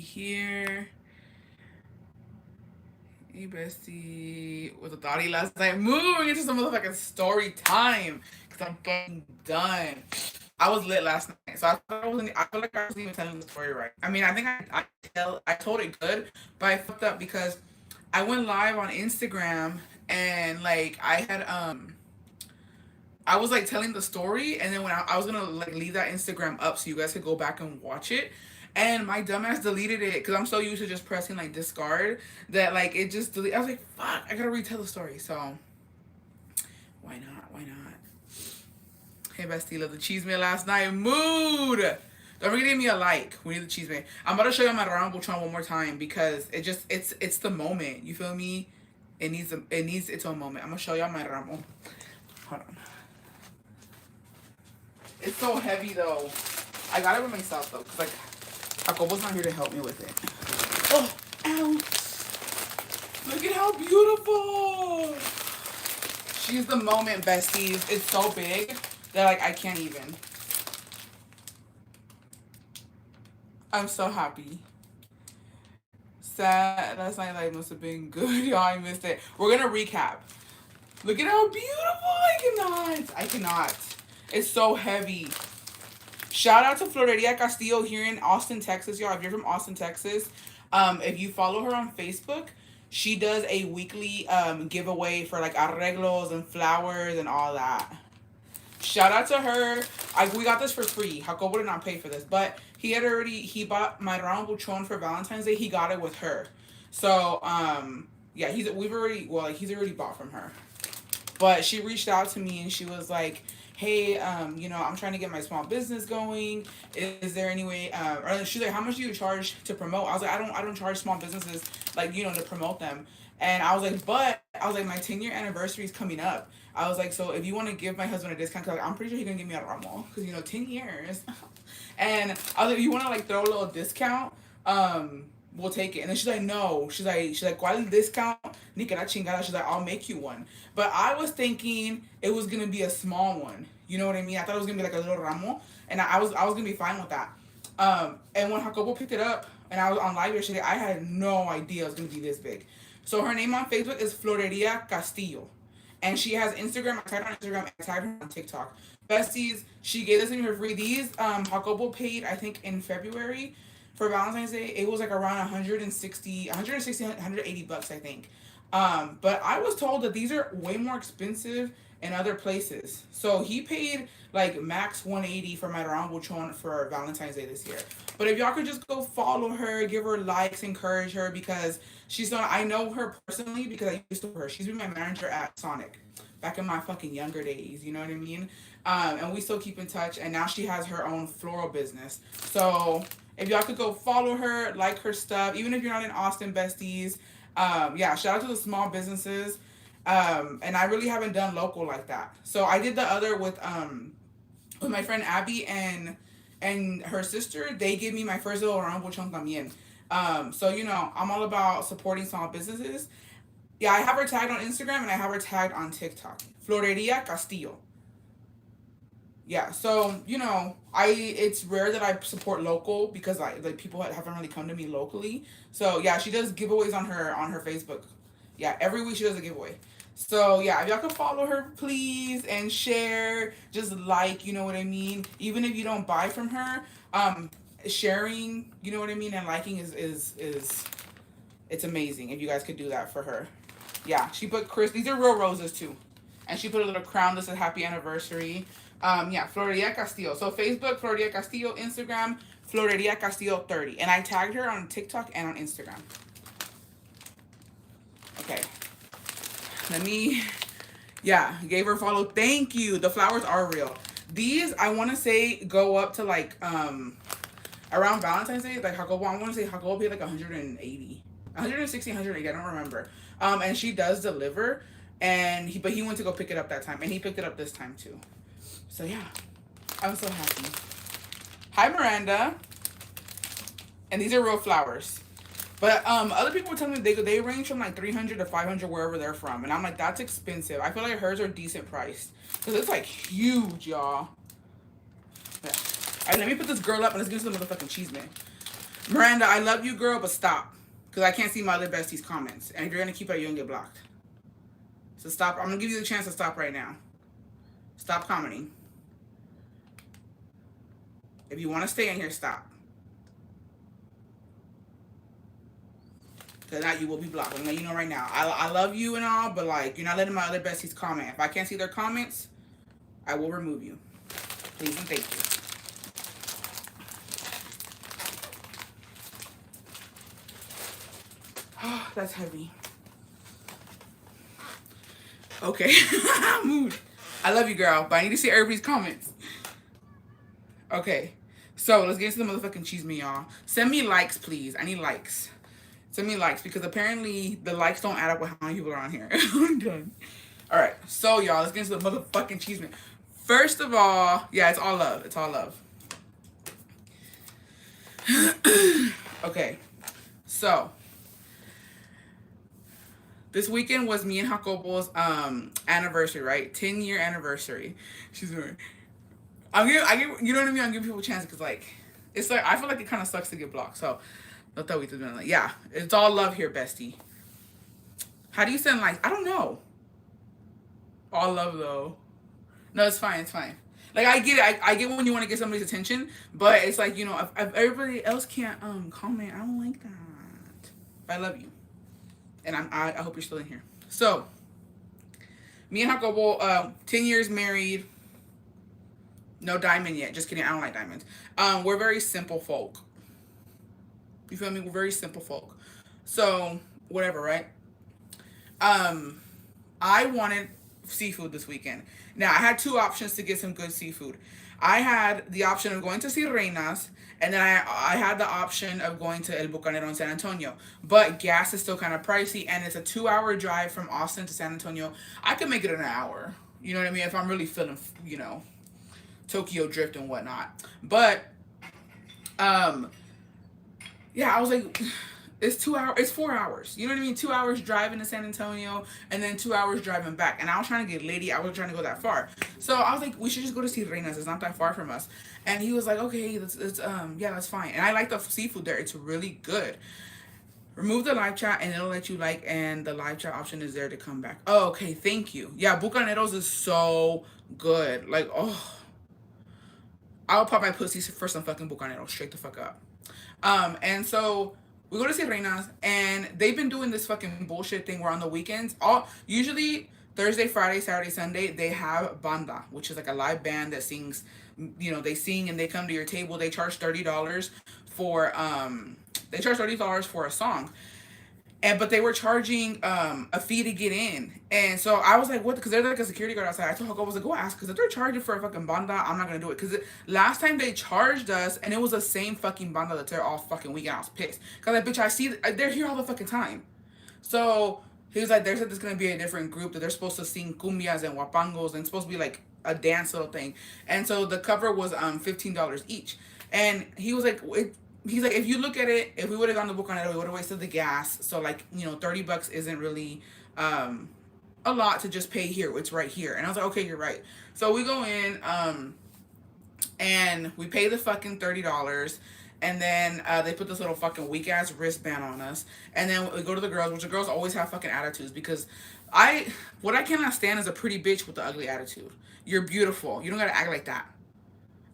here. Hey, bestie. Was a thoughty last night. Moving into some motherfucking story time. Because I'm fucking done. I was lit last night. So I thought I feel like I wasn't even telling the story right. I mean, I think I told it good, but I fucked up because I went live on Instagram and like I was like telling the story, and then when I was gonna like leave that Instagram up so you guys could go back and watch it, and my dumbass deleted it because I'm so used to just pressing like discard that like it just delete. I was like, fuck, I gotta retell the story. So why not? Why not? Hey, bestie, love the Chisme last night. Mood. Don't forget to give me a like. We need the Chisme. I'm about to show you my round Butron one more time because it's the moment. You feel me? It needs its own moment. I'm gonna show y'all my ramo. Hold on. It's so heavy though. I got it with myself though, cause like Jacobo's not here to help me with it. Oh, ouch! Look at how beautiful. She's the moment, besties. It's so big that like I can't even. I'm so happy. Sad last night like must have been good. Y'all, I missed it. We're gonna recap. Look at how beautiful. I cannot. It's so heavy. Shout out to Floreria Castillo here in Austin, Texas, y'all. If you're from Austin, Texas, if you follow her on Facebook, she does a weekly giveaway for like arreglos and flowers and all that. Shout out to her. We got this for free. Jacobo did not pay for this, but he bought my round buchon for Valentine's Day. He got it with her. So yeah, he's already bought from her. But she reached out to me and she was like, hey, I'm trying to get my small business going. Is there any way, or she's like, how much do you charge to promote? I was like, I don't charge small businesses, like, to promote them. And I was like, my 10-year anniversary is coming up. I was like, so if you want to give my husband a discount, cause like, I'm pretty sure he's going to give me a ramo. Because, 10 years. And I was like, if you want to, like, throw a little discount, we'll take it. And then she's like, no. She's like, ¿cuál discount? Ni que la chingada. She's like, I'll make you one. But I was thinking it was gonna be a small one. You know what I mean? I thought it was gonna be like a little ramo, and I was gonna be fine with that. And when Jacobo picked it up, and I was on live yesterday, I had no idea it was gonna be this big. So her name on Facebook is Floreria Castillo, and she has Instagram. I tagged her on Instagram. I tagged her on TikTok. Besties, she gave this to me for free. These Jacobo paid, I think, in February for Valentine's Day. It was like around 180 bucks, I think. But I was told that these are way more expensive in other places. So he paid like max 180 for my round buchon for Valentine's Day this year. But if y'all could just go follow her, give her likes, encourage her, because I know her personally because I used to know her. She's been my manager at Sonic back in my fucking younger days, you know what I mean? And we still keep in touch, and now she has her own floral business. So if y'all could go follow her, like her stuff, even if you're not in Austin, besties. Yeah, shout out to the small businesses. And I really haven't done local like that. So I did the other with my friend Abby and her sister. They gave me my first little round buchon también. So I'm all about supporting small businesses. Yeah, I have her tagged on Instagram and I have her tagged on TikTok. Floreria Castillo. Yeah, so it's rare that I support local because like people haven't really come to me locally. So yeah, she does giveaways on her Facebook. Yeah, every week she does a giveaway. So yeah, if y'all could follow her, please, and share, just like, you know what I mean. Even if you don't buy from her, sharing, you know what I mean, and liking is it's amazing if you guys could do that for her. Yeah, she put these are real roses too, and she put a little crown that says happy anniversary. Yeah, Floreria Castillo. So Facebook, Floreria Castillo. Instagram, Floreria Castillo 30. And I tagged her on TikTok and on Instagram. Okay. Gave her a follow. Thank you. The flowers are real. These, I want to say, go up to like, around Valentine's Day. Like, Jacobo, I want to say Jacobo paid like 180. 160, 180, I don't remember. And she does deliver. But he went to go pick it up that time. And he picked it up this time too. So yeah, I'm so happy. Hi, Miranda. And these are real flowers. But other people were telling me they range from like 300 to 500 wherever they're from. And I'm like, that's expensive. I feel like hers are decent priced. Because it's like huge, y'all. Yeah. All right, let me put this girl up and let's get some motherfucking cheese, man. Miranda, I love you, girl, but stop. Because I can't see my other bestie's comments. And if you're going to keep it, you're going to get blocked. So stop. I'm going to give you the chance to stop right now. Stop commenting. If you want to stay in here, stop. Because now you will be blocked. I'm letting you know right now. I love you and all, but like, you're not letting my other besties comment. If I can't see their comments, I will remove you. Please and thank you. Oh, that's heavy. Okay. Mood. I love you, girl, but I need to see everybody's comments. Okay. So let's get into the motherfucking Chisme, y'all. Send me likes, please. I need likes. Send me likes because apparently the likes don't add up with how many people are on here. I'm done. All right. So, y'all, let's get into the motherfucking Chisme. First of all, yeah, it's all love. It's all love. Okay. So, this weekend was me and Jacobo's anniversary, right? 10-year anniversary. She's doing. I give, you know what I mean? I'm giving people a chance because, like, it's like, I feel like it kind of sucks to get blocked. So, no thought we did like, yeah, it's all love here, bestie. How do you send likes? I don't know. All love, though. No, it's fine. It's fine. Like, I get it. I get when you want to get somebody's attention, but it's like, you know, if everybody else can't comment, I don't like that. But I love you. And I hope you're still in here. So, me and Jacobo, 10 years married. No diamond yet. Just kidding. I don't like diamonds. We're very simple folk. You feel me? We're very simple folk. So, whatever, right? I wanted seafood this weekend. Now, I had two options to get some good seafood. I had the option of going to Sirenas, and then I had the option of going to El Bucanero in San Antonio. But gas is still kind of pricey, and it's a 2-hour drive from Austin to San Antonio. I could make it in an hour. You know what I mean? If I'm really feeling, you know, Tokyo drift and whatnot. But, yeah, I was like, it's 2 hours, it's 4 hours. You know what I mean? 2 hours driving to San Antonio and then 2 hours driving back. And I was trying to get lady, I wasn't trying to go that far. So I was like, we should just go to Sirenas. It's not that far from us. And he was like, okay, yeah, that's fine. And I like the seafood there. It's really good. Remove the live chat and it'll let you like, and the live chat option is there to come back. Oh, okay, thank you. Yeah, Bucaneros is so good. Like, oh, I'll pop my pussy for some fucking Bucaneros straight the fuck up. And so we go to Sirenas, and they've been doing this fucking bullshit thing where on the weekends, usually Thursday, Friday, Saturday, Sunday, they have banda, which is like a live band that sings, you know, they sing and they come to your table. They charge $30 for a song. But they were charging a fee to get in. And so I was like, what? Because they're like a security guard outside. I told Jacob, I was like, go ask. Because if they're charging for a fucking banda, I'm not going to do it. Because last time they charged us, and it was the same fucking banda that's there all fucking weekend. I was pissed. Because, like, bitch, I see, they're here all the fucking time. So he was like, they said there's going to be a different group that they're supposed to sing cumbias and wapangos. And it's supposed to be like a dance little thing. And so the cover was $15 each. And he was like, he's like, if you look at it, if we would have gone to Bucanero, we would have wasted the gas. So, like, you know, $30 isn't really a lot to just pay here. It's right here. And I was like, okay, you're right. So we go in and we pay the fucking $30. And then they put this little fucking weak-ass wristband on us. And then we go to the girls, which the girls always have fucking attitudes. Because what I cannot stand is a pretty bitch with an ugly attitude. You're beautiful. You don't got to act like that.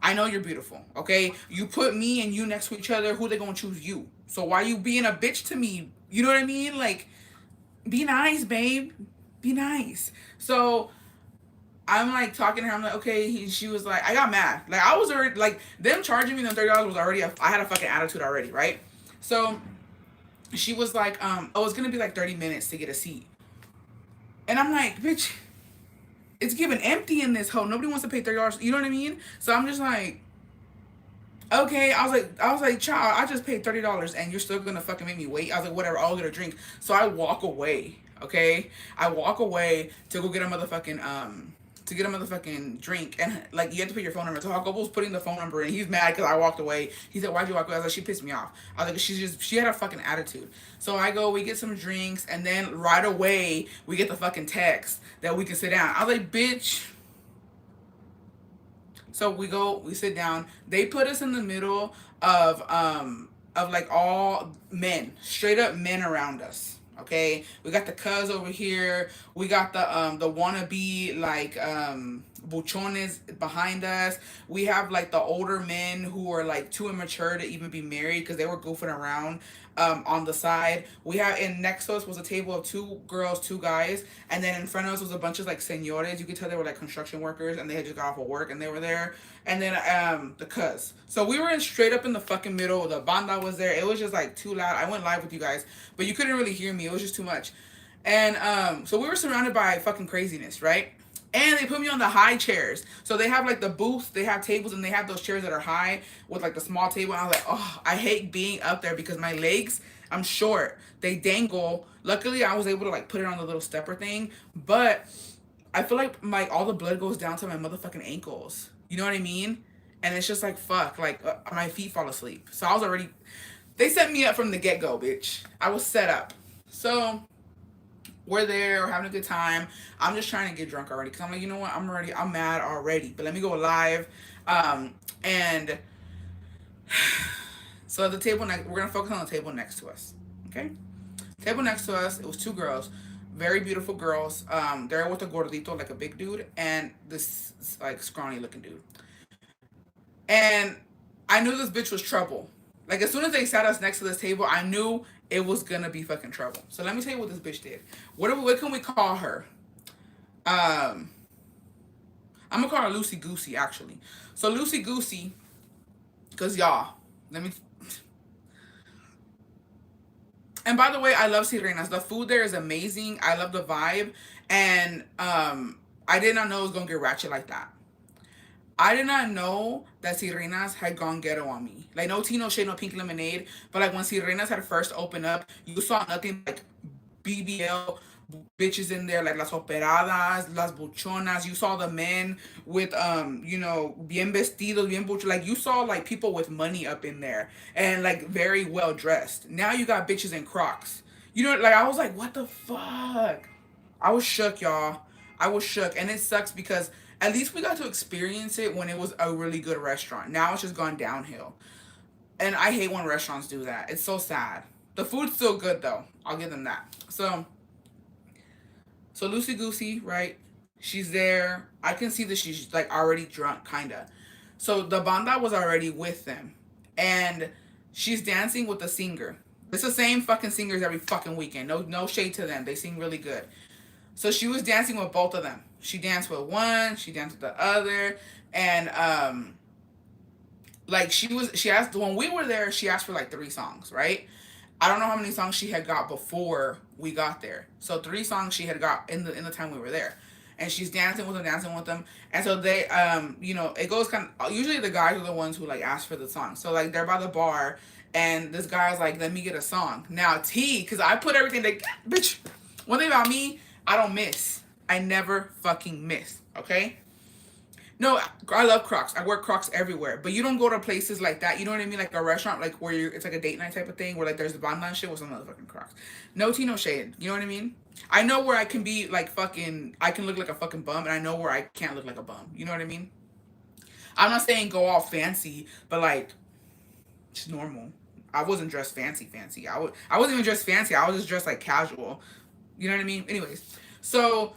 I know you're beautiful, okay? You put me and you next to each other, who they gonna choose? You. So why you being a bitch to me? You know what I mean? Like, be nice, babe. Be nice. So I'm like talking to her. I'm like, okay. She was like, I got mad. Like, I was already, like, them charging me the $30 was already, I had a fucking attitude already, right? So she was like, oh, it's gonna be like 30 minutes to get a seat. And I'm like, bitch, it's given empty in this hole. Nobody wants to pay $30. You know what I mean? So I'm just like, okay. I was like, child, I just paid $30 and you're still gonna fucking make me wait. I was like, whatever, I'll get a drink. So I walk away. Okay, I walk away to go get a motherfucking drink, and like you have to put your phone number. So Jacobo's putting the phone number in. He's mad because I walked away. He said, "Why'd you walk away?" I was like, "She pissed me off." I was like, she had a fucking attitude. So I go, we get some drinks, and then right away we get the fucking text that we can sit down. I was like, "Bitch." So we go, we sit down. They put us in the middle of of like all men, straight up men around us. Okay, we got the cuz over here. We got the wannabe like buchones behind us. We have like the older men who are like too immature to even be married because they were goofing around on the side. We have, and next to us was a table of two girls, two guys, and then in front of us was a bunch of like senores. You could tell they were like construction workers and they had just got off of work and they were there. And then the cuz. So we were in straight up in the fucking middle. The banda was there. It was just like too loud. I went live with you guys, but you couldn't really hear me. It was just too much. And so we were surrounded by fucking craziness, right? And they put me on the high chairs. So they have like the booths, they have tables, and they have those chairs that are high with like the small table. And I was like, oh, I hate being up there because my legs, I'm short. They dangle. Luckily, I was able to like put it on the little stepper thing. But I feel like my all the blood goes down to my motherfucking ankles. You know what I mean? And it's just like, fuck, like my feet fall asleep. So I was already, they set me up from the get go, bitch. I was set up. So we're there, we're having a good time. I'm just trying to get drunk already because I'm like, you know what? I'm mad already. But let me go live. And so the table next, we're gonna focus on the table next to us. Okay, table next to us. It was two girls, very beautiful girls. They're with a gordito, like a big dude, and this like scrawny looking dude. And I knew this bitch was trouble. Like as soon as they sat us next to this table, I knew it was gonna be fucking trouble. So let me tell you what this bitch did. What can we call her? I'm gonna call her Loosey Goosey actually. So Loosey Goosey, cause y'all, let me. And by the way, I love Sirenas. The food there is amazing. I love the vibe, and I did not know it was gonna get ratchet like that. I did not know that Sirenas had gone ghetto on me. Like, no tea, no shade, no pink lemonade. But, like, when Sirenas had first opened up, you saw nothing like BBL bitches in there, like las operadas, las buchonas. You saw the men with, you know, bien vestidos, bien bucho. Like, you saw, like, people with money up in there and, like, very well dressed. Now you got bitches in Crocs. You know, like, I was like, what the fuck? I was shook, y'all. I was shook. And it sucks because at least we got to experience it when it was a really good restaurant. Now it's just gone downhill. And I hate when restaurants do that. It's so sad. The food's still good though. I'll give them that. So Loosey Goosey, right? She's there. I can see that she's like already drunk, kinda. So the banda was already with them. And she's dancing with the singer. It's the same fucking singers every fucking weekend. No shade to them. They sing really good. So she was dancing with both of them. She danced with one, she danced with the other, and like she asked when we were there, she asked for like 3 songs, right? I don't know how many songs she had got before we got there. So 3 songs she had got in the time we were there. And she's dancing with them. And so they you know, it goes kind of usually the guys are the ones who like ask for the song. So like they're by the bar and this guy's like, let me get a song. Now T, because I put everything like bitch. One thing about me, I don't miss. I never fucking miss. Okay? No, I love Crocs. I wear Crocs everywhere. But you don't go to places like that. You know what I mean? Like a restaurant, like where it's like a date night type of thing, where like there's the bonbon shit with some motherfucking Crocs. No tea, no shade. You know what I mean? I know where I can be like fucking. I can look like a fucking bum, and I know where I can't look like a bum. You know what I mean? I'm not saying go all fancy, but like it's normal. I wasn't dressed fancy. I wasn't even dressed fancy. I was just dressed like casual. You know what I mean? Anyways, so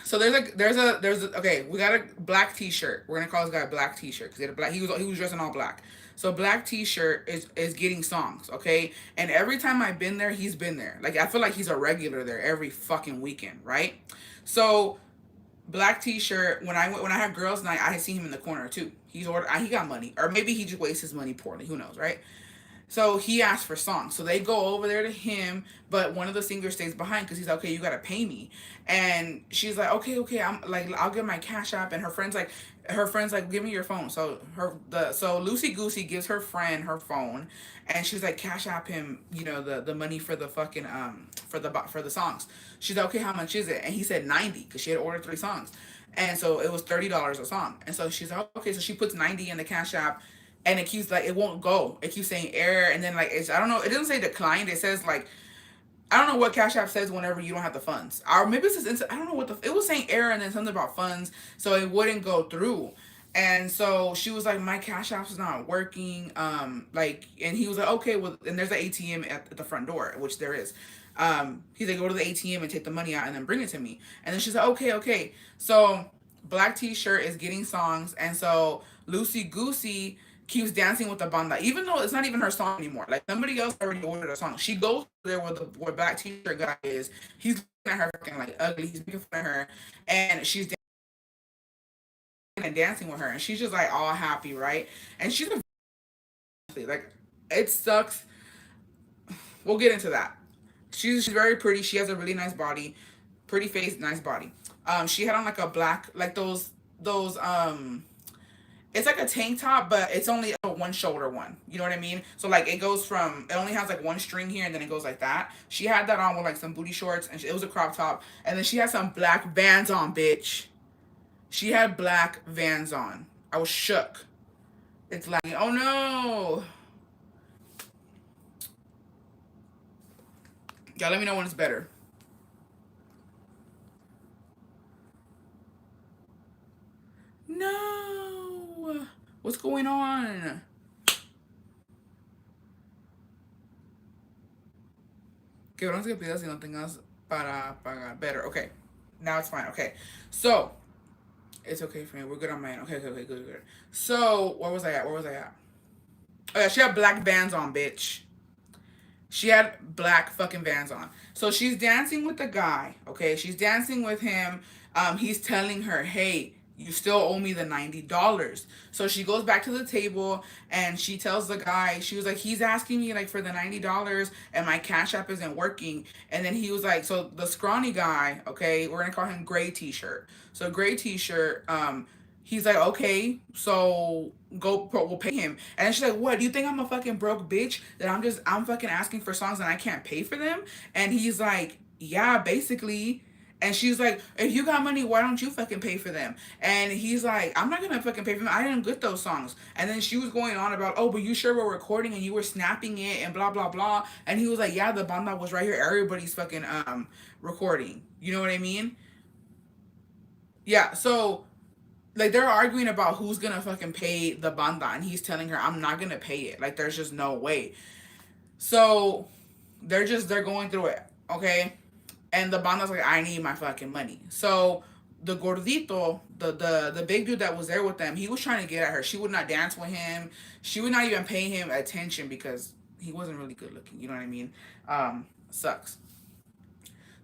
there's a okay. We got a black T-shirt. We're gonna call this guy a black T-shirt because he had a black. He was dressed in all black. So black T-shirt is getting songs, okay. And every time I've been there, he's been there. Like I feel like he's a regular there every fucking weekend, right? So black T-shirt. When I had girls' night, I had seen him in the corner too. He got money, or maybe he just wastes his money poorly. Who knows, right? So he asked for songs. So they go over there to him, but one of the singers stays behind because he's like, okay, you gotta pay me. And she's like, okay, I'm like, I'll give my cash app. And her friend's like, give me your phone. So so Loosey Goosey gives her friend her phone, and she's like, cash app him, you know, the money for the fucking for the songs. She's like, okay, how much is it? And he said 90 because she had ordered 3 songs, and so it was $30 a song. And so she's like, okay, so she puts 90 in the cash app. And it keeps like it won't go. It keeps saying error, and then like I don't know. It doesn't say declined. It says like I don't know what Cash App says whenever you don't have the funds. Or maybe it says I don't know what it was saying error and then something about funds, so it wouldn't go through. And so she was like, my cash app is not working. Like, and he was like, okay, well, and there's an ATM at the front door, which there is. He's like, go to the ATM and take the money out and then bring it to me. And then she's like, okay, okay. So Black T-shirt is getting songs, and so Lucy Goosey keeps dancing with the banda, even though it's not even her song anymore. Like somebody else already ordered a song. She goes there where the where Black T-shirt guy is. He's looking at her fucking like ugly. He's making fun of her, and she's and dancing with her, and she's just like all happy, right? And she's like, it sucks. We'll get into that. She's very pretty. She has a really nice body, pretty face, nice body. She had on like a black, like those. It's like a tank top, but it's only a one shoulder one. You know what I mean? So like it goes from, it only has like one string here and then it goes like that. She had that on with like some booty shorts, and it was a crop top. And then she had some black Vans on, bitch. She had black Vans on. I was shook. It's like, oh no. Y'all let me know when it's better. No. What's going on? Que bueno que pidas si no tengas para pagar. Better. Okay. Now it's fine. Okay. So, it's okay for me. We're good on my end. Okay, okay, okay, good, good. So, where was I at? Where was I at? Oh yeah, she had black Vans on, bitch. She had black fucking Vans on. So she's dancing with the guy, okay? She's dancing with him. He's telling her, hey, you still owe me the $90. So she goes back to the table and she tells the guy, she was like, he's asking me like for the $90 and my cash app isn't working. And then he was like, so the scrawny guy, okay, we're gonna call him Gray T-shirt. So Gray T-shirt, he's like, okay, so we'll pay him. And then she's like, what? Do you think I'm a fucking broke bitch that I'm fucking asking for songs and I can't pay for them? And he's like, yeah, basically. And she's like, if you got money, why don't you fucking pay for them? And he's like, I'm not gonna fucking pay for them. I didn't get those songs. And then she was going on about, oh, but you sure were recording and you were snapping it and blah blah blah. And he was like, yeah, the banda was right here. Everybody's fucking recording. You know what I mean? Yeah. So like they're arguing about who's gonna fucking pay the banda, and he's telling her, I'm not gonna pay it. Like there's just no way. So they're going through it, okay? And the banda's like, I need my fucking money. So the gordito, the big dude that was there with them, he was trying to get at her. She would not dance with him. She would not even pay him attention because he wasn't really good looking. You know what I mean? Sucks.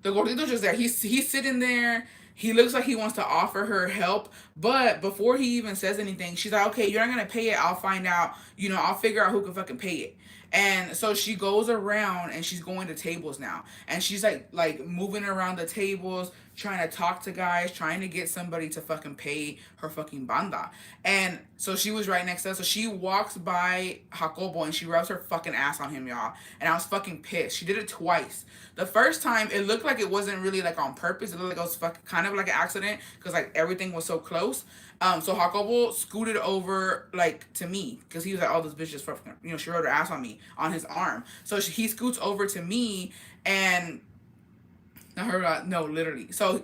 The gordito's just there. He's sitting there. He looks like he wants to offer her help, but before he even says anything, she's like, "Okay, you're not gonna pay it. I'll find out. You know, I'll figure out who can fucking pay it." And so she goes around and she's going to tables now, and she's like moving around the tables, trying to talk to guys, trying to get somebody to fucking pay her fucking banda. And so she was right next to us. So she walks by Jacobo and she rubs her fucking ass on him, y'all. And I was fucking pissed. She did it twice. The first time, it looked like it wasn't really like on purpose. It looked like it was kind of like an accident because like everything was so close. So Jacobo scooted over like to me because he was like, "Oh, this bitch just fucking, you know, she rode her ass on me on his arm." So he scoots over to me and not her, no, literally. So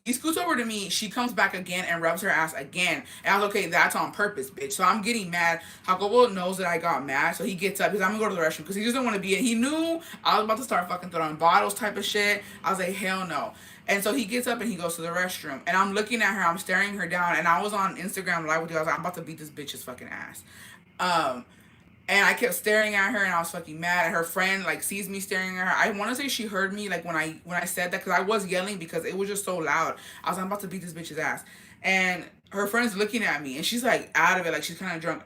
he scoots over to me. She comes back again and rubs her ass again. And I was okay, that's on purpose, bitch. So I'm getting mad. Jacobo knows that I got mad. So he gets up. He's like, I'm gonna go to the restroom because he doesn't want to be in. He knew I was about to start fucking throwing bottles type of shit. I was like, hell no. And so he gets up and he goes to the restroom. And I'm looking at her. I'm staring her down. And I was on Instagram Live with you. I was like, I'm about to beat this bitch's fucking ass. Um, and I kept staring at her, and I was fucking mad. And her friend like sees me staring at her. I want to say she heard me like when I said that because I was yelling because it was just so loud. I was like, I'm about to beat this bitch's ass, and her friend's looking at me, and she's like out of it, like she's kind of drunk,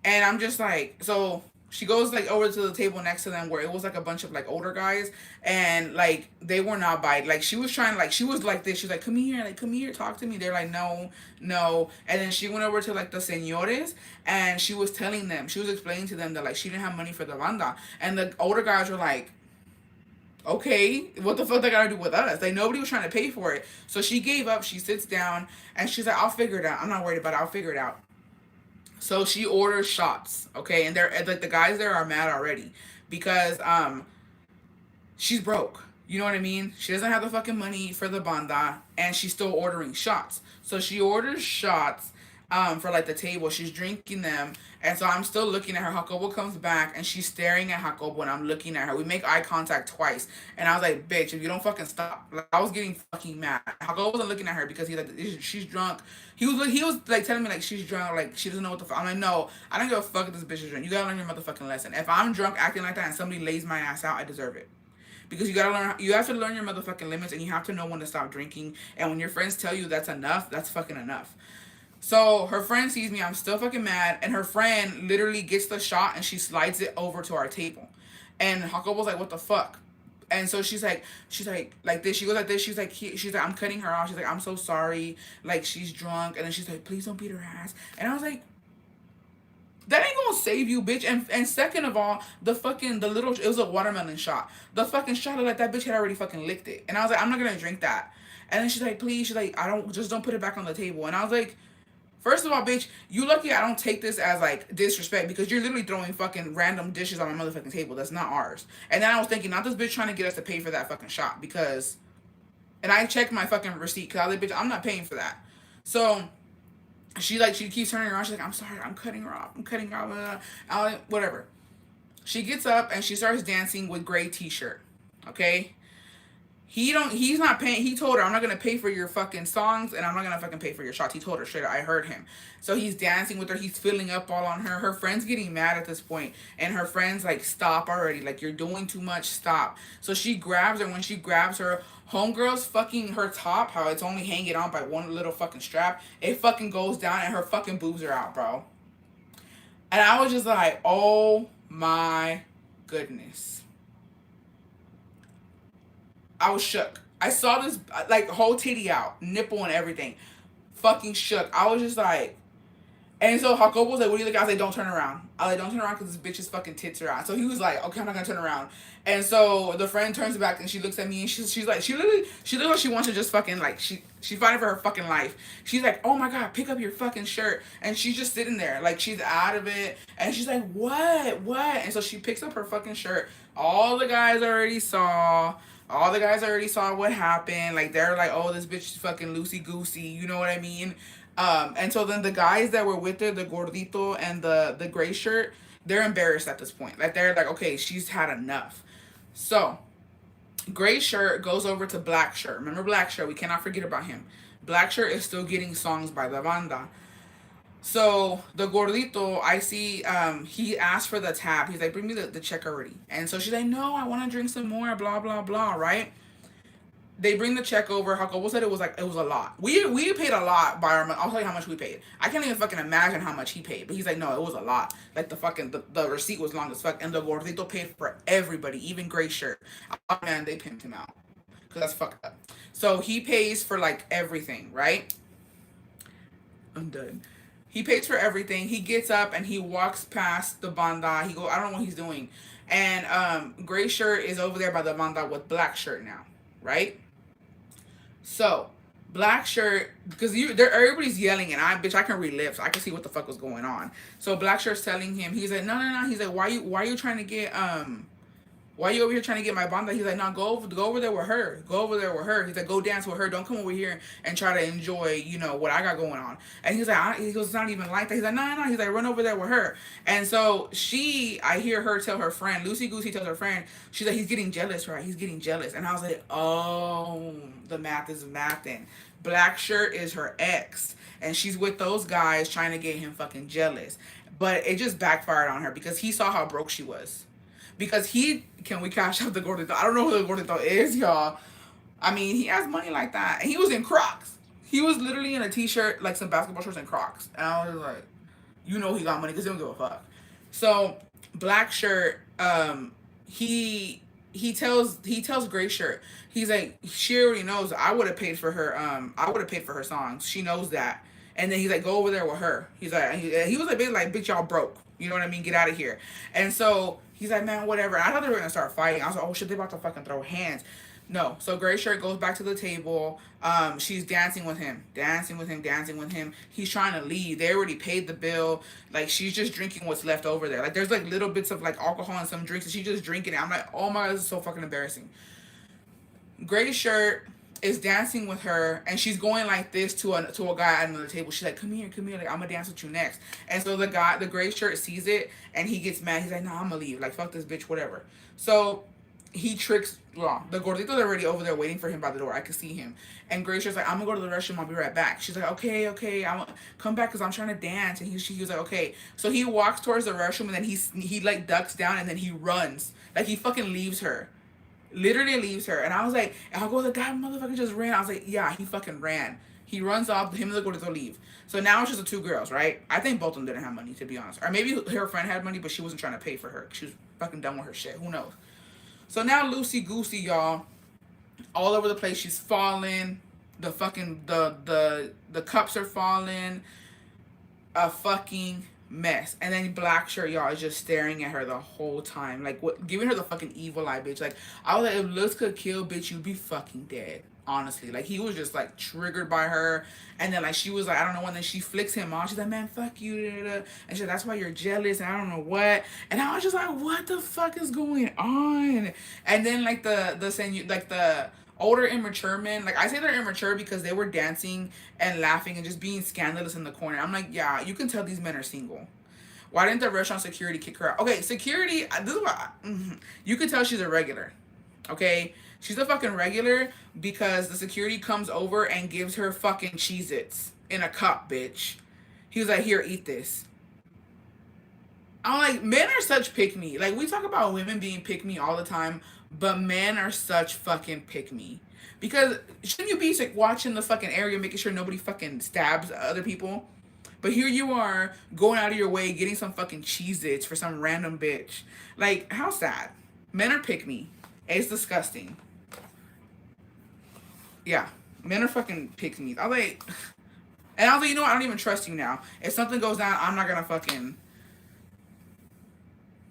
and I'm just like, so she goes like over to the table next to them where it was like a bunch of like older guys, and like they were not biting. Like she was trying, like she was like this. She was like, come here, talk to me. They're like, no, no. And then she went over to like the señores, and she was telling them, she was explaining to them that like she didn't have money for the banda, and the older guys were like, okay, what the fuck they gotta do with us? Like nobody was trying to pay for it. So she gave up. She sits down and she's like, I'll figure it out. I'm not worried about it. I'll figure it out. So she orders shots, okay, and they're like the guys there are mad already because she's broke. You know what I mean? She doesn't have the fucking money for the banda, and she's still ordering shots. So she orders shots. for like the table. She's drinking them, and so I'm still looking at her. Jacobo comes back, and she's staring at Jacobo, and I'm looking at her. We make eye contact twice, and I was like, "Bitch, if you don't fucking stop!" Like, I was getting fucking mad. Jacobo wasn't looking at her because he's like, "She's drunk." He was like telling me like she's drunk, like she doesn't know what the fuck. I'm like, "No, I don't give a fuck if this bitch is drunk. You gotta learn your motherfucking lesson. If I'm drunk acting like that and somebody lays my ass out, I deserve it." Because you gotta learn, you have to learn your motherfucking limits, and you have to know when to stop drinking. And when your friends tell you that's enough, that's fucking enough. So her friend sees me, I'm still fucking mad, and her friend literally gets the shot and she slides it over to our table. And Jacobo's like, what the fuck? And so she's like this. She goes like this. She's like, I'm cutting her off. She's like, I'm so sorry. Like, she's drunk. And then she's like, please don't beat her ass. And I was like, that ain't gonna save you, bitch. And second of all, the little, it was a watermelon shot. The fucking shot of like that bitch had already fucking licked it. And I was like, I'm not gonna drink that. And then she's like, please. She's like, don't put it back on the table. And I was like, first of all, bitch, you lucky I don't take this as like disrespect, because you're literally throwing fucking random dishes on my motherfucking table. That's not ours. And then I was thinking, not this bitch trying to get us to pay for that fucking shot, because, and I checked my fucking receipt because I was like, bitch, I'm not paying for that. So she keeps turning around. She's like, I'm sorry, I'm cutting her off. I'm cutting her off. Whatever. She gets up and she starts dancing with gray t-shirt. Okay? He's not paying. He told her, I'm not gonna pay for your fucking songs, and I'm not gonna fucking pay for your shots. He told her straight up. I heard him. So he's dancing with her. He's filling up all on her. Her friend's getting mad at this point, and her friend's like, stop already. Like, you're doing too much. Stop. So she grabs her. When she grabs her, homegirl's fucking her top, how it's only hanging on by one little fucking strap. It fucking goes down, and her fucking boobs are out, bro. And I was just like, oh my goodness. I was shook. I saw this like whole titty out, nipple and everything. Fucking shook. I was just like, and so Jacobo was like, what do you think? I was like, don't turn around. I was like, don't turn around because this bitch's fucking tits are out. So he was like, okay, I'm not gonna turn around. And so the friend turns back and she looks at me and she's like, she looks like she wants to just fucking like, she's fighting for her fucking life. She's like, oh my God, pick up your fucking shirt. And she's just sitting there like she's out of it. And she's like, what? And so she picks up her fucking shirt. All the guys already saw. All the guys already saw what happened. Like, they're like, oh, this bitch is fucking loosey goosey. You know what I mean? And so then the guys that were with her, the gordito and the gray shirt, they're embarrassed at this point. Like, they're like, okay, she's had enough. So gray shirt goes over to black shirt. Remember black shirt? We cannot forget about him. Black shirt is still getting songs by the banda. So the gordito, I see, he asked for the tab. He's like, bring me the check already. And so she's like, no, I want to drink some more, blah, blah, blah, right? They bring the check over. Jacobo said it was a lot. We paid a lot by our money. I'll tell you how much we paid. I can't even fucking imagine how much he paid. But he's like, no, it was a lot. Like, the receipt was long as fuck. And the gordito paid for everybody, even gray shirt. Oh man, they pimped him out. Because that's fucked up. So he pays for like everything, right? I'm done. He pays for everything. He gets up and he walks past the banda. He go, I don't know what he's doing. And gray shirt is over there by the banda with black shirt now, right? So black shirt, because everybody's yelling and I can read lips. I can see what the fuck was going on. So black shirt's telling him, he's like, no. He's like, why are you trying to get why are you over here trying to get my banda? He's like, no, go over there with her. Go over there with her. He's like, go dance with her. Don't come over here and try to enjoy, what I got going on. And he's like, he goes, it's not even like that. He's like, no. He's like, run over there with her. And so I hear her tell her friend, Lucy Goosey tells her friend, she's like, he's getting jealous, right? He's getting jealous. And I was like, oh, the math is mathing. Black shirt is her ex. And she's with those guys trying to get him fucking jealous. But it just backfired on her because he saw how broke she was. Because can we cash out the gordito? I don't know who the gordito is, y'all. I mean, he has money like that. And he was in Crocs. He was literally in a t-shirt, like some basketball shorts and Crocs. And I was like, he got money because he don't give a fuck. So, black shirt, he tells gray shirt, he's like, she already knows I would have paid for her songs. She knows that. And then he's like, go over there with her. He's like, he was like, bitch, y'all broke. You know what I mean? Get out of here. And so he's like, man, whatever. I thought they were going to start fighting. I was like, oh shit, they about to fucking throw hands. No. So gray shirt goes back to the table. She's dancing with him. He's trying to leave. They already paid the bill. Like, she's just drinking what's left over there. Like, there's like little bits of like alcohol and some drinks and she's just drinking it. I'm like, oh my God, this is so fucking embarrassing. Gray shirt is dancing with her, and she's going like this to a guy at another table. She's like, come here, like I'm gonna dance with you next. And so the gray shirt sees it, and he gets mad. He's like, nah, I'm gonna leave. Like, fuck this bitch, whatever. So he tricks, well, the gordito's already over there waiting for him by the door. I could see him. And Gray shirt's like, I'm gonna go to the restroom. I'll be right back. She's like, okay, I want come back because I'm trying to dance. And he was like, okay. So he walks towards the restroom, and then he like ducks down, and then he runs. Like, he fucking leaves her. Literally leaves her. And I was like, and I'll go, the guy motherfucker just ran. I was like, yeah, he fucking ran. He runs off, him and the gordito leave. So now it's just the two girls, right? I think both of them didn't have money, to be honest. Or maybe her friend had money, but she wasn't trying to pay for her. She was fucking done with her shit. Who knows? So now Lucy Goosey, y'all, all over the place. She's falling. The fucking the cups are falling. A fucking mess. And then Black Shirt, y'all, is just staring at her the whole time, like, what, giving her the fucking evil eye, bitch. Like, I was like, if looks could kill, bitch, you'd be fucking dead. Honestly, like, he was just like triggered by her. And then like she was like, I don't know, when then she flicks him off, she's like, man, fuck you, and she's like, that's why you're jealous, and I don't know what. And I was just like, what the fuck is going on? And then like the older immature men, like, I say they're immature because they were dancing and laughing and just being scandalous in the corner. I'm like, yeah, you can tell these men are single. Why didn't the restaurant security kick her out? Okay, security, this is what you could tell she's a regular. Okay, she's a fucking regular because the security comes over and gives her fucking Cheez-Its in a cup, bitch. He was like, here, eat this. I'm like, men are such pick me. Like, we talk about women being pick me all the time, but men are such fucking pick me. Because shouldn't you be like watching the fucking area, making sure nobody fucking stabs other people? But here you are, going out of your way, getting some fucking Cheez-Its for some random bitch. Like, how sad. Men are pick me. It's disgusting. Yeah, men are fucking pick me. I was like, and I was like, you know what? I don't even trust you now. If something goes down, I'm not gonna fucking.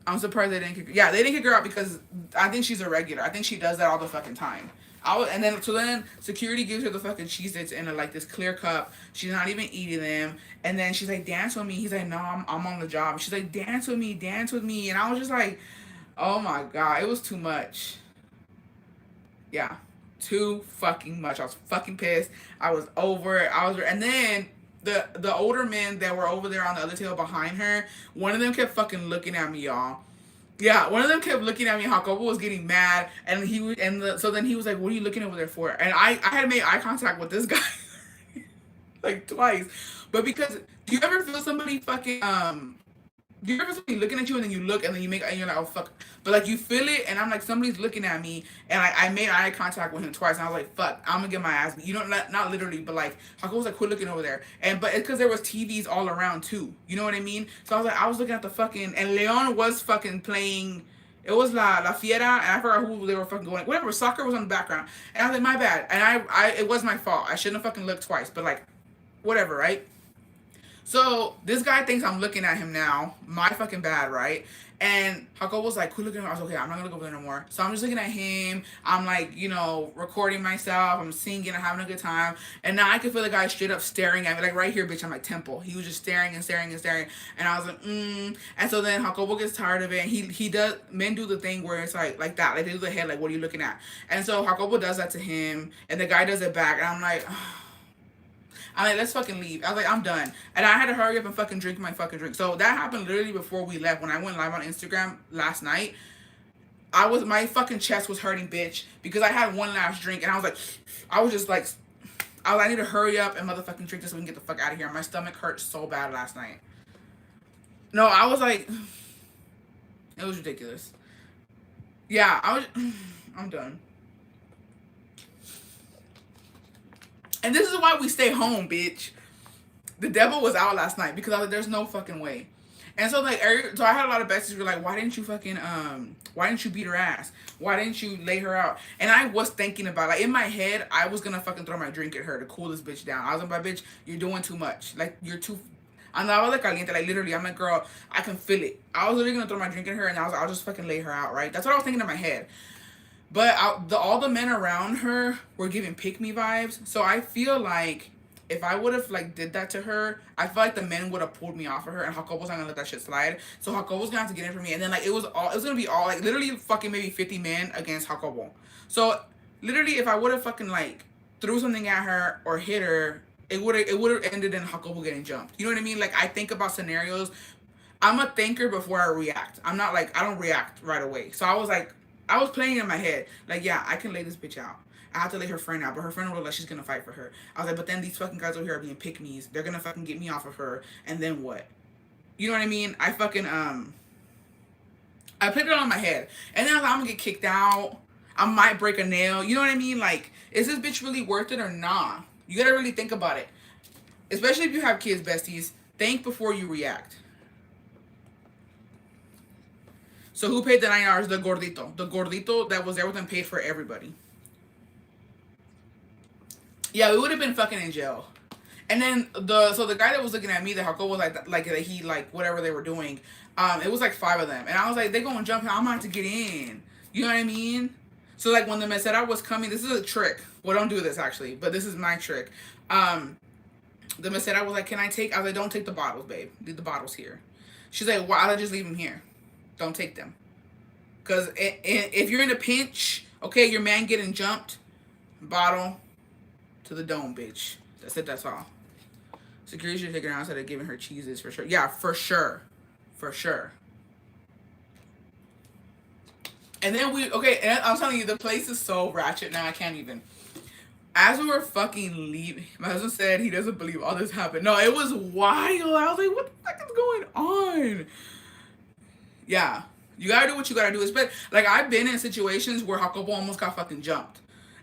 I'm surprised they didn't kick her. Yeah, they didn't kick her out because I think she's a regular. I think she does that all the fucking time. And then security gives her the fucking Cheez-Its in a, like, this clear cup. She's not even eating them. And then she's like, dance with me. He's like, no, I'm on the job. She's like, dance with me. And I was just like, oh my God, it was too much. Yeah, too fucking much. I was fucking pissed. I was over it. And then the older men that were over there on the other table behind her, one of them kept fucking looking at me, y'all. Yeah, one of them kept looking at me. Jacobo was getting mad, and so then he was like, "What are you looking over there for?" And I had made eye contact with this guy like twice, but because do you ever feel somebody fucking do you ever feel somebody looking at you and then you look and then and you're like, oh fuck, but like you feel it, and I'm like, somebody's looking at me, and I made eye contact with him twice, and I was like, fuck, I'm gonna get my ass beat. You know, not literally, but like Jacobo was like, quit looking over there, but it's because there was TVs all around too. You know what I mean? So I was looking at the fucking, and Leon was fucking playing. It was La Fiera, and I forgot who they were fucking going. Whatever, soccer was on the background, and I was like, my bad, and I it was my fault. I shouldn't have fucking looked twice, but like, whatever, right? So this guy thinks I'm looking at him now. My fucking bad, right? And Jacob was like, quit looking at him. I was like, okay, I'm not gonna go over there no more. So I'm just looking at him. I'm like, you know, recording myself. I'm singing. I'm having a good time. And now I can feel the guy straight up staring at me, like right here, bitch, on my temple. He was just staring and staring and staring. And I was like, And so then Jacobo gets tired of it. And he does, men do the thing where it's like that. Like they do the head, like, what are you looking at? And so Jacobo does that to him. And the guy does it back. And I'm like, let's fucking leave. I was like, I'm done. And I had to hurry up and fucking drink my fucking drink. So that happened literally before we left. When I went live on Instagram last night, my fucking chest was hurting, bitch, because I had one last drink, and I was just like, I need to hurry up and motherfucking drink this so we can get the fuck out of here. My stomach hurt so bad last night. No, I was like, it was ridiculous. Yeah, I'm done. And this is why we stay home, bitch. The devil was out last night because I was like, there's no fucking way. And so like, so I had a lot of messages who were like, why didn't you fucking why didn't you beat her ass? Why didn't you lay her out? And I was thinking about, like, in my head, I was gonna fucking throw my drink at her to cool this bitch down. I was like, bitch, you're doing too much. Like, you're too. Andaba de caliente, like literally. I'm like, girl, I can feel it. I was literally gonna throw my drink at her, and I was like, I'll just fucking lay her out, right? That's what I was thinking in my head. But all the men around her were giving pick me vibes. So I feel like if I would have like did that to her, I feel like the men would have pulled me off of her, and Jacobo's not gonna let that shit slide. So Jacobo's gonna have to get in for me, and then like it was gonna be like literally fucking maybe 50 men against Jacobo. So literally, if I would have fucking like threw something at her or hit her, it would have ended in Jacobo getting jumped. You know what I mean? Like I think about scenarios. I'm a thinker before I react. I'm not like I don't react right away. So I was like, I was playing in my head, like, yeah, I can lay this bitch out. I have to lay her friend out, but her friend will look like she's gonna fight for her. I was like, but then these fucking guys over here are being pick me's. They're gonna fucking get me off of her, and then what? You know what I mean? I put it on my head, and then I was like, I'm gonna get kicked out. I might break a nail. You know what I mean? Like, is this bitch really worth it or not? You gotta really think about it, especially if you have kids, besties. Think before you react. So who paid the $9? The gordito. The gordito that was there with him paid for everybody. Yeah, we would have been fucking in jail. And then the guy that was looking at me, the Jacob was like that he like whatever they were doing. It was like 5 of them, and I was like, they gonna jump. I'm gonna have to get in. You know what I mean? So like when the mesera was coming, this is a trick. Well, don't do this actually, but this is my trick. The mesera was like, can I take? I was like, don't take the bottles, babe. Leave the bottles here. She's like, why don't I just leave them here? Don't take them. Because if you're in a pinch, okay, your man getting jumped, bottle to the dome, bitch. That's it, that's all. Security should take her outside of giving her cheeses for sure. Yeah, for sure. For sure. And then and I'm telling you, the place is so ratchet now, I can't even. As we were fucking leaving, my husband said he doesn't believe all this happened. No, it was wild. I was like, what the fuck is going on? Yeah. You gotta do what you gotta do. But like I've been in situations where Jacobo almost got fucking jumped.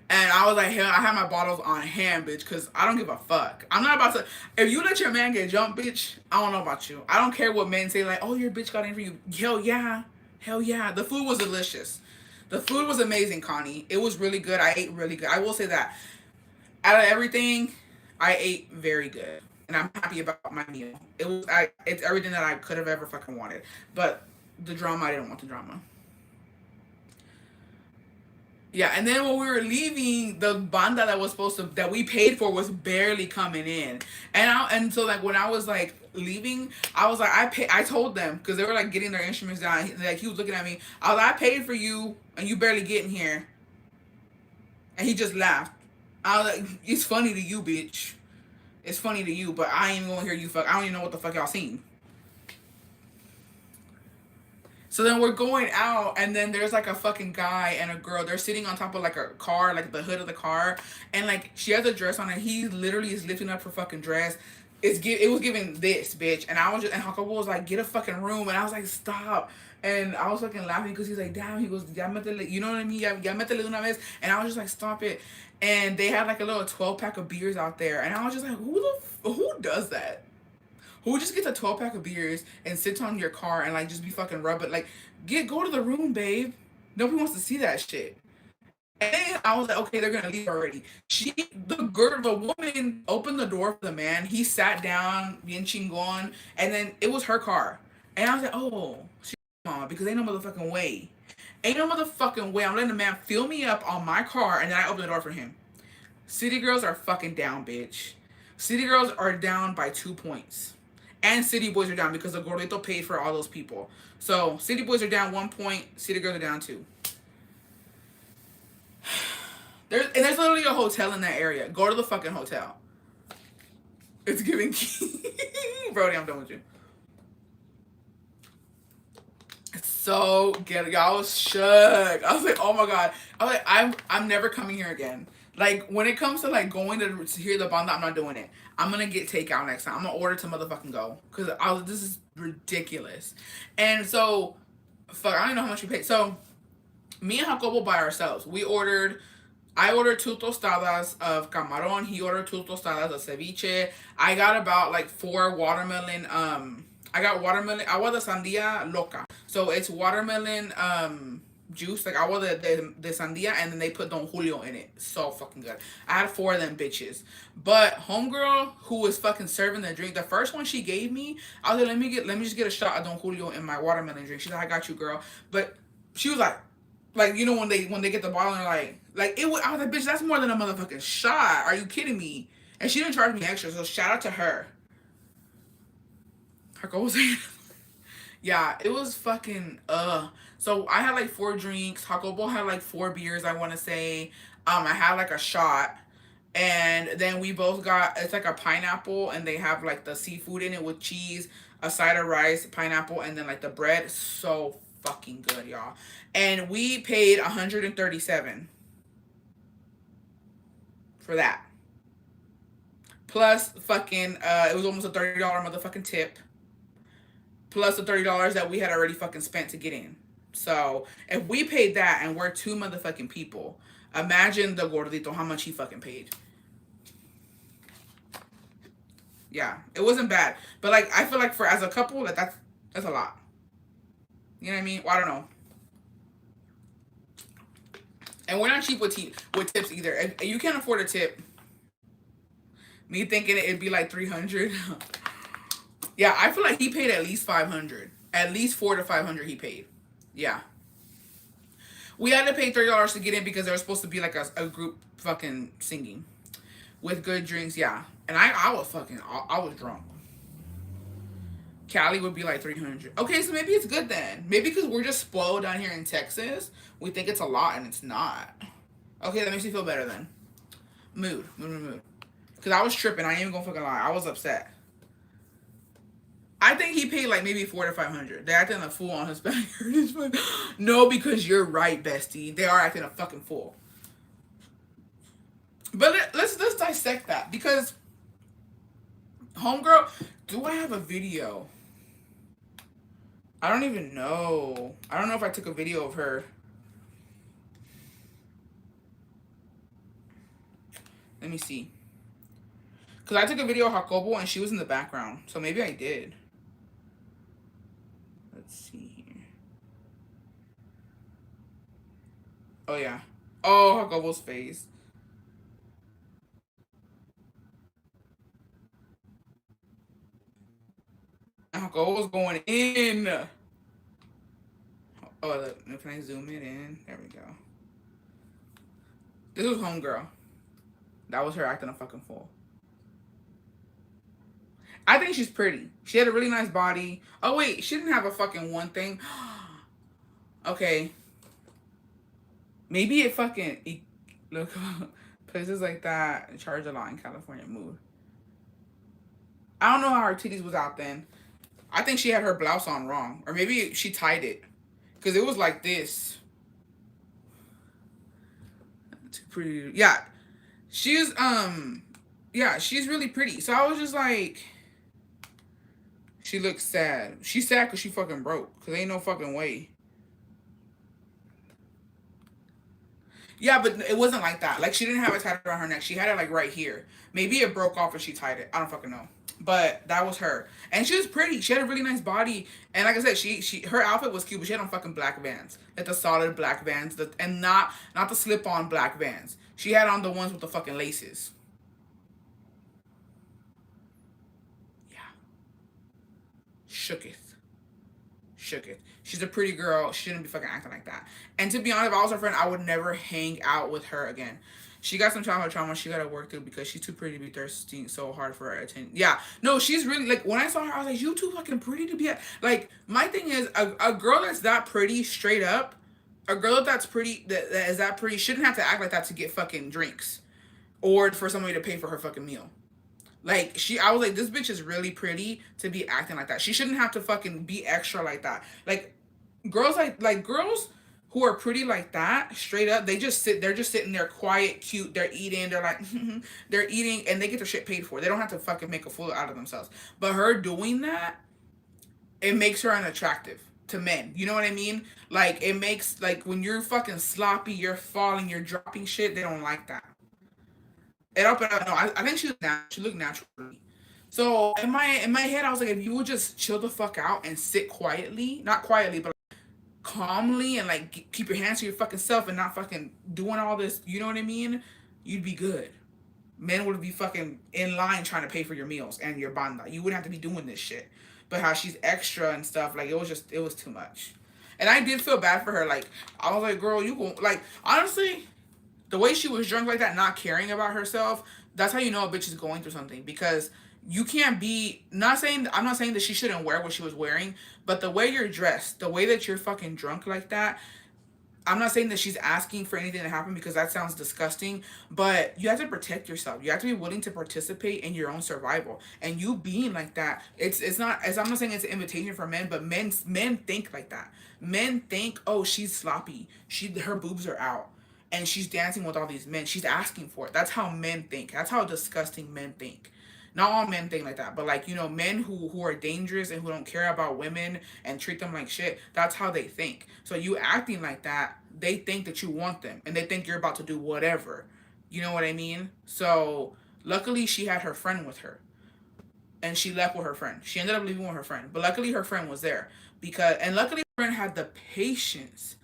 And I was like, hell, I have my bottles on hand, bitch, because I don't give a fuck. I'm not about to. If you let your man get jumped, bitch, I don't know about you. I don't care what men say, like, oh, your bitch got in for you. Hell yeah. Hell yeah. The food was delicious. The food was amazing, Connie. It was really good. I ate really good. I will say that. Out of everything, I ate very good. And I'm happy about my meal. It's everything that I could have ever fucking wanted. But the drama, I didn't want the drama. Yeah, and then when we were leaving, the banda that we paid for was barely coming in, and so like when I was like leaving, I was like I told them because they were like getting their instruments down. Like he was looking at me, I was like, I paid for you and you barely getting here, and he just laughed. I was like, it's funny to you, bitch. It's funny to you, but I ain't even gonna hear you fuck. I don't even know what the fuck y'all seen. So then we're going out, and then there's like a fucking guy and a girl. They're sitting on top of like a car, like the hood of the car, and like she has a dress on, and he literally is lifting up her fucking dress. It was giving this bitch, and I was just and Jacobo was like, get a fucking room, and I was like, stop. And I was fucking laughing because he's like, damn. He goes, ya metele, you know what I mean? Ya metele una vez, and I was just like, stop it. And they had like a little 12-pack of beers out there, and I was just like, who does that? Who just gets a 12-pack of beers and sits on your car and like just be fucking rub it? Like, go to the room, babe. Nobody wants to see that shit. And then I was like, okay, they're gonna leave already. The woman opened the door for the man. He sat down, bien chingon, and then it was her car. And I was like, oh, she's on because ain't no motherfucking way. Ain't no motherfucking way. I'm letting the man fill me up on my car and then I open the door for him. City girls are fucking down, bitch. City girls are down by 2 points. And city boys are down because the gordito paid for all those people. So city boys are down 1 point, city girls are down 2. There's literally a hotel in that area. Go to the fucking hotel. It's giving Brody, I'm done with you. So get it. I was shook. I was like, oh my god. I was like, I'm never coming here again. Like when it comes to like going to hear the banda, I'm not doing it. I'm gonna get takeout next time. I'm gonna order to motherfucking go because this is ridiculous. And so, fuck, I don't know how much we paid. So, me and Jacobo by ourselves. I ordered 2 tostadas of camarón. He ordered 2 tostadas of ceviche. I got about like 4 watermelon. I got watermelon agua de sandia loca. So it's watermelon juice, like agua de sandia, and then they put Don Julio in it. So fucking good. I had 4 of them bitches. But homegirl who was fucking serving the drink, the first one she gave me, I was like, let me just get a shot of Don Julio in my watermelon drink. She's like, I got you, girl. But she was like you know when they get the bottle and like it was, I was like, bitch, that's more than a motherfucking shot. Are you kidding me? And she didn't charge me extra, so shout out to her. Her goal was yeah, it was fucking so I had like 4 drinks. Jacobo had like 4 beers, I want to say. I had like a shot. And then we both got, it's like a pineapple, and they have like the seafood in it with cheese, a side of rice, pineapple, and then like the bread. So fucking good, y'all. And we paid 137 for that. Plus fucking it was almost a $30 motherfucking tip. Plus the $30 that we had already fucking spent to get in. So if we paid that and we're two motherfucking people, imagine the gordito how much he fucking paid. Yeah, it wasn't bad, but like I feel like for as a couple, that's a lot. You know what I mean? Well, I don't know. And we're not cheap with with tips either. If you can't afford a tip, me thinking it'd be like 300. Yeah, I feel like he paid at least 500. At least 400 to 500 he paid. Yeah. We had to pay $30 to get in because there was supposed to be like a group fucking singing with good drinks. Yeah, and I was fucking I was drunk. Cali would be like 300. Okay, so maybe it's good then. Maybe because we're just spoiled down here in Texas, we think it's a lot and it's not. Okay, that makes me feel better then. Mood. Because I was tripping. I ain't even gonna fucking lie. I was upset. I think he paid like maybe 400 to 500. They're acting a fool on his backyard. No, because you're right, bestie. They are acting a fucking fool. But let's dissect that because homegirl, do I have a video? I don't even know. I don't know if I took a video of her. Let me see. Because I took a video of Jacobo and she was in the background. So maybe I did. Let's see here. Oh, yeah. Oh, Jacobo's face. Jacobo's going in. Oh, look, can I zoom it in? There we go. This was homegirl. That was her acting a fucking fool. I think she's pretty. She had a really nice body. Oh wait, she didn't have a fucking one thing. Okay. Maybe it fucking look places like that charge a lot in California. Move. I don't know how her titties was out then. I think she had her blouse on wrong, or maybe she tied it, cause it was like this. Too pretty. Yeah, she's yeah, she's really pretty. So I was just like, she looks sad. She's sad because she fucking broke. Because ain't no fucking way. Yeah, but it wasn't like that. Like, she didn't have it tied around her neck. She had it, like, right here. Maybe it broke off and she tied it. I don't fucking know. But that was her. And she was pretty. She had a really nice body. And like I said, her outfit was cute, but she had on fucking black Vans. Like the solid black Vans. And not the slip-on black Vans. She had on the ones with the fucking laces. Yeah. Shooketh. Shooketh. She's a pretty girl. She shouldn't be fucking acting like that. And to be honest, if I was her friend, I would never hang out with her again. She got some childhood trauma she gotta work through because she's too pretty to be thirsting so hard for her attention. Yeah, no, she's really like when I saw her, I was like, you too fucking pretty to be at. Like my thing is, a girl that's that pretty, straight up, a girl that's pretty that is that pretty shouldn't have to act like that to get fucking drinks or for somebody to pay for her fucking meal. Like I was like, this bitch is really pretty to be acting like that. She shouldn't have to fucking be extra like that. Like girls like girls who are pretty like that, straight up, they're just sitting there quiet, cute, they're eating, they're like they're eating and they get their shit paid for. They don't have to fucking make a fool out of themselves. But her doing that, it makes her unattractive to men. You know what I mean? Like it makes like when you're fucking sloppy, you're falling, you're dropping shit, they don't like that. It up and up. No, I think she looked natural. So in my head, I was like, if you would just chill the fuck out and sit quietly, not quietly, but calmly and like keep your hands to your fucking self and not fucking doing all this, you know what I mean? You'd be good. Men would be fucking in line trying to pay for your meals and your banda. You wouldn't have to be doing this shit. But how she's extra and stuff, like it was too much. And I did feel bad for her. Like I was like, girl, you go like honestly, the way she was drunk like that, not caring about herself, that's how you know a bitch is going through something because you can't be I'm not saying that she shouldn't wear what she was wearing, but the way you're dressed, the way that you're fucking drunk like that, I'm not saying that she's asking for anything to happen because that sounds disgusting, but you have to protect yourself. You have to be willing to participate in your own survival. And you being like that, it's not as I'm not saying it's an invitation for men, but men think like that. Men think, oh, she's sloppy. Her boobs are out. And she's dancing with all these men. She's asking for it. That's how men think. That's how disgusting men think. Not all men think like that, but like, men who are dangerous and who don't care about women and treat them like shit, that's how they think. So you acting like that, they think that you want them and they think you're about to do whatever. You know what I mean? So luckily she had her friend with her and she left with her friend. She ended up leaving with her friend, but luckily her friend was there and luckily her friend had the patience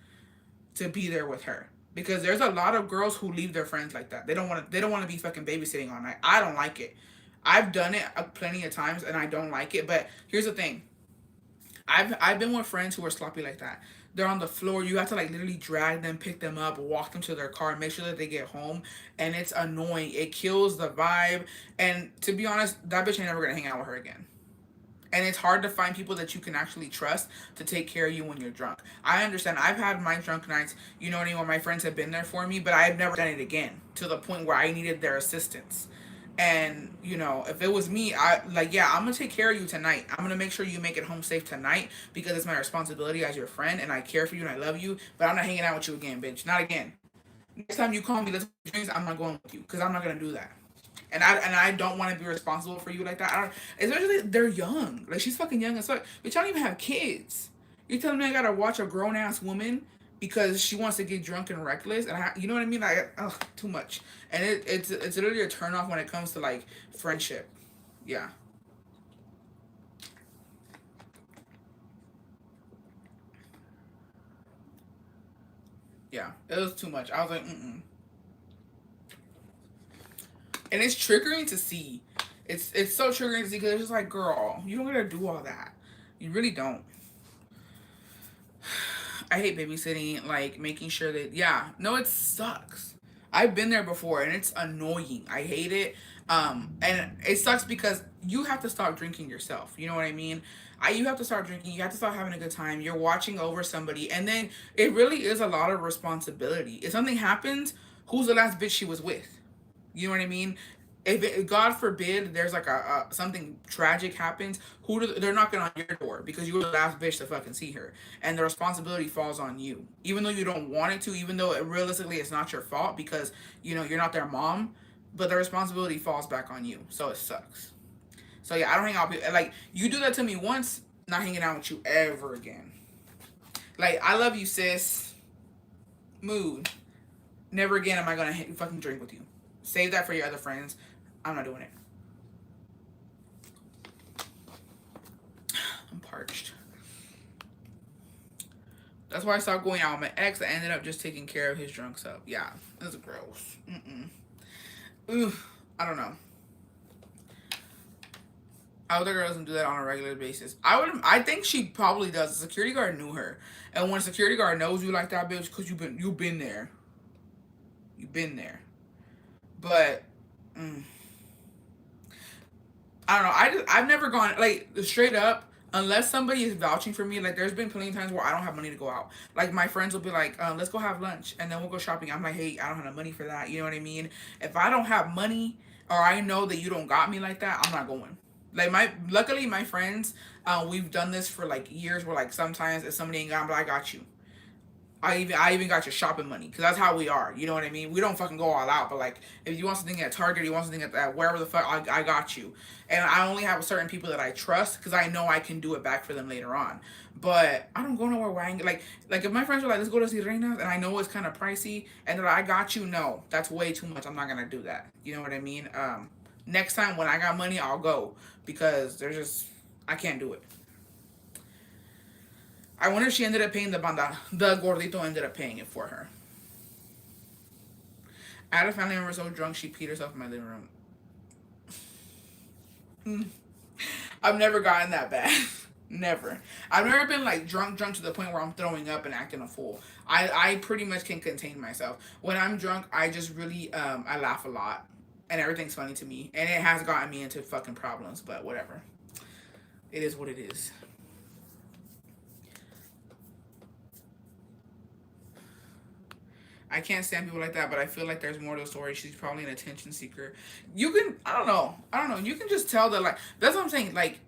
to be there with her, because there's a lot of girls who leave their friends like that. They don't want to be fucking babysitting all night. I don't like it. I've done it plenty of times and I don't like it. But here's the thing. I've been with friends who are sloppy like that. They're on the floor. You have to like literally drag them, pick them up, walk them to their car, make sure that they get home, and it's annoying. It kills the vibe. And to be honest, that bitch ain't never gonna hang out with her again. And it's hard to find people that you can actually trust to take care of you when you're drunk. I understand. I've had my drunk nights, you know what I mean, where my friends have been there for me, but I've never done it again to the point where I needed their assistance. And, if it was me, yeah, I'm gonna take care of you tonight. I'm gonna make sure you make it home safe tonight because it's my responsibility as your friend and I care for you and I love you, but I'm not hanging out with you again, bitch. Not again. Next time you call me, let's get drinks, I'm not going with you because I'm not gonna do that. And I don't want to be responsible for you like that. Especially they're young. Like she's fucking young as fuck. But y'all don't even have kids. You're telling me I gotta watch a grown ass woman because she wants to get drunk and reckless, and you know what I mean? Like, too much. And it's literally a turn off when it comes to like friendship. Yeah, yeah. It was too much. I was like, mm. And it's triggering to see. It's so triggering to see because it's just like, girl, you don't gotta do all that. You really don't. I hate babysitting, like making sure that, yeah, no, it sucks. I've been there before and it's annoying. I hate it. And it sucks because you have to stop drinking yourself. You know what I mean? You have to start drinking. You have to start having a good time. You're watching over somebody, and then it really is a lot of responsibility. If something happens, who's the last bitch she was with? You know what I mean? God forbid there's like a something tragic happens, they're knocking on your door because you were the last bitch to fucking see her, and the responsibility falls on you, even though you don't want it to, even though realistically it's not your fault because you're not their mom, but the responsibility falls back on you, so it sucks. So yeah, I don't hang out with like you do that to me once, not hanging out with you ever again. Like I love you, sis. Mood. Never again am I gonna fucking drink with you. Save that for your other friends. I'm not doing it. I'm parched. That's why I stopped going out with my ex. I ended up just taking care of his drunk self. Yeah, that's gross. Ooh, I don't know. Other girl doesn't do that on a regular basis. I think she probably does. The security guard knew her, and when a security guard knows you like that, bitch, because you've been there. You've been there. But I don't know. I've never gone like straight up unless somebody is vouching for me. Like there's been plenty of times where I don't have money to go out. Like my friends will be like, "Let's go have lunch," and then we'll go shopping. I'm like, "Hey, I don't have enough money for that." You know what I mean? If I don't have money or I know that you don't got me like that, I'm not going. Like luckily my friends, we've done this for like years. Where like sometimes if somebody ain't got, but I got you. I even got your shopping money because that's how we are. You know what I mean? We don't fucking go all out, but like if you want something at Target, you want something at that wherever the fuck, I got you. And I only have certain people that I trust because I know I can do it back for them later on. But I don't go nowhere where I ain't, like if my friends are like, let's go to Sirenas, and I know it's kind of pricey, and they're like, I got you. No, that's way too much. I'm not gonna do that. You know what I mean? Next time when I got money, I'll go because there's just I can't do it. I wonder if she ended up paying the banda. The gordito ended up paying it for her. I had a family member so drunk she peed herself in my living room. I've never gotten that bad. Never. I've never been like drunk to the point where I'm throwing up and acting a fool. I pretty much can contain myself. When I'm drunk, I just really I laugh a lot. And everything's funny to me. And it has gotten me into fucking problems, but whatever. It is what it is. I can't stand people like that, but I feel like there's more to the story. She's probably an attention seeker. You can, I don't know. You can just tell that, like, that's what I'm saying. Like,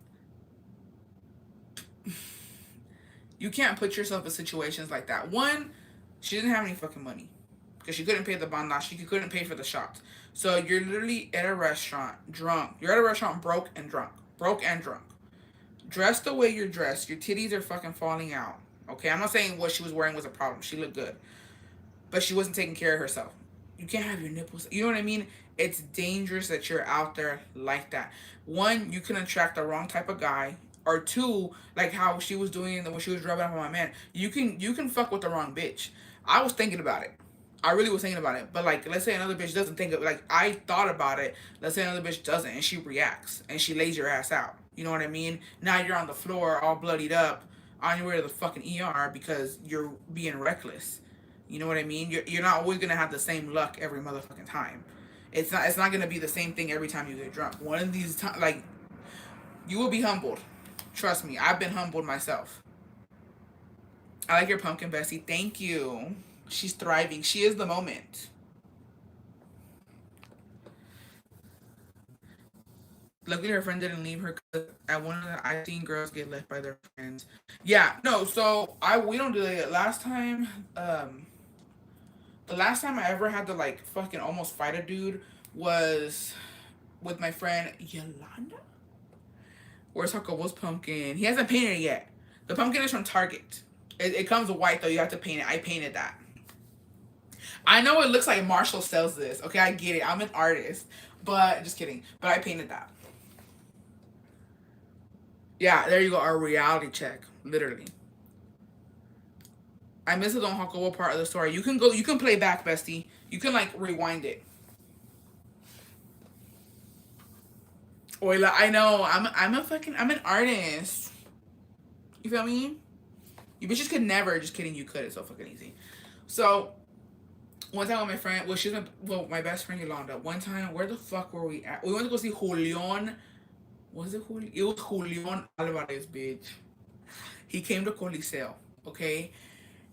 you can't put yourself in situations like that. One, she didn't have any fucking money because she couldn't pay the banda. She couldn't pay for the shots. So you're literally at a restaurant, drunk. You're at a restaurant, broke and drunk, broke and drunk. Dressed the way you're dressed, your titties are fucking falling out. Okay, I'm not saying what she was wearing was a problem. She looked good, but she wasn't taking care of herself. You can't have your nipples. You know what I mean? It's dangerous that you're out there like that. One, you can attract the wrong type of guy. Or two, like how she was doing when she was rubbing up on my man. You can fuck with the wrong bitch. I was thinking about it. I really was thinking about it. But like, let's say another bitch doesn't think of, like, I thought about it. Let's say another bitch doesn't, and she reacts and she lays your ass out. You know what I mean? Now you're on the floor, all bloodied up, on your way to the fucking ER because you're being reckless. You know what I mean? You're not always gonna have the same luck every motherfucking time. It's not gonna be the same thing every time you get drunk. One of these times, like, you will be humbled. Trust me, I've been humbled myself. I like your pumpkin, Bessie. Thank you. She's thriving. She is the moment. Luckily, her friend didn't leave her because at one of the I've seen girls get left by their friends. Yeah, no. So we don't do that. Um, the last time I ever had to like fucking almost fight a dude was with my friend Yolanda. Where's Jacobo's pumpkin? He hasn't painted it yet. The pumpkin is from Target. It comes white though. You have to paint it. I painted that. I know it looks like Marshall sells this. Okay, I get it. I'm an artist, but just kidding. But I painted that. Yeah, there you go. Our reality check, literally. I missed the Don Jacobo part of the story. You can go. You can play back, bestie. You can like rewind it. Oila, I know. I'm an artist. You feel me? You bitches could never. Just kidding. You could. It's so fucking easy. So one time with my friend, my best friend Yolanda. One time, where the fuck were we at? We went to go see Julian. Was it Julian? It was Julian Alvarez, bitch. He came to Coliseo, okay?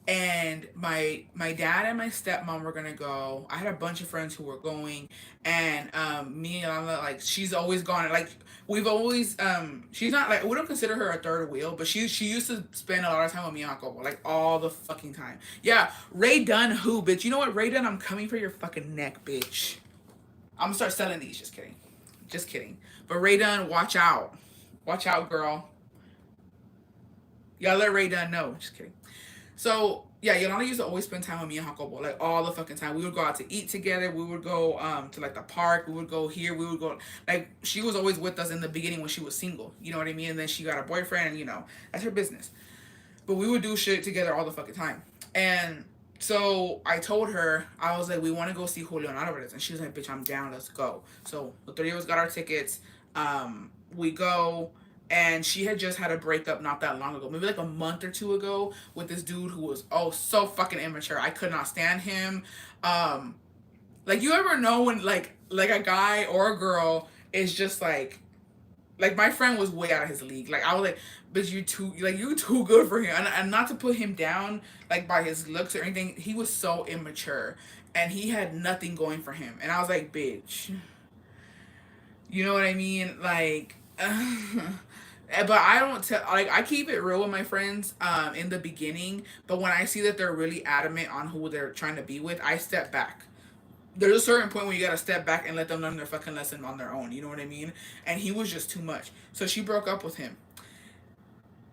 And my dad and my stepmom were gonna go. I had a bunch of friends who were going, and me and Yolanda, like, she's always gone. Like, we've always she's not like, we don't consider her a third wheel, but she used to spend a lot of time with me and Jacobo, like all the fucking time. Yeah, Ray Dunn, who, bitch? You know what, Ray Dunn? I'm coming for your fucking neck, bitch. I'm gonna start selling these. Just kidding, just kidding. But Ray Dunn, watch out, girl. Y'all let Ray Dunn know. Just kidding. So yeah, Yolanda used to always spend time with me and Jacobo, like all the fucking time. We would go out to eat together. We would go to like the park. We would go here. We would go, like, she was always with us in the beginning when she was single. You know what I mean? And then she got a boyfriend, and that's her business. But we would do shit together all the fucking time. And so I told her, I was like, we want to go see Julian Alvarez, and she was like, bitch, I'm down. Let's go. So the three of us got our tickets. We go. And she had just had a breakup not that long ago, maybe like a month or two ago, with this dude who was so fucking immature. I could not stand him. Like, you ever know when like a guy or a girl is just like my friend was way out of his league. Like, I was like, but you too good for him. And not to put him down like by his looks or anything. He was so immature, and he had nothing going for him. And I was like, bitch, you know what I mean? Like. But I don't tell, like, I keep it real with my friends in the beginning, but when I see that they're really adamant on who they're trying to be with, I step back. There's a certain point where you gotta step back and let them learn their fucking lesson on their own. You know what I mean? And he was just too much. So she broke up with him.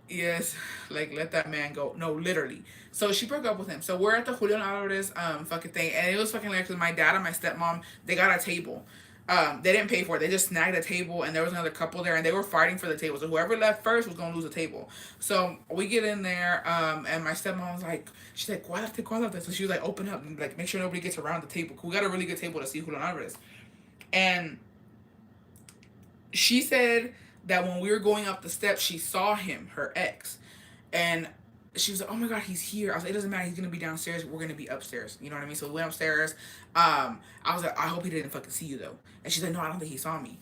Yes, like, let that man go. No, literally. So she broke up with him. So we're at the Julian Alvarez fucking thing, and it was fucking like, because my dad and my stepmom, they got a table. They didn't pay for it. They just snagged a table, and there was another couple there, and they were fighting for the table. So whoever left first was gonna lose the table. So we get in there, and my stepmom was like, she's like, cuádate. So she was like, open up and like make sure nobody gets around the table. We got a really good table to see Julian Alvarez. And she said that when we were going up the steps, she saw him, her ex, and she was like, oh my god, he's here. I was like, it doesn't matter, he's gonna be downstairs, we're gonna be upstairs. You know what I mean? So we went upstairs. I was like, I hope he didn't fucking see you though. And she's like, no, I don't think he saw me.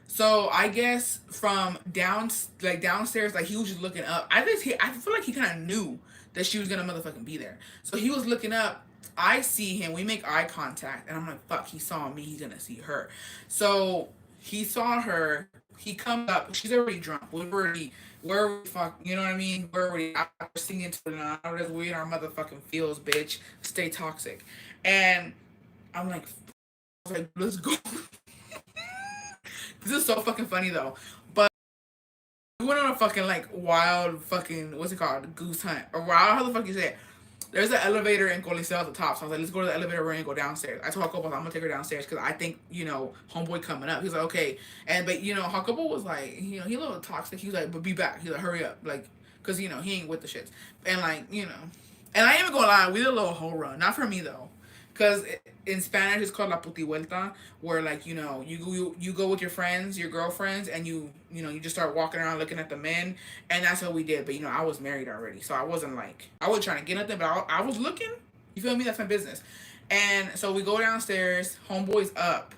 So I guess from downstairs, like, he was just looking up. I feel like he kind of knew that she was gonna motherfucking be there. So he was looking up I see him. We make eye contact, and I'm like, fuck. He saw me. He's gonna see her. So he saw her. He comes up. She's already drunk. We're already fuck. You know what I mean? We're already out there singing to the out as we in our motherfucking feels, bitch. Stay toxic. And I'm like, let's go. This is so fucking funny though. But we went on a fucking like wild fucking what's it called? Goose hunt. Or wild, how the fuck you say it? There's an elevator in Coliseo at the top. So I was like, let's go to the elevator room and go downstairs. I told Jacobo, I'm gonna take her downstairs because I think, homeboy coming up. He's like, okay. But Jacobo was like, he a little toxic. He was like, but be back. He's like, hurry up. Like, cause he ain't with the shits. And like, and I ain't even gonna lie, we did a little whole run. Not for me though. Because in Spanish it's called la putivuelta, where like you go with your friends, your girlfriends, and you just start walking around looking at the men, and that's what we did. But I was married already, so I wasn't like I wasn't trying to get nothing, but I was looking. You feel me? That's my business. And so we go downstairs. Homeboy's up.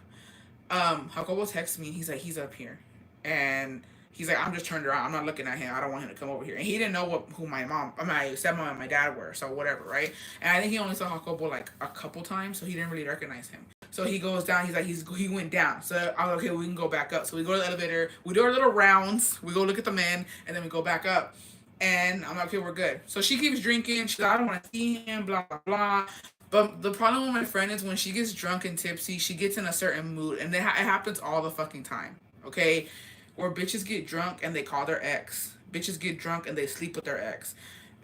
Jacobo texts me. He's like, he's up here, and he's like, I'm just turned around. I'm not looking at him. I don't want him to come over here. And he didn't know who my stepmom, and my dad were. So whatever, right? And I think he only saw Jacobo like a couple times, so he didn't really recognize him. So he goes down. He's like, he went down. So I was like, okay, we can go back up. So we go to the elevator. We do our little rounds. We go look at the men, and then we go back up. And I'm like, okay, we're good. So she keeps drinking. She's like, I don't want to see him. Blah blah blah. But the problem with my friend is when she gets drunk and tipsy, she gets in a certain mood, and it happens all the fucking time. Okay, where bitches get drunk and they call their ex. Bitches get drunk and they sleep with their ex.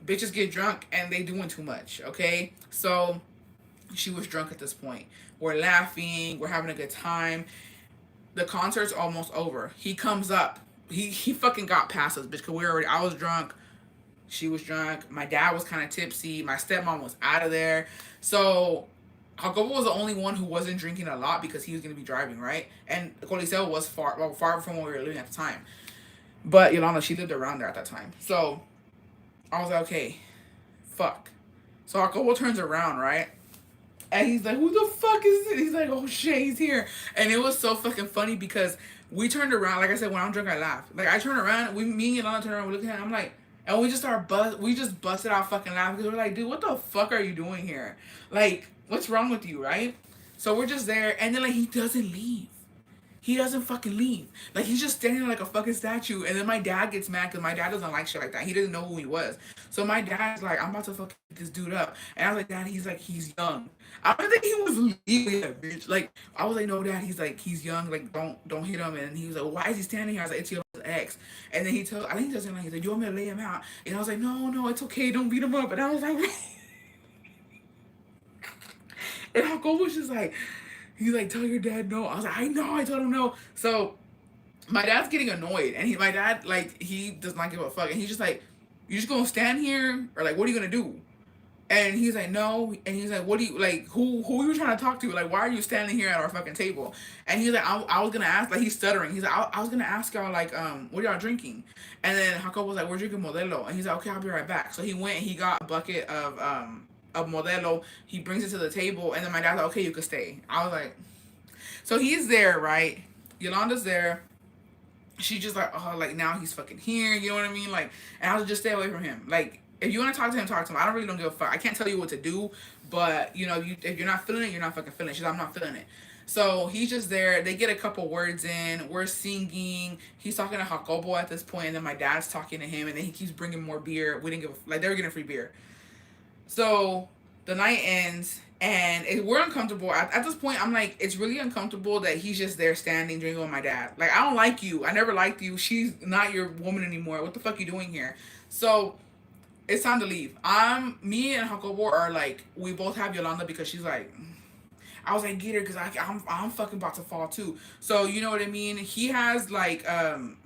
Bitches get drunk and they doing too much. Okay, so she was drunk at this point. We're laughing. We're having a good time. The concert's almost over. He comes up. He fucking got past us, bitch. Cause I was drunk. She was drunk. My dad was kind of tipsy. My stepmom was out of there. So Jacobo was the only one who wasn't drinking a lot because he was going to be driving, right? And Coliseo was far from where we were living at the time. But Yolanda, she lived around there at that time. So I was like, okay, fuck. So Jacobo turns around, right? And he's like, who the fuck is it? He's like, oh shit, he's here. And it was so fucking funny because we turned around. Like I said, when I'm drunk, I laugh. Like I turn around, me and Yolanda turn around, we look at him, I'm like, and we just busted out fucking laughing because we're like, dude, what the fuck are you doing here? Like, what's wrong with you, right? So we're just there, and then like he doesn't leave. He doesn't fucking leave. Like he's just standing there like a fucking statue. And then my dad gets mad because my dad doesn't like shit like that. He doesn't know who he was. So my dad's like, I'm about to fucking get this dude up. And I was like, Dad, he's young. I don't think he was legally a bitch. Like I was like, no, Dad, he's young. Like don't hit him. And he was like, why is he standing here? I was like, it's your ex. And then I think he doesn't like. He's like, you want me to lay him out? And I was like, no, it's okay. Don't beat him up. And I was like, and Uncle was just like. He's like, tell your dad no. I was like, I know, I told him no. So my dad's getting annoyed, and my dad like he does not give a fuck, and he's just like, you just gonna stand here, or like, what are you gonna do? And he's like, no, and he's like, what do you like? Who are you trying to talk to? Like, why are you standing here at our fucking table? And he's like, I was gonna ask, like he's stuttering. He's like, I was gonna ask y'all like, what are y'all drinking? And then Jacob was like, we're drinking Modelo, and he's like, okay, I'll be right back. So he went and he got a bucket of Modelo. He brings it to the table, and then my dad's like, okay, you can stay. I was like, so he's there, right? Yolanda's there. She's just like, oh, like now he's fucking here. You know what I mean? Like, and I was just stay away from him. Like, if you want to talk to him, talk to him. I don't give a fuck. I can't tell you what to do, but if you're not feeling it, you're not fucking feeling it. She's like, I'm not feeling it. So he's just there. They get a couple words in. We're singing. He's talking to Jacobo at this point, and then my dad's talking to him, and then he keeps bringing more beer. We didn't like they were getting free beer. So the night ends, and we're uncomfortable. At this point, I'm like, it's really uncomfortable that he's just there standing drinking with my dad. Like, I don't like you. I never liked you. She's not your woman anymore. What the fuck you doing here? So it's time to leave. Me and Jacobo are like, we both have Yolanda because she's like, I was like, get her, because I'm fucking about to fall too. So you know what I mean? He has like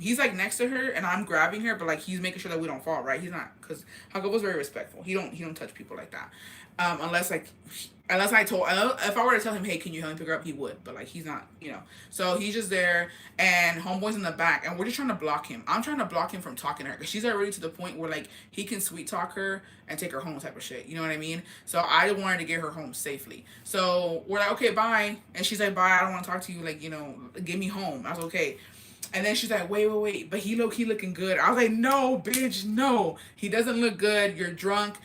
he's like next to her, and I'm grabbing her, but like he's making sure that we don't fall, right? He's not, because Jacobo's very respectful. He don't touch people like that. Unless if I were to tell him, hey, can you help me pick her up, he would, but like he's not. So he's just there, and homeboy's in the back, and we're just trying to block him. I'm trying to block him from talking to her because she's already to the point where like he can sweet talk her and take her home type of shit. You know what I mean? So I wanted to get her home safely. So we're like, okay, bye, and she's like, bye, I don't want to talk to you. Like, get me home. I was okay. And then she's like, wait, but he looking good. I was like, no, bitch, no, he doesn't look good. You're drunk.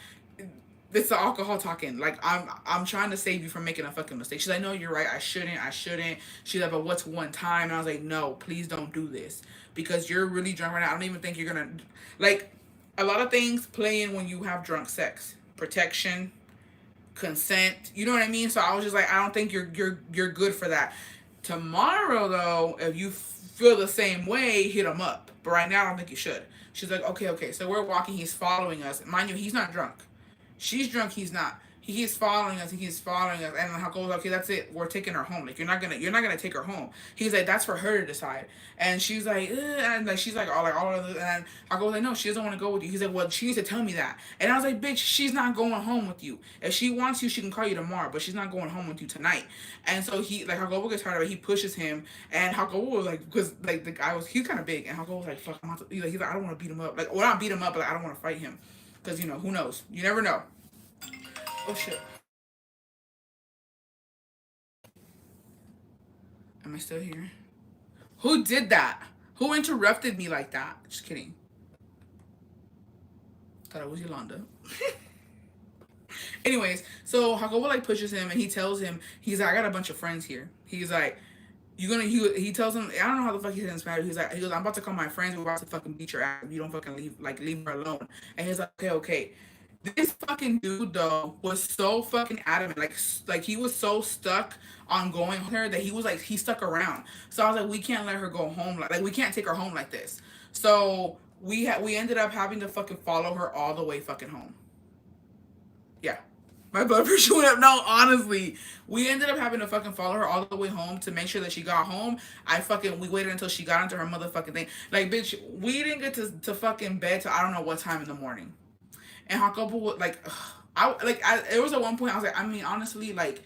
It's the alcohol talking. Like I'm trying to save you from making a fucking mistake. She's like, no, you're right. I shouldn't. She's like, but what's one time? And I was like, no, please don't do this because you're really drunk right now. I don't even think you're gonna like. A lot of things play in when you have drunk sex. Protection, consent. You know what I mean? So I was just like, I don't think you're good for that. Tomorrow though, if you feel the same way, hit him up. But right now, I don't think you should. She's like, okay, okay. So we're walking. He's following us. Mind you, he's not drunk. She's drunk. He's not. He keeps following us. He keeps following us. And Hako goes, okay, that's it. We're taking her home. Like you're not gonna take her home. He's like, that's for her to decide. And she's like, ugh, and like she's like all of this. And Hako was like, no, she doesn't want to go with you. He's like, well, she needs to tell me that. And I was like, bitch, she's not going home with you. If she wants you, she can call you tomorrow, but she's not going home with you tonight. And so he like Hako gets hard, but he pushes him, and Hako was like, because like the guy he's kind of big, and Hako was like, fuck, he's like, I don't want to beat him up. Like, well, not beat him up, but like, I don't want to fight him, because who knows? You never know. Oh shit. Am I still here? Who did that? Who interrupted me like that? Just kidding. Thought it was Yolanda. Anyways, so Hakoba like pushes him and he tells him, he's like, I got a bunch of friends here. He's like, you gonna he tells him, I don't know how the fuck he said in Spanish. He goes, I'm about to call my friends, we're about to fucking beat your ass. You don't fucking leave her alone. And he's like, okay, okay. This fucking dude though was so fucking adamant, like he was so stuck on going with her that he stuck around. So I was like, we can't let her go home like we can't take her home like this. So we ended up having to fucking follow her all the way fucking home. Yeah. My blood pressure went up. No, honestly, we ended up having to fucking follow her all the way home to make sure that she got home. We waited until she got into her motherfucking thing. Like, bitch, we didn't get to fucking bed till I don't know what time in the morning. And Hakobo would like, it was at one point I was like, I mean, honestly, like,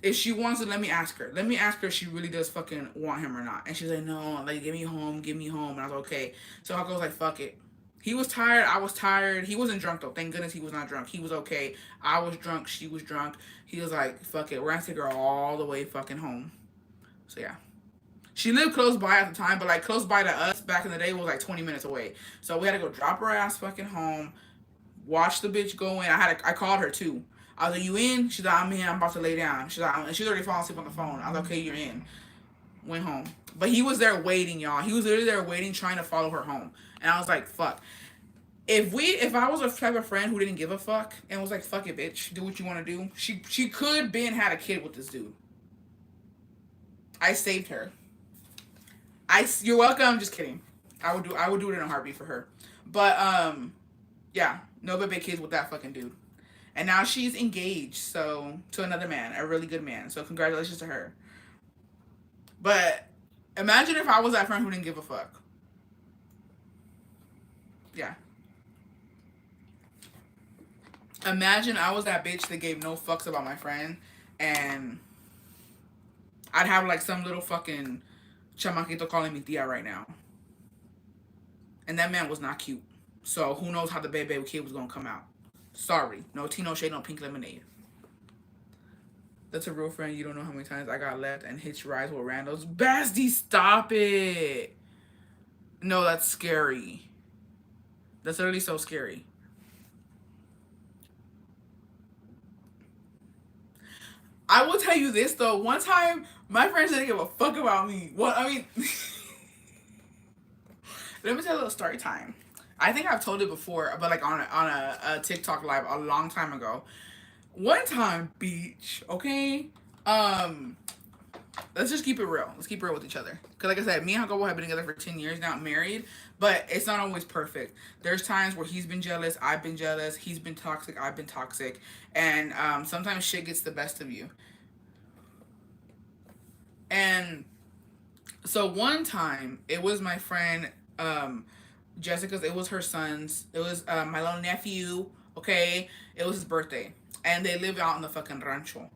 if she wants to, let me ask her. Let me ask her if she really does fucking want him or not. And she's like, no, like, get me home, get me home. And I was like, okay. So Hako was like, fuck it. He was tired. I was tired. He wasn't drunk though. Thank goodness he was not drunk. He was okay. I was drunk. She was drunk. He was like, fuck it. We're gonna take her all the way fucking home. So yeah. She lived close by at the time, but like close by to us back in the day was like 20 minutes away. So we had to go drop her ass fucking home, watch the bitch go in. I called her too. I was like, you in? She's like, I'm in. I'm about to lay down. She's like, she's already falling asleep on the phone. I was like, okay, you're in. Went home. But he was there waiting, y'all. He was literally there waiting, trying to follow her home. And I was like, fuck. If I was a type of friend who didn't give a fuck and was like, fuck it, bitch, do what you want to do, she could been had a kid with this dude. I saved her. You're welcome. Just kidding. I would do it in a heartbeat for her. But yeah, no baby kids with that fucking dude. And now she's engaged, so to another man, a really good man. So congratulations to her. But imagine if I was that friend who didn't give a fuck. Yeah. Imagine I was that bitch that gave no fucks about my friend, and I'd have like some little fucking chamaquito calling me tia right now. And that man was not cute. So who knows how the baby kid was gonna come out. Sorry. No tea, no shade, no pink lemonade. That's a real friend. You don't know how many times I got left and hitch rides with randos. Basti, stop it. No, that's scary. That's literally so scary. I will tell you this though. One time, my friends didn't give a fuck about me. Well, I mean, let me tell you a little story time. I think I've told it before, but like on a TikTok live a long time ago. One time, beach, okay? Let's just keep it real. Let's keep it real with each other. Because like I said, me and Jacobo have been together for 10 years now, married, but it's not always perfect. There's times where he's been jealous, I've been jealous, he's been toxic, I've been toxic, and sometimes shit gets the best of you. And so one time, it was my friend Jessica's, it was her son's, it was my little nephew, okay? It was his birthday. And they live out in the fucking rancho.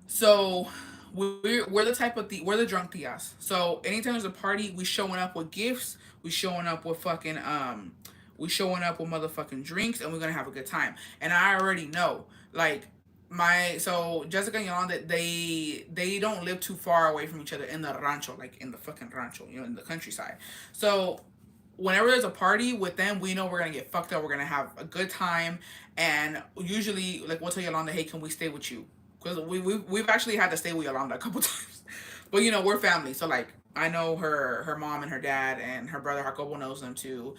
So we're the type of we're the drunk tias. So anytime there's a party, we showing up with gifts, we showing up with fucking we showing up with motherfucking drinks, and we're gonna have a good time. And I already know, like so Jessica and Yolanda, they don't live too far away from each other in the rancho, like in the fucking rancho, in the countryside. So whenever there's a party with them, we know we're gonna get fucked up. We're gonna have a good time, and usually, like, we'll tell Yolanda, "Hey, can we stay with you?" Because we've actually had to stay with Yolanda a couple times, but you know we're family, so like I know her mom and her dad and her brother Jacobo knows them too.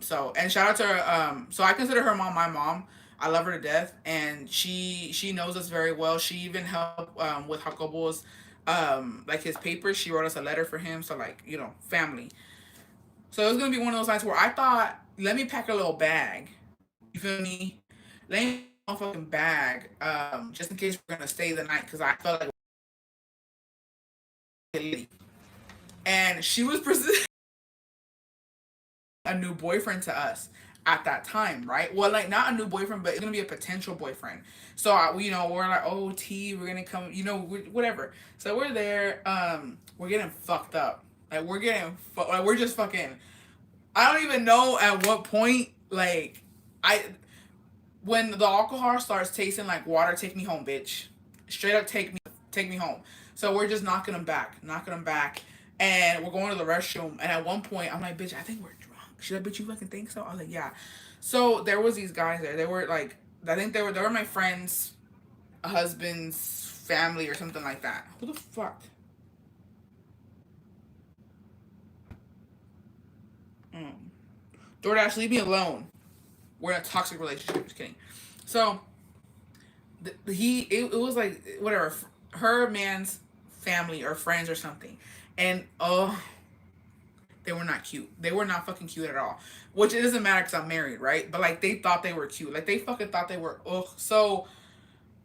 So and shout out to her. So I consider her mom my mom. I love her to death, and she knows us very well. She even helped with Jacobo's like his papers. She wrote us a letter for him. So like family. So it was gonna be one of those nights where I thought, let me pack a little bag. You feel me? Let me pack a fucking bag, just in case we're gonna stay the night because I felt like and she was presenting a new boyfriend to us at that time, right? Well, like not a new boyfriend, but it's gonna be a potential boyfriend. So we're like, oh T, we're gonna come, whatever. So we're there, we're getting fucked up. Like like we're just fucking. I don't even know at what point, like, I when the alcohol starts tasting like water, take me home, bitch. Straight up, take me home. So we're just knocking them back, and we're going to the restroom. And at one point, I'm like, bitch, I think we're drunk. Should I, bitch, you fucking think so? I was like, yeah. So there was these guys there. They were like, I think they were my friends' husband's family or something like that. Who the fuck? Mm. DoorDash, leave me alone. We're in a toxic relationship. Just kidding. So it was like whatever, her man's family or friends or something, and oh, they were not cute. They were not fucking cute at all. Which it doesn't matter because I'm married, right? But like they thought they were cute. Like they fucking thought they were. Oh, so.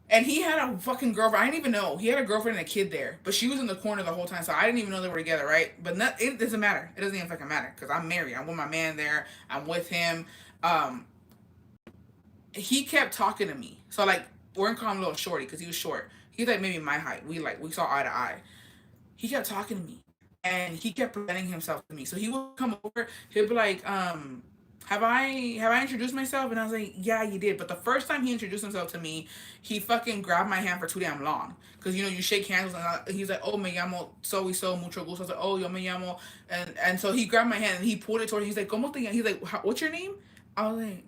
And he had a fucking girlfriend. I didn't even know. He had a girlfriend and a kid there. But she was in the corner the whole time. So I didn't even know they were together, right? But it doesn't matter. It doesn't even fucking matter. Because I'm married. I'm with my man there. I'm with him. He kept talking to me. So like we're gonna call him a little shorty because he was short. He's like maybe my height. We saw eye to eye. He kept talking to me, and he kept presenting himself to me. So he would come over. He'd be like, have I introduced myself? And I was like, yeah, you did. But the first time he introduced himself to me, he fucking grabbed my hand for too damn long. Because you shake hands and he's like, oh, me llamo so y so mucho gusto. I was like, oh, yo me llamo, and so he grabbed my hand and he pulled it toward. He's like, ¿Cómo te llamas? He's like, what's your name? I was like,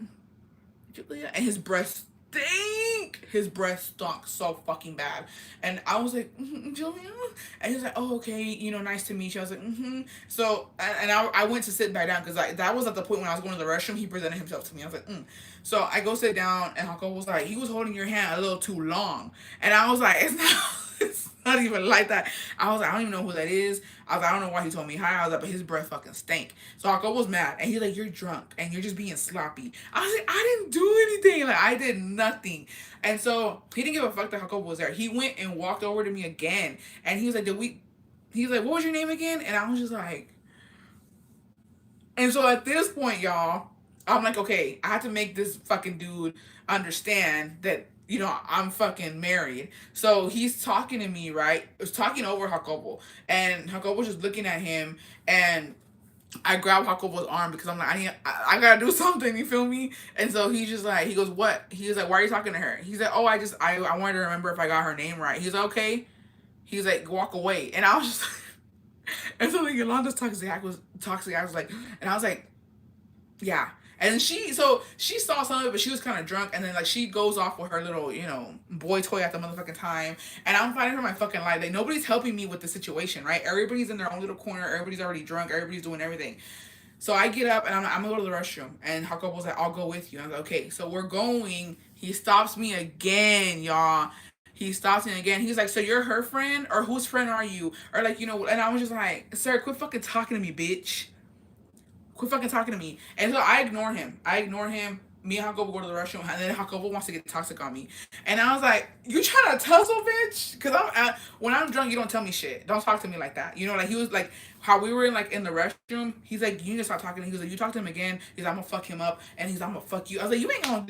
Julia, and his breath stink. His breath stunk so fucking bad, and I was like, Julia, and he's like, oh okay, nice to meet you. I was like, mm-hmm. So I went to sit back down because like that was at the point when I was going to the restroom. He presented himself to me. I was like, So I go sit down, and Hako was like, he was holding your hand a little too long, and I was like, it's not. It's not even like that. I was like, I don't even know who that is. I was like, I don't know why he told me hi. I was like, but his breath fucking stank. So Hako was mad, and he's like, you're drunk, and you're just being sloppy. I was like, I didn't do anything. Like, I did nothing. And so he didn't give a fuck that Hako was there. He went and walked over to me again, and he was like, he's like, what was your name again? And I was just like, and so at this point, y'all, I'm like, okay, I have to make this fucking dude understand that, I'm fucking married. So he's talking to me, right? Was talking over Jacobo. And Jacobo's just looking at him. And I grab Jacobo's arm because I'm like, I gotta do something, you feel me? And so he's just like, he goes, what? He's like, why are you talking to her? He's like, oh, I wanted to remember if I got her name right. He's like, okay. He's like, walk away. And I was just and so like Yolanda's toxic act was like, and I was like, yeah. And she saw some of it, but she was kind of drunk. And then like she goes off with her little, boy toy at the motherfucking time. And I'm fighting for my fucking life. Like nobody's helping me with the situation, right? Everybody's in their own little corner. Everybody's already drunk. Everybody's doing everything. So I get up and I'm gonna go to the restroom. And Jacobo's like, I'll go with you. And I was like, okay. So we're going. He stops me again, y'all. He stops me again. He's like, so you're her friend? Or whose friend are you? Or like, and I was just like, sir, quit fucking talking to me, bitch. Quit fucking talking to me. And so I ignore him. Me and Jacobo go to the restroom, and then Jacobo wants to get toxic on me. And I was like, you trying to tussle, bitch? Because when I'm drunk, you don't tell me shit. Don't talk to me like that. Like he was like, how we were in the restroom, he's like, you need to stop talking to him. He was like, you talk to him again, he's like, I'm gonna fuck him up. And he's like, I'm gonna fuck you. I was like, you ain't gonna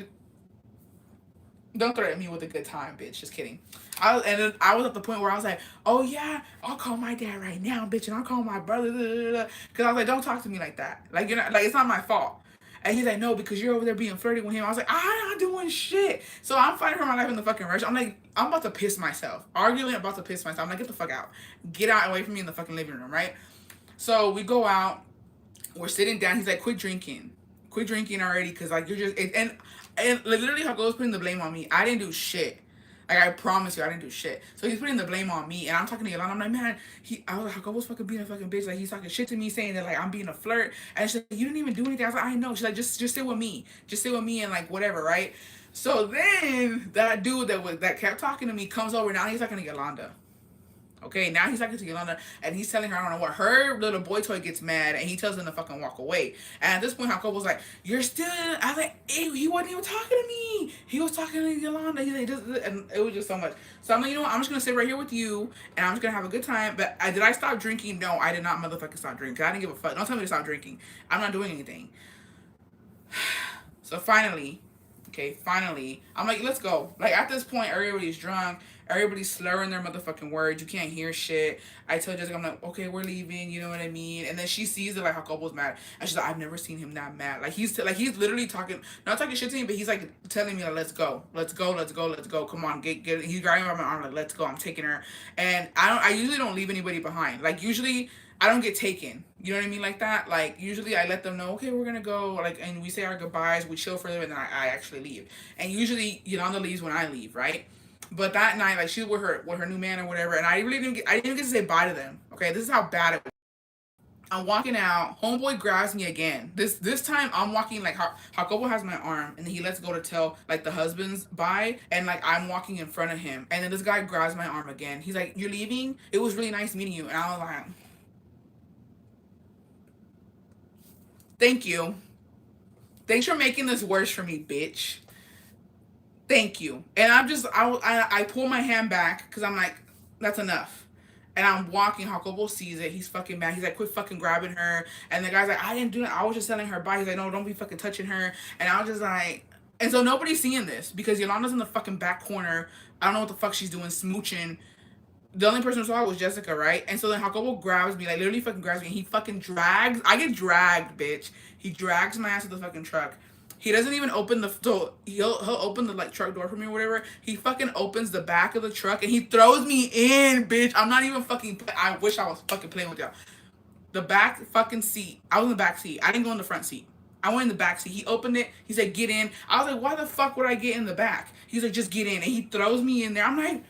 don't threaten me with a good time, bitch. Just kidding. And then I was at the point where I was like, oh yeah, I'll call my dad right now, bitch, and I'll call my brother. Because I was like, don't talk to me like that. Like, like it's not my fault. And he's like, no, because you're over there being flirty with him. I was like, I'm not doing shit. So I'm fighting for my life in the fucking rush. I'm like, I'm about to piss myself. Arguing about to piss myself. I'm like, get the fuck out. Get out away from me in the fucking living room, right? So we go out. We're sitting down. He's like, quit drinking already, cause like you're just and literally Jacobo's putting the blame on me. I didn't do shit. Like, I promise you, I didn't do shit. So he's putting the blame on me, and I'm talking to Yolanda. I'm like, man, I was like, Jacobo's fucking being a fucking bitch. Like, he's talking shit to me, saying that like I'm being a flirt, and she's like, you didn't even do anything. I was like, I know. She's like, just sit with me, and like whatever, right? So then that dude that kept talking to me comes over. Now he's talking to Yolanda. Okay, now he's talking to Yolanda, and he's telling her, I don't know what. Her little boy toy gets mad, and he tells him to fucking walk away. And at this point, Jacobo's like, you're still... I was like, hey, he wasn't even talking to me. He was talking to Yolanda. He's like, and it was just so much. So I'm like, you know what? I'm just going to sit right here with you, and I'm just going to have a good time. But did I stop drinking? No, I did not motherfucking stop drinking. I didn't give a fuck. Don't tell me to stop drinking. I'm not doing anything. So finally, I'm like, let's go. Like, at this point, everybody's drunk. Everybody's slurring their motherfucking words. You can't hear shit. I tell Jessica, I'm like, okay, we're leaving. You know what I mean? And then she sees it, like, Jacobo's mad. And she's like, I've never seen him that mad. Like, he's literally talking, not talking shit to me, but he's, like, telling me, like, let's go. Let's go, let's go, let's go. Come on, get. He's grabbing my arm, like, let's go. I'm taking her. And I usually don't leave anybody behind. Like, usually... I don't get taken. You know what I mean? Like that. Like, usually I let them know, okay, we're gonna go. Like, and we say our goodbyes, we chill for them, and then I actually leave. And usually Yolanda leaves when I leave, right? But that night, like, she's with her new man or whatever, and I didn't get to say bye to them. Okay, this is how bad it was. I'm walking out. Homeboy grabs me again. This time I'm walking, like, Jacobo has my arm, and he lets go to tell, like, the husbands bye, and like I'm walking in front of him, and then this guy grabs my arm again. He's like, you're leaving? It was really nice meeting you. And I was like, thank you. Thanks for making this worse for me, bitch. Thank you. And I pull my hand back because I'm like, that's enough. And I'm walking. Jacobo sees it. He's fucking mad. He's like, quit fucking grabbing her. And the guy's like, I didn't do it. I was just telling her bye. He's like, no, don't be fucking touching her. And I was just like, and so nobody's seeing this because Yolanda's in the fucking back corner. I don't know what the fuck she's doing, smooching. The only person who saw it was Jessica, right? And so then Jacobo grabs me, like literally fucking grabs me, and he fucking drags. I get dragged, bitch. He drags my ass to the fucking truck. He doesn't even open the so he'll open the like truck door for me or whatever. He fucking opens the back of the truck and he throws me in, bitch. I'm not even fucking. I wish I was fucking playing with y'all. The back fucking seat. I was in the back seat. I didn't go in the front seat. I went in the back seat. He opened it. He said, "Get in." I was like, "Why the fuck would I get in the back?" He's like, "Just get in," and he throws me in there. I'm like,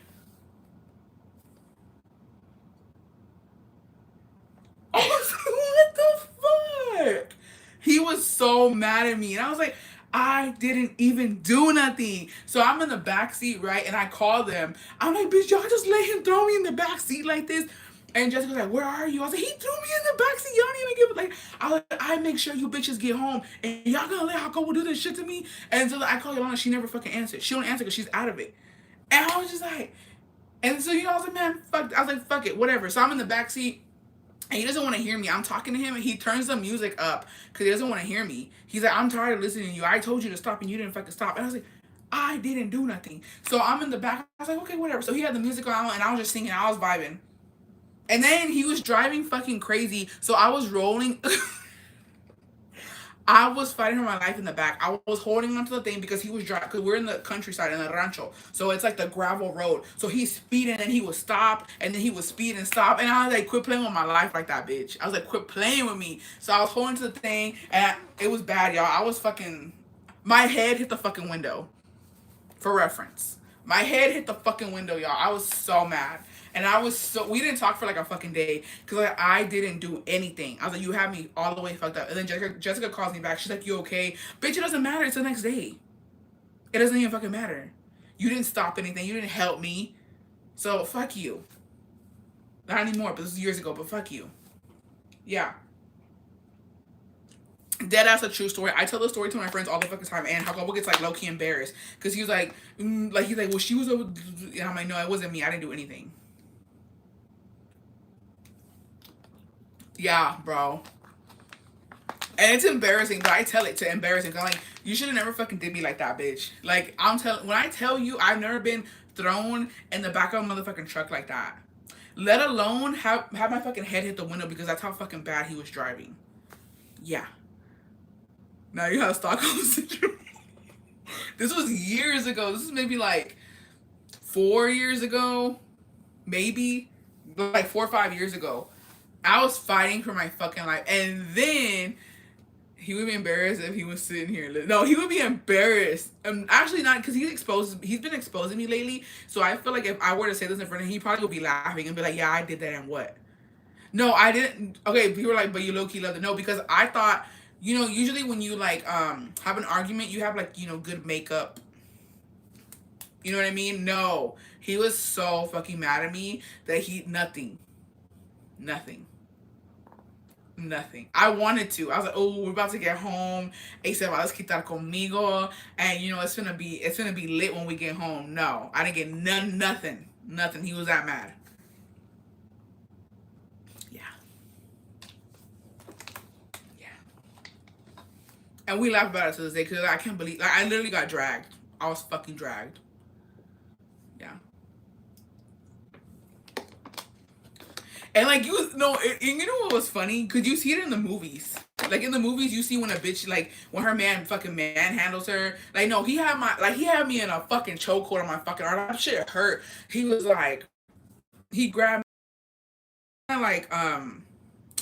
what the fuck? He was so mad at me. And I was like, I didn't even do nothing. So I'm in the back seat, right? And I call them. I'm like, bitch, y'all just let him throw me in the back seat like this. And Jessica's like, where are you? I was like, he threw me in the back seat. Y'all don't even give it. Like, I make sure you bitches get home. And y'all gonna let Jacobo do this shit to me? And so I call Yolanda. She never fucking answered. She don't answer because she's out of it. And I was just like, and so, you know, I was like, man, fuck. I was like, fuck it, whatever. So I'm in the back seat. And he doesn't want to hear me. I'm talking to him, and he turns the music up because he doesn't want to hear me. He's like, I'm tired of listening to you. I told you to stop, and you didn't fucking stop. And I was like, I didn't do nothing. So I'm in the back. I was like, okay, whatever. So he had the music on, and I was just singing. I was vibing. And then he was driving fucking crazy. So I was rolling. I was fighting for my life in the back. I was holding onto the thing because he was driving. Because we're in the countryside in the rancho, so it's like the gravel road. So he's speeding and he would stop, and then he would speed and stop. And I was like, quit playing with my life like that, bitch. I was like, quit playing with me. So I was holding to the thing, and it was bad, y'all. I was fucking. My head hit the fucking window. For reference, my head hit the fucking window, y'all. I was so mad. And I was so, we didn't talk for like a fucking day because like, I didn't do anything. I was like, you have me all the way fucked up. And then Jessica calls me back. She's like, you okay? Bitch, it doesn't matter. It's the next day. It doesn't even fucking matter. You didn't stop anything. You didn't help me. So fuck you. Not anymore, but this was years ago, but fuck you. Yeah. Dead ass a true story. I tell the story to my friends all the fucking time, and Jacobo gets like low key embarrassed because he was like, he's like, well, she was over, and I'm like, no, it wasn't me. I didn't do anything. Yeah, bro. And it's embarrassing, but I tell it to embarrass him. I'm like, you should have never fucking did me like that, bitch. Like, when I tell you, I've never been thrown in the back of a motherfucking truck like that. Let alone have my fucking head hit the window because that's how fucking bad he was driving. Yeah. Now you have Stockholm syndrome. This was years ago. This is maybe like 4 years ago. Maybe. Like 4 or 5 years ago. I was fighting for my fucking life. And then he would be embarrassed if he was sitting here. No, he would be embarrassed. Actually, not because he's been exposing me lately. So I feel like if I were to say this in front of him, he probably would be laughing and be like, "Yeah, I did that, and what?" No, I didn't. Okay, people were like, "But you low key loved it." No, because I thought, usually when you like have an argument, you have like good makeup. You know what I mean? No, he was so fucking mad at me that he nothing. Nothing. I wanted to. I was like, oh, we're about to get home. He said, let's quitar conmigo. And it's gonna be lit when we get home. No, I didn't get nothing. Nothing. He was that mad. Yeah. Yeah. And we laugh about it to this day because I can't believe like I literally got dragged. I was fucking dragged. Yeah. And like you know what was funny? Cause you see it in the movies. Like in the movies, you see when a bitch like when her man fucking manhandles her. Like no, he had me in a fucking chokehold on my fucking arm. That shit hurt. He was like he grabbed me like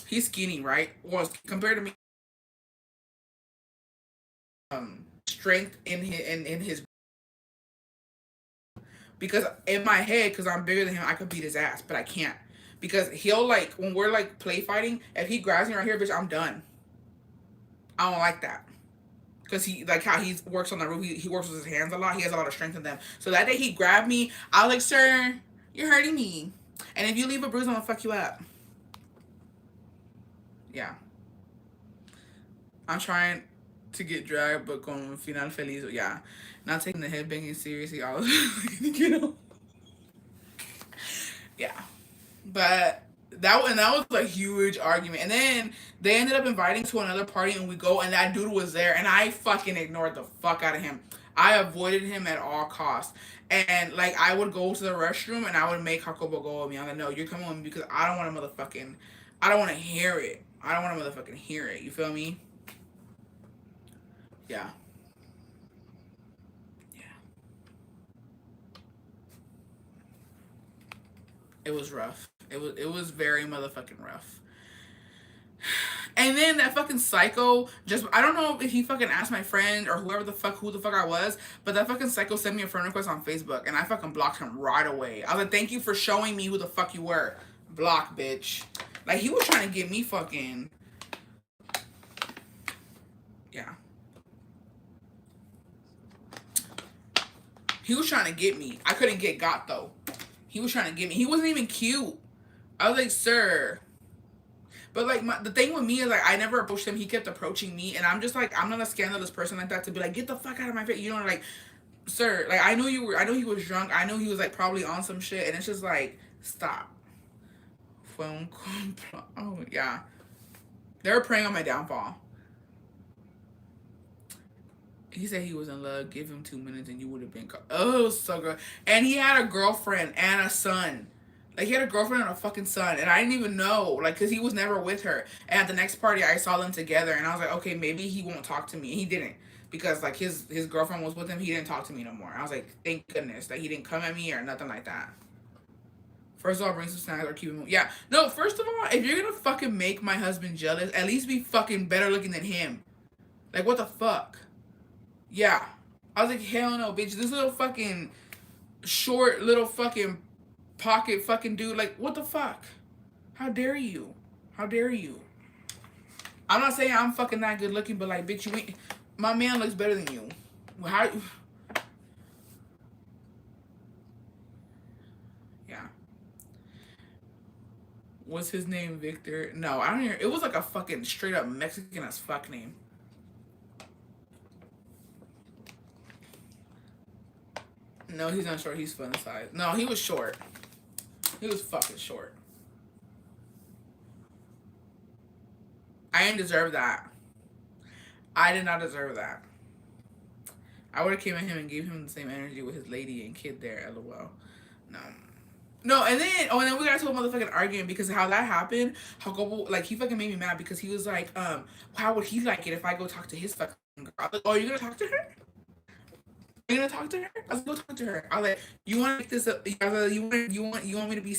he's skinny right? Well compared to me strength in his because in my head because I'm bigger than him I could beat his ass but I can't because he'll like when we're like play fighting if he grabs me right here bitch I'm done. I don't like that. Because he like how he works on the roof. He works with his hands a lot. He has a lot of strength in them. So that day he grabbed me. I was like, "Sir, you're hurting me, and if you leave a bruise, I'm gonna fuck you up." Yeah, I'm trying to get dragged, but con final feliz. Yeah, not taking the headbanging seriously. I was, yeah. But that was a huge argument. And then they ended up inviting to another party, and we go, and that dude was there, and I fucking ignored the fuck out of him. I avoided him at all costs. And like I would go to the restroom, and I would make Jacobo go with me. I'm like, no, you're coming with me because I don't want to motherfucking, I don't want to hear it. I don't want to motherfucking hear it. You feel me? Yeah. Yeah. It was rough. It was very motherfucking rough. And then that fucking psycho just I don't know if he fucking asked my friend or who the fuck I was, but that fucking psycho sent me a friend request on Facebook and I fucking blocked him right away. I was like, thank you for showing me who the fuck you were. Block, bitch. Like he was trying to get me fucking yeah. He was trying to get me. I couldn't get got though. He was trying to get me. He wasn't even cute. I was like, sir. But like the thing with me is like I never approached him. He kept approaching me, and I'm just like I'm not a scandalous person like that to be like get the fuck out of my face. You know, like sir, like I know you were. I know he was drunk. I know he was like probably on some shit, and it's just like stop. Oh yeah, they were preying on my downfall. He said he was in love. Give him 2 minutes, and you would have been. Oh, it was so good. And he had a girlfriend and a son. Like he had a girlfriend and a fucking son, and I didn't even know, like, cause he was never with her. And at the next party, I saw them together, and I was like, okay, maybe he won't talk to me. And he didn't, because like his girlfriend was with him. He didn't talk to me no more. I was like, thank goodness that he didn't come at me or nothing like that. First of all, bring some snacks or keep him. Yeah, no. First of all, if you're gonna fucking make my husband jealous, at least be fucking better looking than him. Like what the fuck? Yeah. I was like, hell no, bitch. This little fucking short little fucking pocket fucking dude. Like, what the fuck? How dare you? How dare you? I'm not saying I'm fucking that good looking, but like, bitch, you ain't. My man looks better than you. How? Yeah. What's his name? Victor? No, I don't hear. It was like a fucking straight up Mexican as fuck name. No, he's not short. He's fun size. No, he was short. He was fucking short. I didn't deserve that. I did not deserve that. I would have came at him and gave him the same energy with his lady and kid there. LOL. No. No, and then we got to a motherfucking argument because of how that happened. How go like he fucking made me mad because he was like, how would he like it if I go talk to his fucking girl? I was like, oh, you're gonna talk to her? Are you gonna talk to her? I was like, go talk to her. I was like, you want to make this up? I was like, you want me to be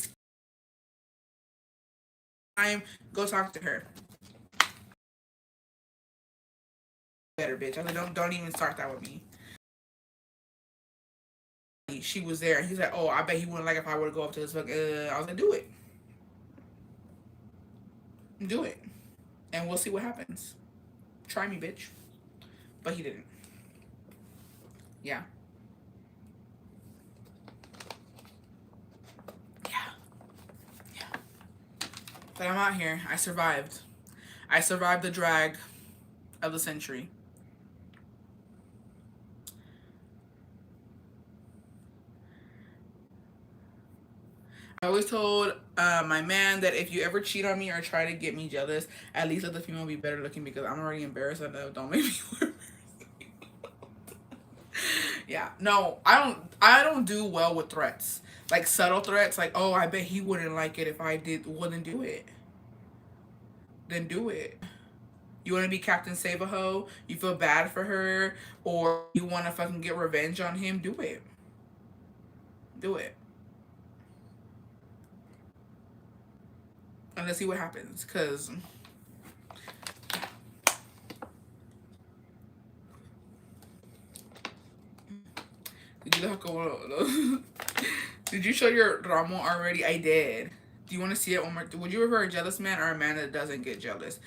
time, go talk to her. Better bitch. I was like, don't even start that with me. She was there, and he's like, oh, I bet he wouldn't like if I were to go up to his fuck. I was like, do it, and we'll see what happens. Try me, bitch. But he didn't. Yeah. Yeah. Yeah. But I'm out here. I survived. I survived the drag of the century. I always told my man that if you ever cheat on me or try to get me jealous, at least let the female be better looking because I'm already embarrassed enough. Don't make me worse. Yeah. No, I don't do well with threats. Like subtle threats, like, oh, I bet he wouldn't like it if I did. Well, then do it. Then do it. You want to be Captain Save a Hoe? You feel bad for her, or you want to fucking get revenge on him? Do it. Do it. And let's see what happens. Cause did you look over? Did you show your Ramo already? I did. Do you want to see it one more? Would you prefer a jealous man or a man that doesn't get jealous?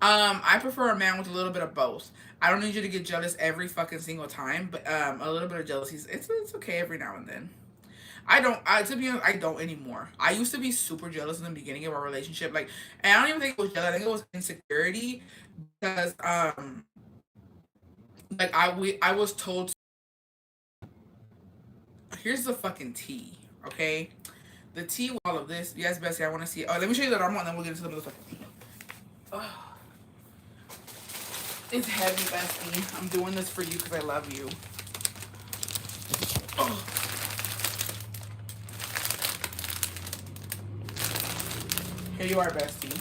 I prefer a man with a little bit of both. I don't need you to get jealous every fucking single time, but a little bit of jealousy, it's okay every now and then. I don't. To be honest, I don't anymore. I used to be super jealous in the beginning of our relationship. Like, and I don't even think it was jealous. I think it was insecurity because, like I was told. Here's the fucking tea, okay? The tea with all of this. Yes, Bessie, I want to see it. Oh, let me show you the armor, and then we'll get into the motherfucking. Oh, it's heavy, Bessie. I'm doing this for you because I love you. Oh. Here you are, Bestie.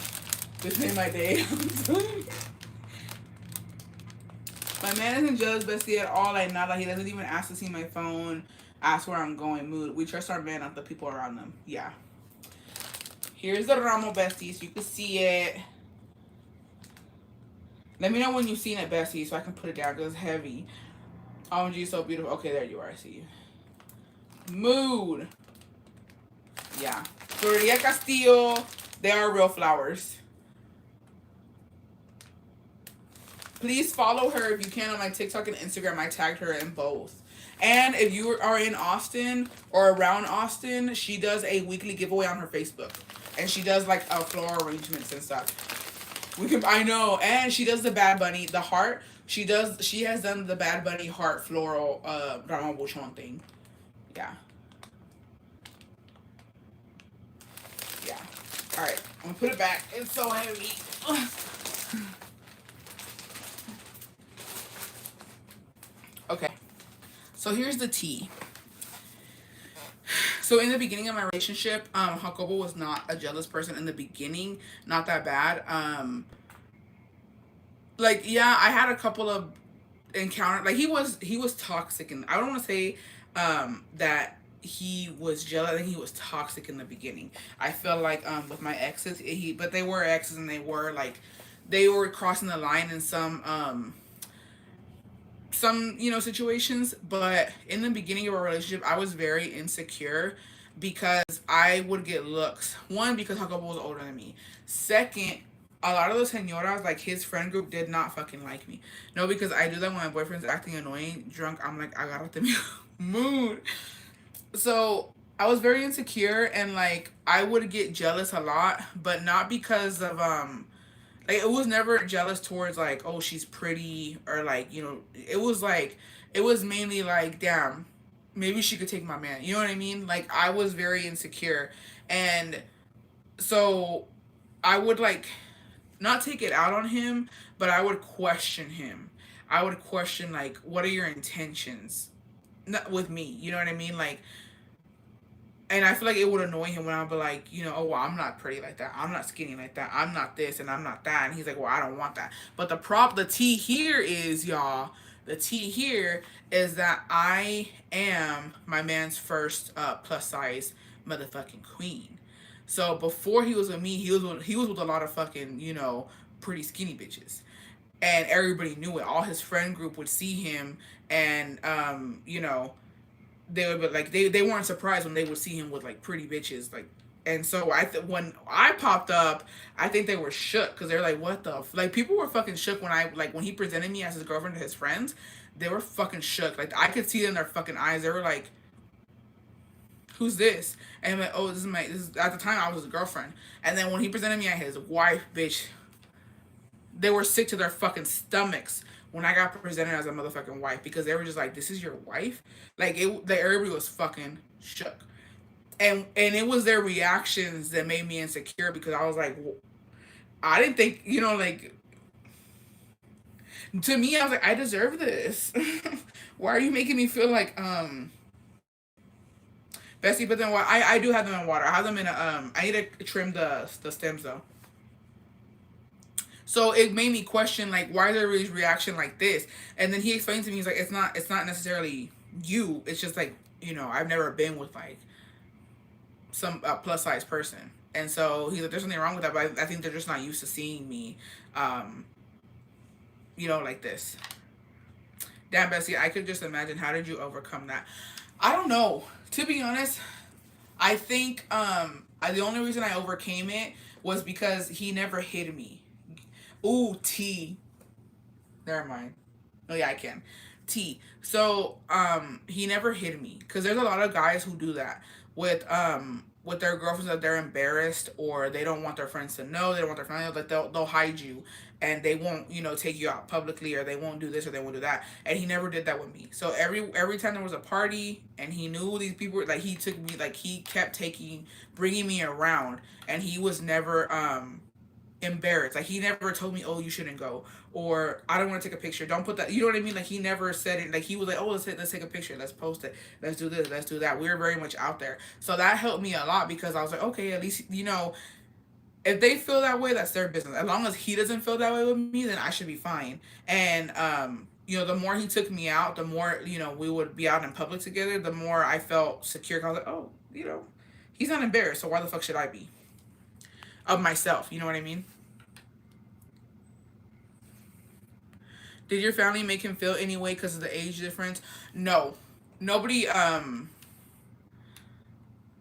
This made my day. My man isn't jealous, Bestie, at all. Like, nada. He doesn't even ask to see my phone, ask where I'm going, mood. We trust our man, not the people around them. Yeah. Here's the Ramo, Bestie, so you can see it. Let me know when you've seen it, Bestie, so I can put it down because it's heavy. OMG, so beautiful. Okay, there you are. I see you. Mood. Yeah. Floredia Castillo. They are real flowers. Please follow her if you can on my TikTok and Instagram. I tagged her in both. And if you are in Austin or around Austin, she does a weekly giveaway on her Facebook. And she does like floral arrangements and stuff. I know. And she does the Bad Bunny, the heart. She has done the Bad Bunny heart floral Ramon Bouchon thing. Yeah. Yeah. Alright. I'm gonna put it back. It's so heavy. Okay. So here's the tea. So in the beginning of my relationship, Jacobo was not a jealous person in the beginning. Not that bad. Like, yeah, I had a couple of encounters. Like, he was toxic, and I don't want to say that he was jealous. I think he was toxic in the beginning. I feel like with my exes, but they were exes, and they were crossing the line in some situations. But in the beginning of a relationship, I was very insecure because I would get looks. One, because Jacobo was older than me. Second, a lot of those senoras, like his friend group, did not fucking like me. No, because I do that when my boyfriend's acting annoying, drunk. I'm like, I got the mood. So I was very insecure, and like I would get jealous a lot, but not because of like it was never jealous towards like, oh, she's pretty, or like, it was like, it was mainly like, damn, maybe she could take my man, you know what I mean? Like, I was very insecure, and so I would like not take it out on him, but I would question him. I would question, like, what are your intentions, not with me, you know what I mean? Like, and I feel like it would annoy him when I'd be like, oh, well, I'm not pretty like that. I'm not skinny like that. I'm not this and I'm not that. And he's like, well, I don't want that. But the tea here is, y'all, the tea here is that I am my man's first plus size motherfucking queen. So before he was with me, he was with a lot of fucking, pretty skinny bitches. And everybody knew it. All his friend group would see him, and they would be like, they weren't surprised when they would see him with like pretty bitches, like. And so when I popped up, I think they were shook because they're like, what the like, people were fucking shook when when he presented me as his girlfriend to his friends. They were fucking shook. Like, I could see it in their fucking eyes. They were like, who's this? And I'm like, oh, this is at the time I was his girlfriend. And then when he presented me as his wife, bitch, they were sick to their fucking stomachs when I got presented as a motherfucking wife, because they were just like, this is your wife? Everybody was fucking shook. And it was their reactions that made me insecure, because I was like, I didn't think, like, to me, I was like, I deserve this. Why are you making me feel like, Bessie? But then what? I do have them in water. I have them in a, I need to trim the stems though. So it made me question, like, why is everybody's reaction like this? And then he explained to me, he's like, it's not necessarily you. It's just like, I've never been with like some plus size person. And so he's like, there's nothing wrong with that, but I think they're just not used to seeing me, um, like this. Damn, Bessie, I could just imagine. How did you overcome that? I don't know. To be honest, I think the only reason I overcame it was because he never hit me. Ooh, T. Never mind. Oh yeah, I can. T. So he never hit me, because there's a lot of guys who do that with their girlfriends, that they're embarrassed, or they don't want their friends to know, they don't want their family to know, like they'll hide you, and they won't, take you out publicly, or they won't do this or they won't do that. And he never did that with me. So every time there was a party and he knew these people, like, he took me, like, he kept bringing me around, and he was never embarrassed. Like, he never told me, oh, you shouldn't go, or I don't want to take a picture, don't put that, you know what I mean? Like, he never said it. Like, he was like, oh, let's take a picture, let's post it, let's do this, let's do that. We were very much out there. So that helped me a lot, because I was like, okay, at least, if they feel that way, that's their business. As long as he doesn't feel that way with me, then I should be fine. And the more he took me out, the more, we would be out in public together, the more I felt secure. I was like, oh, he's not embarrassed, so why the fuck should I be? Of myself, you know what I mean? Did your family make him feel any way because of the age difference? No. Nobody,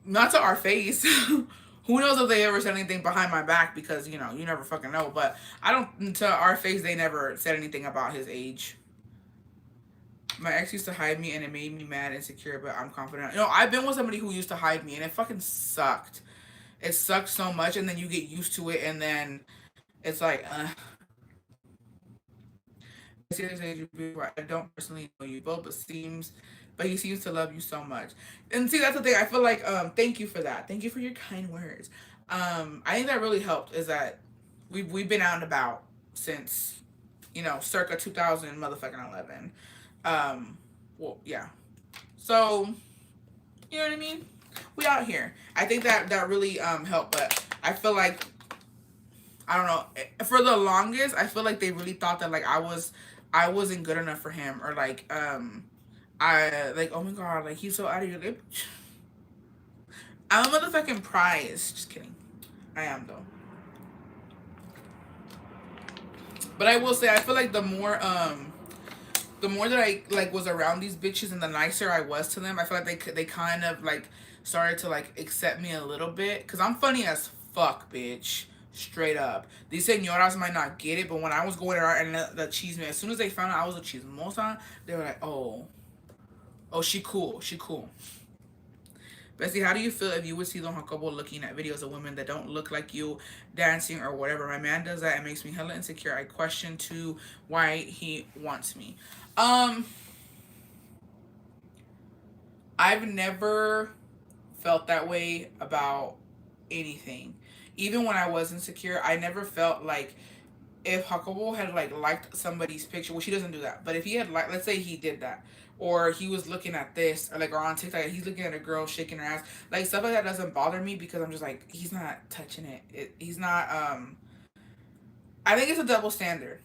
not to our face. Who knows if they ever said anything behind my back, because, you never fucking know. But I don't, to our face, they never said anything about his age. My ex used to hide me, and it made me mad and insecure, but I'm confident. I've been with somebody who used to hide me, and it fucking sucked. It sucked so much, and then you get used to it, and then it's like, I don't personally know you both, but he seems to love you so much. And see, that's the thing. I feel like, thank you for that. Thank you for your kind words. I think that really helped, is that we've been out and about since, circa 2000 motherfucking 11. Well, yeah. So, you know what I mean? We out here. I think that really helped, but I feel like, I don't know, for the longest, I feel like they really thought that, like, I wasn't good enough for him, or like, I, like, oh my god, like, he's so out of your lip. I'm a motherfucking prize. Just kidding. I am, though. But I will say, I feel like the more that I, like, was around these bitches, and the nicer I was to them, I feel like they kind of, like, started to, like, accept me a little bit, because I'm funny as fuck, bitch. Straight up. These senoras might not get it, but when I was going around, and the chisme, as soon as they found out I was a chismosa, they were like, oh, she cool, she cool. Bessie, how do you feel if you would see Don Jacobo looking at videos of women that don't look like you dancing or whatever? My man does that. It makes me hella insecure. I question too why he wants me. I've never felt that way about anything. Even when I was insecure, I never felt like, if Jacobo had, like, liked somebody's picture, well, she doesn't do that, but if he had, like, let's say he did that, or he was looking at this, or, like, or on TikTok, he's looking at a girl shaking her ass, like, stuff like that doesn't bother me, because I'm just like, he's not touching he's not, I think it's a double standard,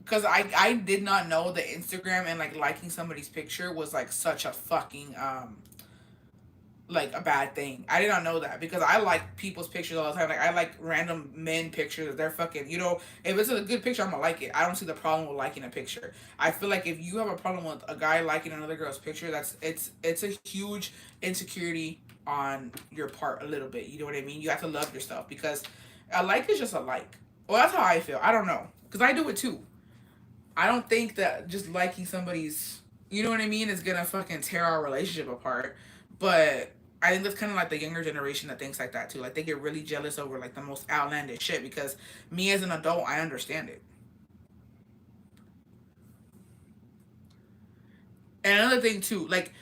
because I did not know that Instagram and, like, liking somebody's picture was, like, such a fucking, like a bad thing. I did not know that because I like people's pictures all the time. Like I like random men pictures. They're fucking, you know, if it's a good picture, I'm gonna like it. I don't see the problem with liking a picture. I feel like if you have a problem with a guy liking another girl's picture, that's it's a huge insecurity on your part a little bit. You know what I mean? You have to love yourself because a like is just a like. Well, that's how I feel. I don't know because I do it too. I don't think that just liking somebody's, you know what I mean, is gonna fucking tear our relationship apart. But I think that's kind of like the younger generation that thinks like that too. Like they get really jealous over like the most outlandish shit because me as an adult, I understand it. And another thing too, like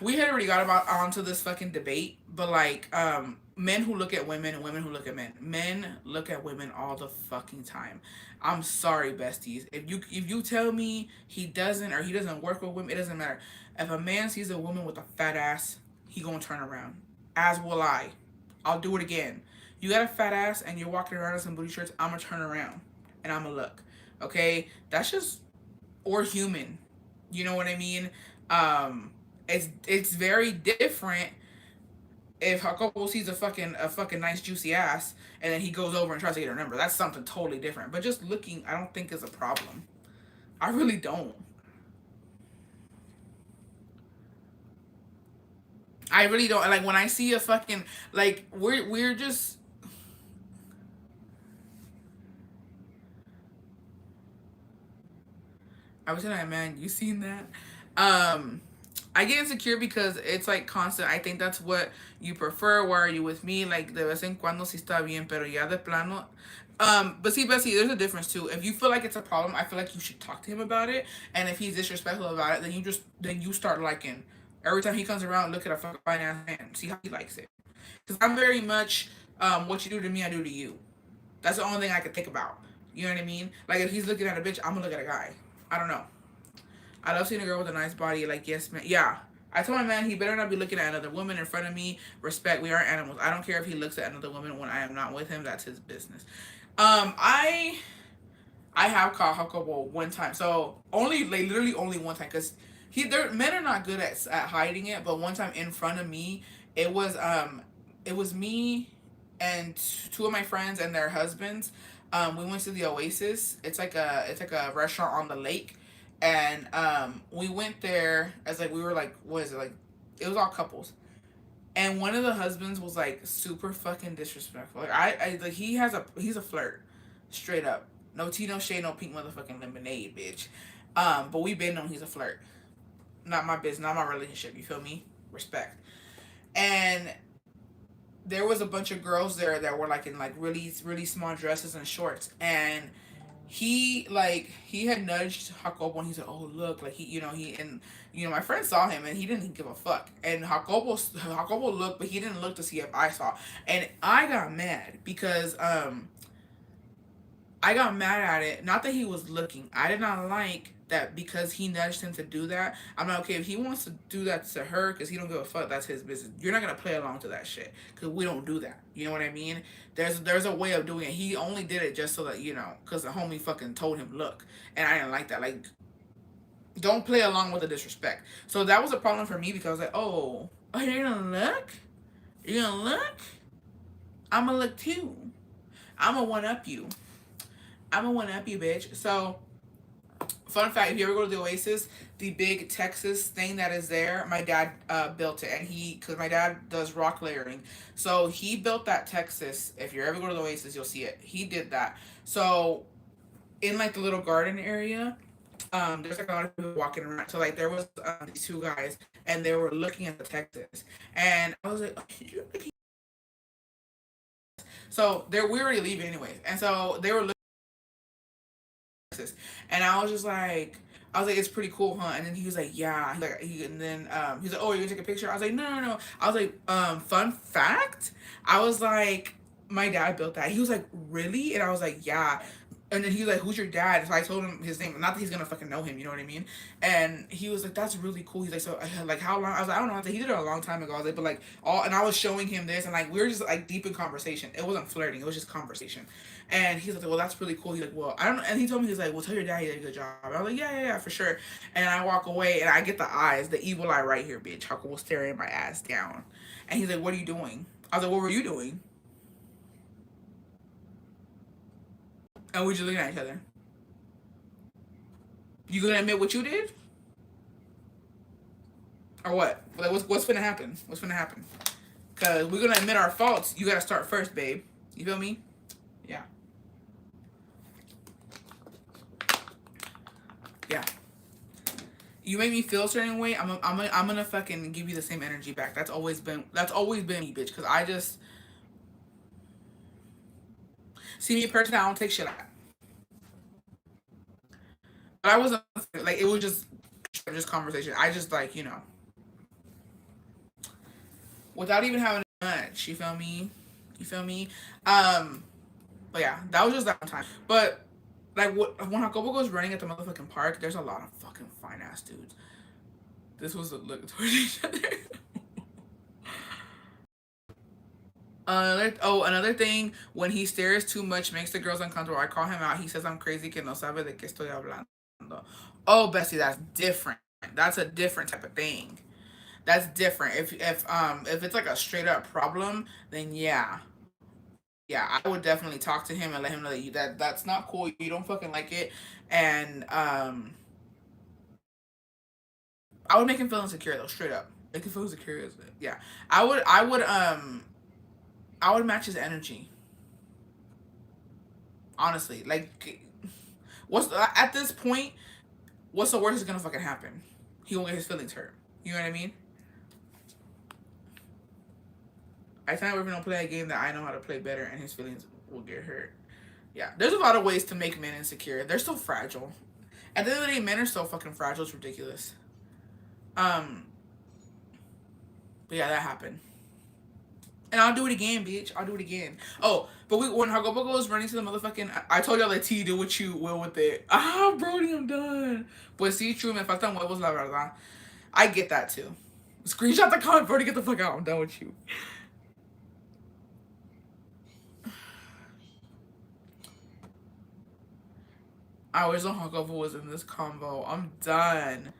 we had already got about onto this fucking debate, but like men who look at women and women who look at men. Men look at women all the fucking time. I'm sorry, besties. If you tell me he doesn't or he doesn't work with women, it doesn't matter. If a man sees a woman with a fat ass, he gonna turn around. As will I. I'll do it again. You got a fat ass and you're walking around in some booty shorts, I'm gonna turn around and I'm gonna look. Okay? That's just or human. You know what I mean? Um, it's very different if Jacobo sees a fucking nice juicy ass and then he goes over and tries to get her number. That's something totally different. But just looking, I don't think is a problem. I really don't. I really don't. Like when I see a fucking like we're just I was like, man, you seen that? Um, I get insecure because it's like constant. I think that's what you prefer. Why are you with me? Like de vez en cuando sí está bien, pero ya de plano. But see, Bessie, there's a difference too. If you feel like it's a problem, I feel like you should talk to him about it. And if he's disrespectful about it, then you start liking. Every time he comes around, look at a fucking fine ass man. See how he likes it. Because I'm very much what you do to me, I do to you. That's the only thing I can think about. You know what I mean? Like if he's looking at a bitch, I'm gonna look at a guy. I don't know. I love seeing a girl with a nice body. Like, yes, man. Yeah. I told my man he better not be looking at another woman in front of me. Respect. We are animals. I don't care if he looks at another woman when I am not with him. That's his business. I have caught Jacobo one time. So only like literally only one time because men are not good at hiding it. But one time in front of me, it was it was me and two of my friends and their husbands. We went to the Oasis. It's like a restaurant on the lake, and we went there as like we were like what is it like it was all couples, and one of the husbands was like super fucking disrespectful. Like I like he's a flirt, straight up. No tea, no shade, no pink motherfucking lemonade, bitch. But we been known he's a flirt. Not my business, not my relationship. You feel me? Respect. And there was a bunch of girls there that were like in like really really small dresses and shorts, and he had nudged Jacobo and he said, "Oh look," like my friend saw him and he didn't give a fuck. And Jacobo looked, but he didn't look to see if I saw. And I got mad because I got mad at it. Not that he was looking. I did not like that because he nudged him to do that. I'm like, okay, if he wants to do that to her because he don't give a fuck, that's his business. You're not gonna play along to that shit because we don't do that. You know what I mean? There's a way of doing it. He only did it just so that because the homie fucking told him look, and I didn't like that. Like, don't play along with the disrespect. So that was a problem for me because I was like, oh, you're gonna look? You're gonna look? I'm gonna look too. I'm gonna one up you. I'm gonna one up you, bitch. So fun fact, if you ever go to the Oasis, the big Texas thing that is there, my dad built it. And because my dad does rock layering. So he built that Texas. If you ever go to the Oasis, you'll see it. He did that. So in like the little garden area, there's like a lot of people walking around. So like there was these two guys and they were looking at the Texas. And I was like, oh, so we were already leaving anyways. And so they were and I was like, it's pretty cool, huh? And then he was like, yeah. And then he's like, oh, you gonna take a picture? I was like, no, no, no. I was like, fun fact. I was like, my dad built that. He was like, really? And I was like, yeah. And then he was like, who's your dad? So I told him his name. Not that he's gonna fucking know him, you know what I mean? And he was like, that's really cool. He's like, so like how long? I was like, I don't know. I was like, he did it a long time ago. I was like, but like and I was showing him this, and like we were just like deep in conversation. It wasn't flirting. It was just conversation. And he's like, well, that's really cool. He's like, well, I don't know. And he told me, he's like, well, tell your dad he did a good job. I was like, yeah, for sure. And I walk away and I get the eyes, the evil eye right here, bitch. Huckle was staring my ass down. And he's like, what are you doing? I was like, what were you doing? And we just looking at each other. You gonna admit what you did? Or what? Like, what's gonna happen? What's gonna happen? Because we're gonna admit our faults. You gotta start first, babe. You feel me? Yeah. Yeah. You make me feel a certain way. I'm gonna fucking give you the same energy back. That's always been me, bitch. Because I just see me personally. I don't take shit out. But I wasn't like, it was just conversation. I just, like, without even having much. You feel me? You feel me? But yeah, that was just that one time. But like, when Jacobo goes running at the motherfucking park, there's a lot of fucking fine ass dudes. This was a look towards each other. Another thing, when he stares too much, makes the girls uncomfortable. I call him out. He says I'm crazy, que no sabe de qué estoy hablando. Oh, Bessie, that's different. That's a different type of thing. That's different. If it's like a straight up problem, then yeah, I would definitely talk to him and let him know that's not cool. You don't fucking like it, and I would make him feel insecure though, straight up. Make him feel insecure. Yeah, I would match his energy. Honestly, like, what's at this point? What's the worst that's gonna fucking happen? He won't get his feelings hurt. You know what I mean? I tell we're gonna play a game that I know how to play better, and his feelings will get hurt. Yeah, there's a lot of ways to make men insecure. They're so fragile. At the end of the day, men are so fucking fragile. It's ridiculous. But yeah, that happened. And I'll do it again, bitch. I'll do it again. Oh, but when Jacobo was running to the motherfucking, I told y'all that T, do what you will with it. Ah, Brody, I'm done. Pues sí, true, me faltan huevos, la verdad. I get that too. Screenshot the comment, Brody, get the fuck out. I'm done with you. I wish the Jacobo was in this combo. I'm done.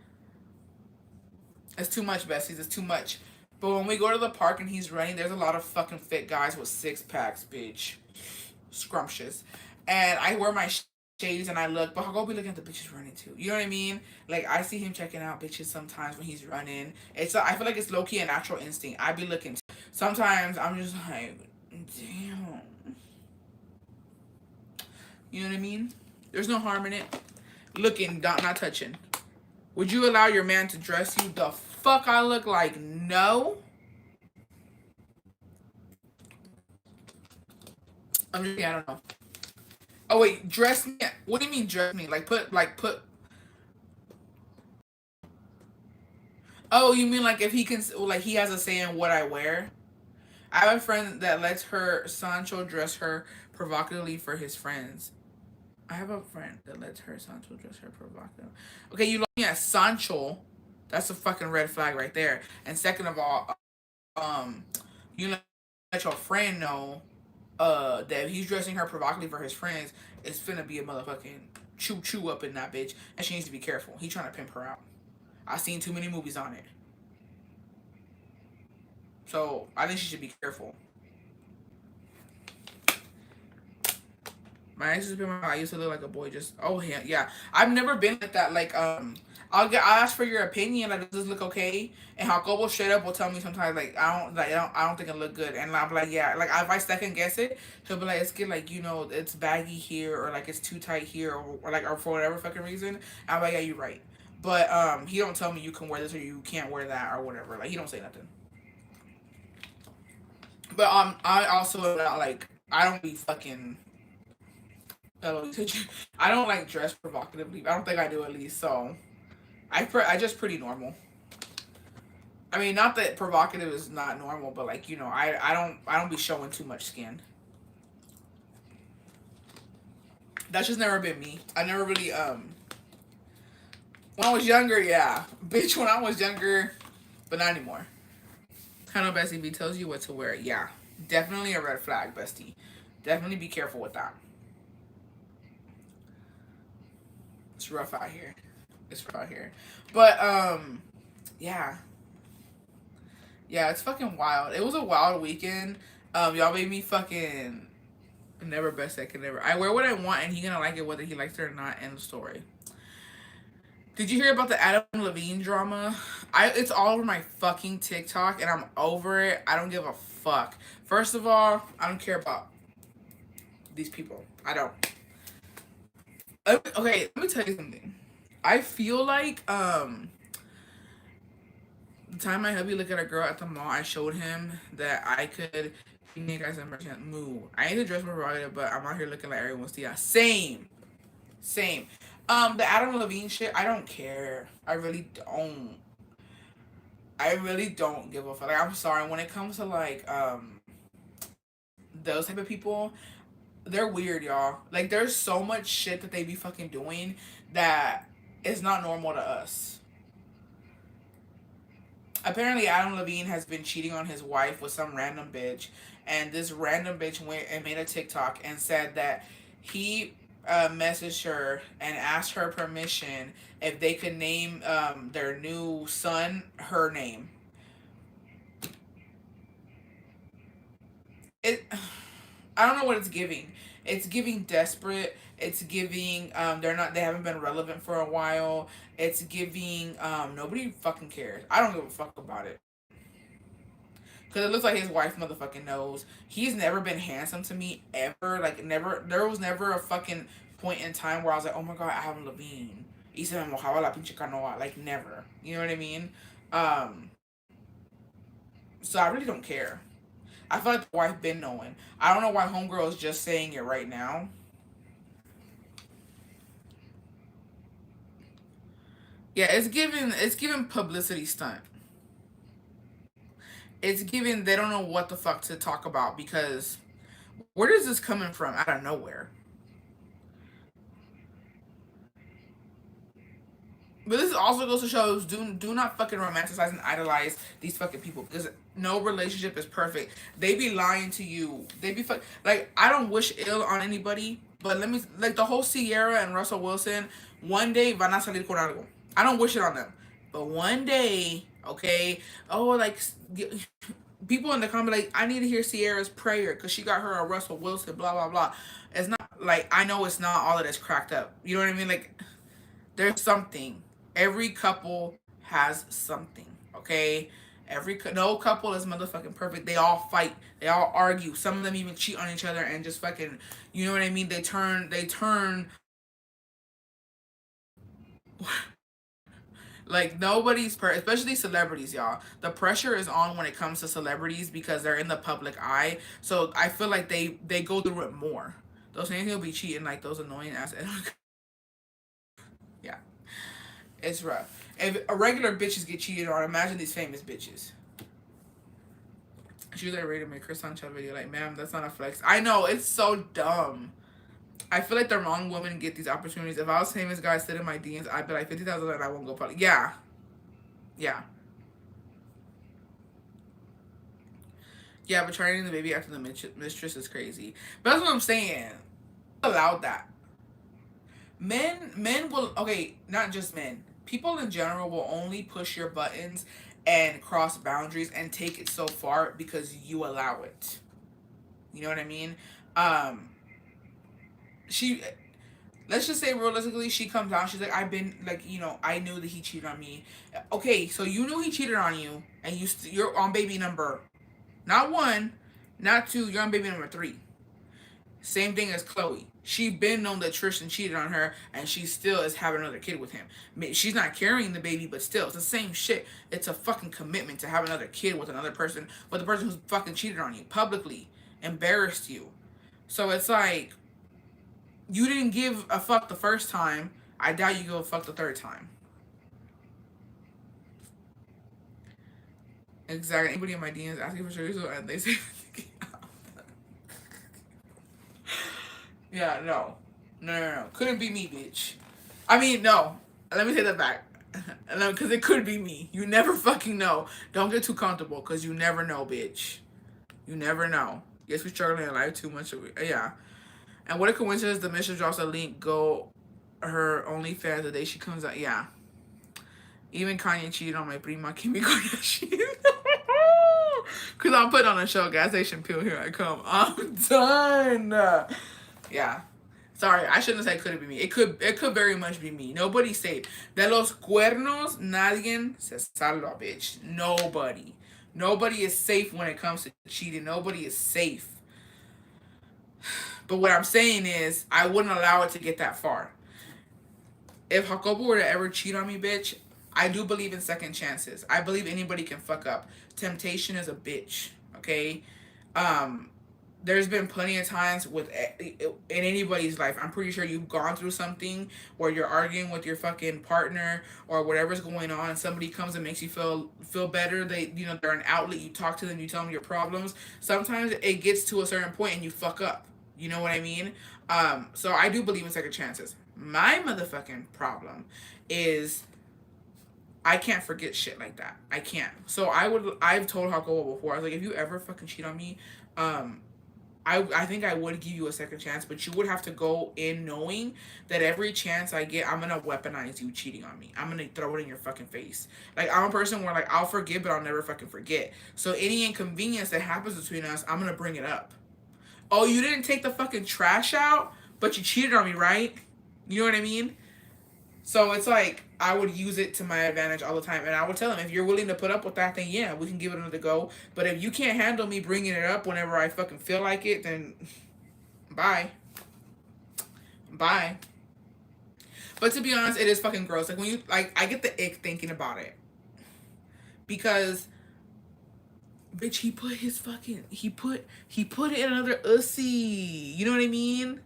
It's too much, Bessies. It's too much. But when we go to the park and he's running, there's a lot of fucking fit guys with 6-packs, bitch. Scrumptious. And I wear my shades and I look, but I'll go be looking at the bitches running too. You know what I mean? Like, I see him checking out bitches sometimes when he's running. I feel like it's low-key a natural instinct. I be looking. Sometimes I'm just like, damn. You know what I mean? There's no harm in it. Looking, not touching. Would you allow your man to dress you the fuck I look like? No. I don't know. Oh wait, dress me. What do you mean dress me? Like put. Oh, you mean like if he can, like he has a say in what I wear? I have a friend that lets her Sancho dress her provocatively for his friends. I have a friend that lets her Sancho dress her provocatively. Okay, you looking at Sancho? That's a fucking red flag right there. And second of all, you let your friend know that if he's dressing her provocatively for his friends, it's finna be a motherfucking choo up in that bitch, and she needs to be careful. He's trying to pimp her out. I've seen too many movies on it, so I think she should be careful. My ex has been I used to look like a boy. Just yeah. I've never been like that. Like I'll ask for your opinion. Like, does this look okay? And Jacobo straight up will tell me sometimes like I don't think it look good. And I'm like, yeah. Like if I second guess it, he'll be like, it's good. Like, it's baggy here, or like it's too tight here, or for whatever fucking reason. And I'm like, yeah, you're right. But he don't tell me you can wear this or you can't wear that or whatever. Like, he don't say nothing. But I also like, I don't be fucking. I don't like dress provocatively. I don't think I do, at least. So I just pretty normal. I mean, not that provocative is not normal, but like, I don't be showing too much skin. That's just never been me. I never really when I was younger, yeah, bitch. When I was younger, but not anymore. I know Bestie B tells you what to wear. Yeah, definitely a red flag, Bestie. Definitely be careful with that. It's rough out here. It's rough out here. But yeah. Yeah, it's fucking wild. It was a wild weekend. Y'all made me fucking never best second ever. I wear what I want and he gonna like it whether he likes it or not. End of story. Did you hear about the Adam Levine drama? It's all over my fucking TikTok and I'm over it. I don't give a fuck. First of all, I don't care about these people. I don't. Okay, let me tell you something. I feel like the time my hubby looked at a girl at the mall, I showed him that I could be guys and merchant move. I need to dress more provocative, but I'm out here looking like everyone's Tia. Same. Same. The Adam Levine shit, I don't care. I really don't. I really don't give a fuck. Like, I'm sorry. When it comes to like those type of people, they're weird, y'all. Like there's so much shit that they be fucking doing that is not normal to us. Apparently Adam Levine has been cheating on his wife with some random bitch, and this random bitch went and made a TikTok and said that he messaged her and asked her permission if they could name their new son her name. It, I don't know what it's giving. It's giving desperate. It's giving they haven't been relevant for a while. It's giving nobody fucking cares. I don't give a fuck about it. Cause it looks like his wife motherfucking knows. He's never been handsome to me ever. Like never. There was never a fucking point in time where I was like, oh my god, Adam Levine. Y se me mojaba la pinche canoa. Like never. You know what I mean? Um. So I really don't care. I feel like the wife been knowing. I don't know why homegirl is just saying it right now. Yeah, it's giving publicity stunt. It's giving they don't know what the fuck to talk about because where is this coming from out of nowhere? But this also goes to show do not fucking romanticize and idolize these fucking people because no relationship is perfect. They be lying to you. They be like I don't wish ill on anybody, but let me like the whole Sierra and Russell Wilson. One day van a salir con algo. I don't wish it on them, but one day, okay. Oh, like people in the comment like I need to hear Sierra's prayer because she got her a Russell Wilson. Blah blah blah. It's not like I know it's not all of this cracked up. You know what I mean? Like there's something. Every couple has something, okay? No couple is motherfucking perfect. They all fight. They all argue. Some of them even cheat on each other and just fucking, you know what I mean? They turn like nobody's especially celebrities, y'all. The pressure is on when it comes to celebrities because they're in the public eye. So I feel like they go through it more. Those things will be cheating like those annoying ass. Yeah. It's rough. If a regular bitches get cheated on, imagine these famous bitches. She was like ready to make her Sancho video. Like, ma'am, that's not a flex. I know, it's so dumb. I feel like the wrong women get these opportunities. If I was famous guy sit in my DMs, I'd be like 50,000 and I won't go public. Yeah. Yeah. Yeah, but training the baby after the mistress is crazy. But that's what I'm saying. Allowed that. Men will, okay, not just men. People in general will only push your buttons and cross boundaries and take it so far because you allow it. You know what I mean? Um, she, let's just say realistically, she comes out. She's like, I've been like, I knew that he cheated on me. Okay, so you knew he cheated on you, and you're on baby number, not one, not two. You're on baby number three. Same thing as Chloe. She been known that Tristan cheated on her, and she still is having another kid with him. She's not carrying the baby, but still, it's the same shit. It's a fucking commitment to have another kid with another person, with the person who's fucking cheated on you publicly, embarrassed you. So it's like you didn't give a fuck the first time. I doubt you give a fuck the third time. Exactly. Anybody in my DMs asking for sugar, and they say. Yeah, no. No. Couldn't be me, bitch. I mean, no. Let me take that back. Because it could be me. You never fucking know. Don't get too comfortable because you never know, bitch. You never know. Yes, we're struggling in life too much. Yeah. And what a coincidence the mission drops a link. Go her OnlyFans the day she comes out. Yeah. Even Kanye cheated on my prima Kim Kardashian. Cause I'm putting on a show, gas station pill, here I come. I'm done. Yeah. Sorry, I shouldn't have said could it be me. It could very much be me. Nobody's safe. De los cuernos, nadie se salva, bitch. Nobody. Nobody is safe when it comes to cheating. Nobody is safe. But what I'm saying is, I wouldn't allow it to get that far. If Jacobo were to ever cheat on me, bitch, I do believe in second chances. I believe anybody can fuck up. Temptation is a bitch, okay? Um, there's been plenty of times in anybody's life. I'm pretty sure you've gone through something where you're arguing with your fucking partner or whatever's going on, and somebody comes and makes you feel better. They're an outlet. You talk to them, you tell them your problems. Sometimes it gets to a certain point and you fuck up. You know what I mean? So I do believe in second chances. My motherfucking problem is I can't forget shit like that. I can't. So I've told Jacobo before, I was like, if you ever fucking cheat on me, I think I would give you a second chance, but you would have to go in knowing that every chance I get, I'm gonna weaponize you cheating on me. I'm gonna throw it in your fucking face. Like, I'm a person where, like, I'll forgive, but I'll never fucking forget. So any inconvenience that happens between us, I'm gonna bring it up. Oh, you didn't take the fucking trash out, but you cheated on me, right? You know what I mean? So it's like I would use it to my advantage all the time, and I would tell him, if you're willing to put up with that, then yeah, we can give it another go. But if you can't handle me bringing it up whenever I fucking feel like it, then bye, bye. But to be honest, it is fucking gross. Like, when you, like, I get the ick thinking about it, because bitch, he put it in another ussy. You know what I mean?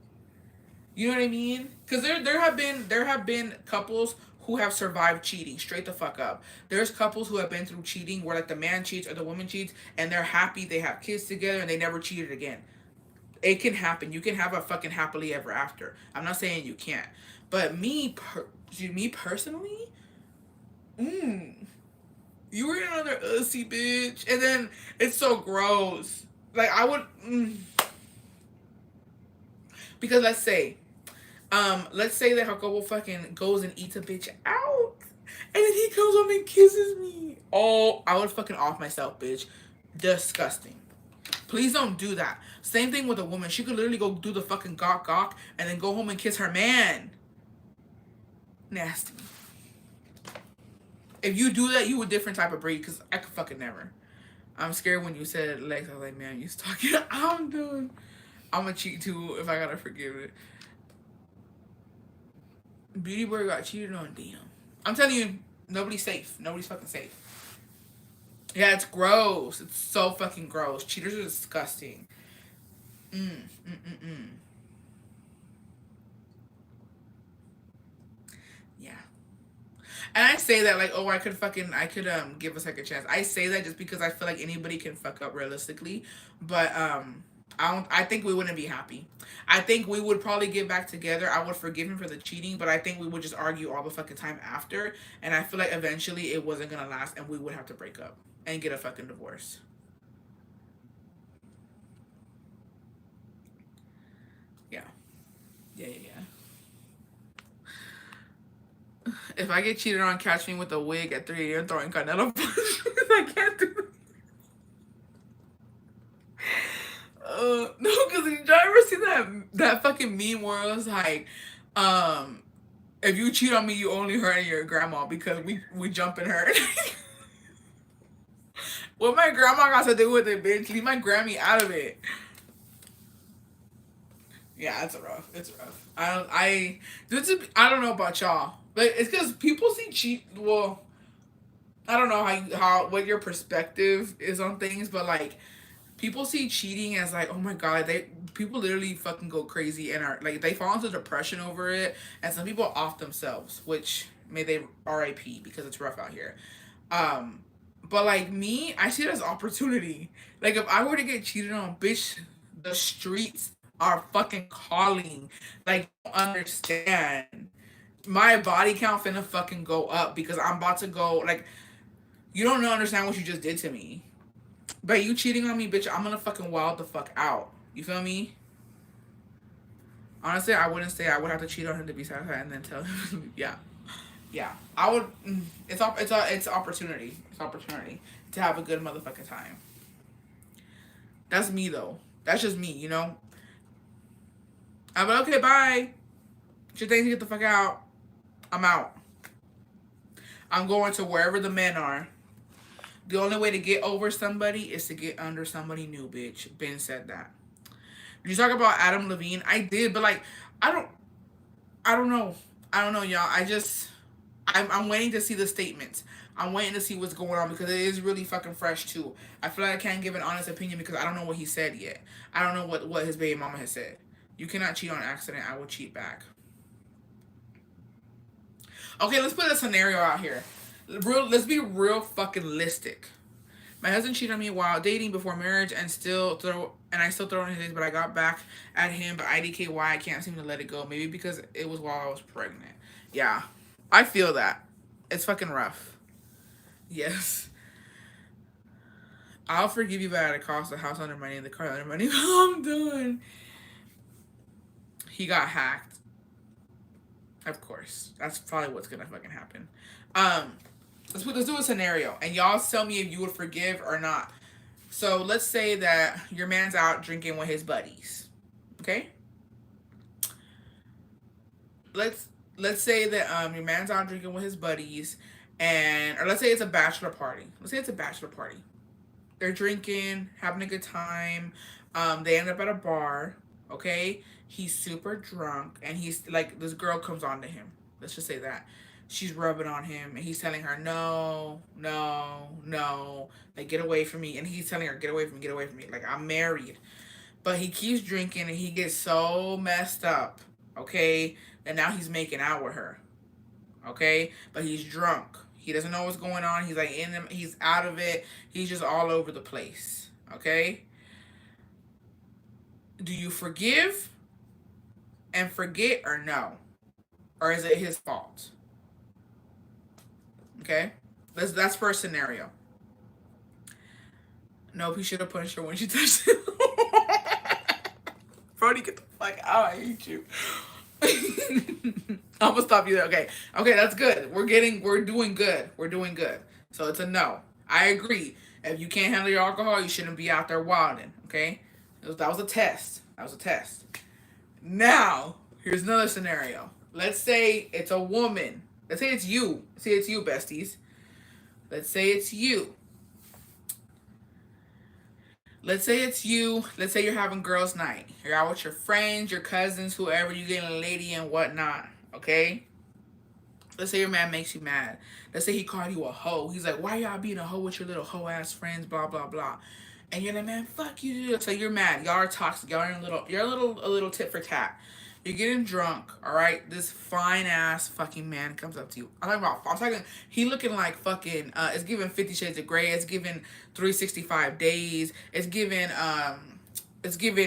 You know what I mean? Because there have been couples who have survived cheating straight the fuck up. There's couples who have been through cheating where, like, the man cheats or the woman cheats and they're happy, they have kids together, and they never cheated again. It can happen. You can have a fucking happily ever after. I'm not saying you can't, but me personally, you were another ussy bitch, and then it's so gross. Like, I would, because let's say that Jacobo fucking goes and eats a bitch out, and then he comes home and kisses me. Oh, I would fucking off myself, bitch. Disgusting. Please don't do that. Same thing with a woman. She could literally go do the fucking gawk gawk and then go home and kiss her man. Nasty. If you do that, you a different type of breed, because I could fucking never. I'm scared when you said Lex. I was like, man, you talking. I'm done. I'm gonna cheat too if I gotta forgive it. Beauty Boy got cheated on. Damn. I'm telling you, nobody's safe. Nobody's fucking safe. Yeah, it's gross. It's so fucking gross. Cheaters are disgusting. Mm, mm, mm, mm. Yeah. And I say that like, oh, I could give a second chance. I say that just because I feel like anybody can fuck up realistically, but I think we wouldn't be happy. I think we would probably get back together. I would forgive him for the cheating, but I think we would just argue all the fucking time after, and I feel like eventually it wasn't gonna last, and we would have to break up and get a fucking divorce. Yeah, yeah, yeah, yeah. If I get cheated on, catch me with a wig at 3 a.m. throwing Canelo punches. I can't do that. No, because did y'all ever see that fucking meme where it was like, um, if you cheat on me, you only hurt your grandma because we jump in her. What my grandma got to do with it, bitch? Leave my Grammy out of it. Yeah, it's rough. It's rough. I don't know about y'all, but it's because people see cheat. Well, I don't know how what your perspective is on things, but like, people see cheating as like, oh my god, people literally fucking go crazy and are like, they fall into depression over it, and some people off themselves, which may they R.I.P. because it's rough out here. Um, but like me, I see it as opportunity. Like, if I were to get cheated on, bitch, the streets are fucking calling. Like, you don't understand. My body count finna fucking go up because I'm about to go, like, you don't understand what you just did to me. But you cheating on me, bitch, I'm gonna fucking wild the fuck out. You feel me? Honestly, I wouldn't say I would have to cheat on him to be satisfied and then tell him. Yeah, yeah. I would. It's opportunity. It's opportunity to have a good motherfucking time. That's me though. That's just me. You know. I'm like, okay, bye. Get your things, get the fuck out. I'm out. I'm going to wherever the men are. The only way to get over somebody is to get under somebody new, bitch. Ben said that. Did you talk about Adam Levine? I did, but like, I don't, I don't know. I don't know, y'all. I'm waiting to see the statements. I'm waiting to see what's going on because it is really fucking fresh too. I feel like I can't give an honest opinion because I don't know what he said yet. I don't know what his baby mama has said. You cannot cheat on accident. I will cheat back. Okay, let's put a scenario out here. Let's be real fucking realistic. My husband cheated on me while dating before marriage, and I still throw in his days, but I got back at him. But IDK, why I can't seem to let it go? Maybe because it was while I was pregnant. Yeah, I feel that. It's fucking rough. Yes, I'll forgive you, but at a cost. The house under my name, the car under my name. I'm done. He got hacked. Of course, that's probably what's gonna fucking happen. Um, let's do a scenario, and y'all tell me if you would forgive or not. So let's say that your man's out drinking with his buddies. Okay? Let's say that your man's out drinking with his buddies, and or let's say it's a bachelor party. Let's say it's a bachelor party. They're drinking, having a good time. They end up at a bar. Okay? He's super drunk, and he's like, this girl comes on to him. Let's just say that. She's rubbing on him, and he's telling her, no, no, no, like, get away from me. And he's telling her, get away from me, get away from me. Like, I'm married. But he keeps drinking, and he gets so messed up, okay? And now he's making out with her, okay? But he's drunk. He doesn't know what's going on. He's like he's out of it. He's just all over the place, okay? Do you forgive and forget or no? Or is it his fault? Okay? That's first scenario. Nope, he should have punched her when she touched him. Brody, get the fuck out. I hate you. I'm gonna stop you there. Okay. Okay, that's good. We're doing good. We're doing good. So it's a no. I agree. If you can't handle your alcohol, you shouldn't be out there wilding. Okay? That was a test. That was a test. Now, here's another scenario. Let's say it's a woman. Let's say it's you. Let's say it's you, besties. Let's say it's you. Let's say it's you. Let's say you're having girls' night. You're out with your friends, your cousins, whoever. You're getting a lady and whatnot. Okay? Let's say your man makes you mad. Let's say he called you a hoe. He's like, why y'all being a hoe with your little hoe ass friends, blah, blah, blah. And you're like, man, fuck you. So you're mad. Y'all are toxic. Y'all are a little tit for tat. You're getting drunk, all right? This fine ass fucking man comes up to you. He looking like fucking, it's giving 50 Shades of Grey. It's giving 365 Days. It's giving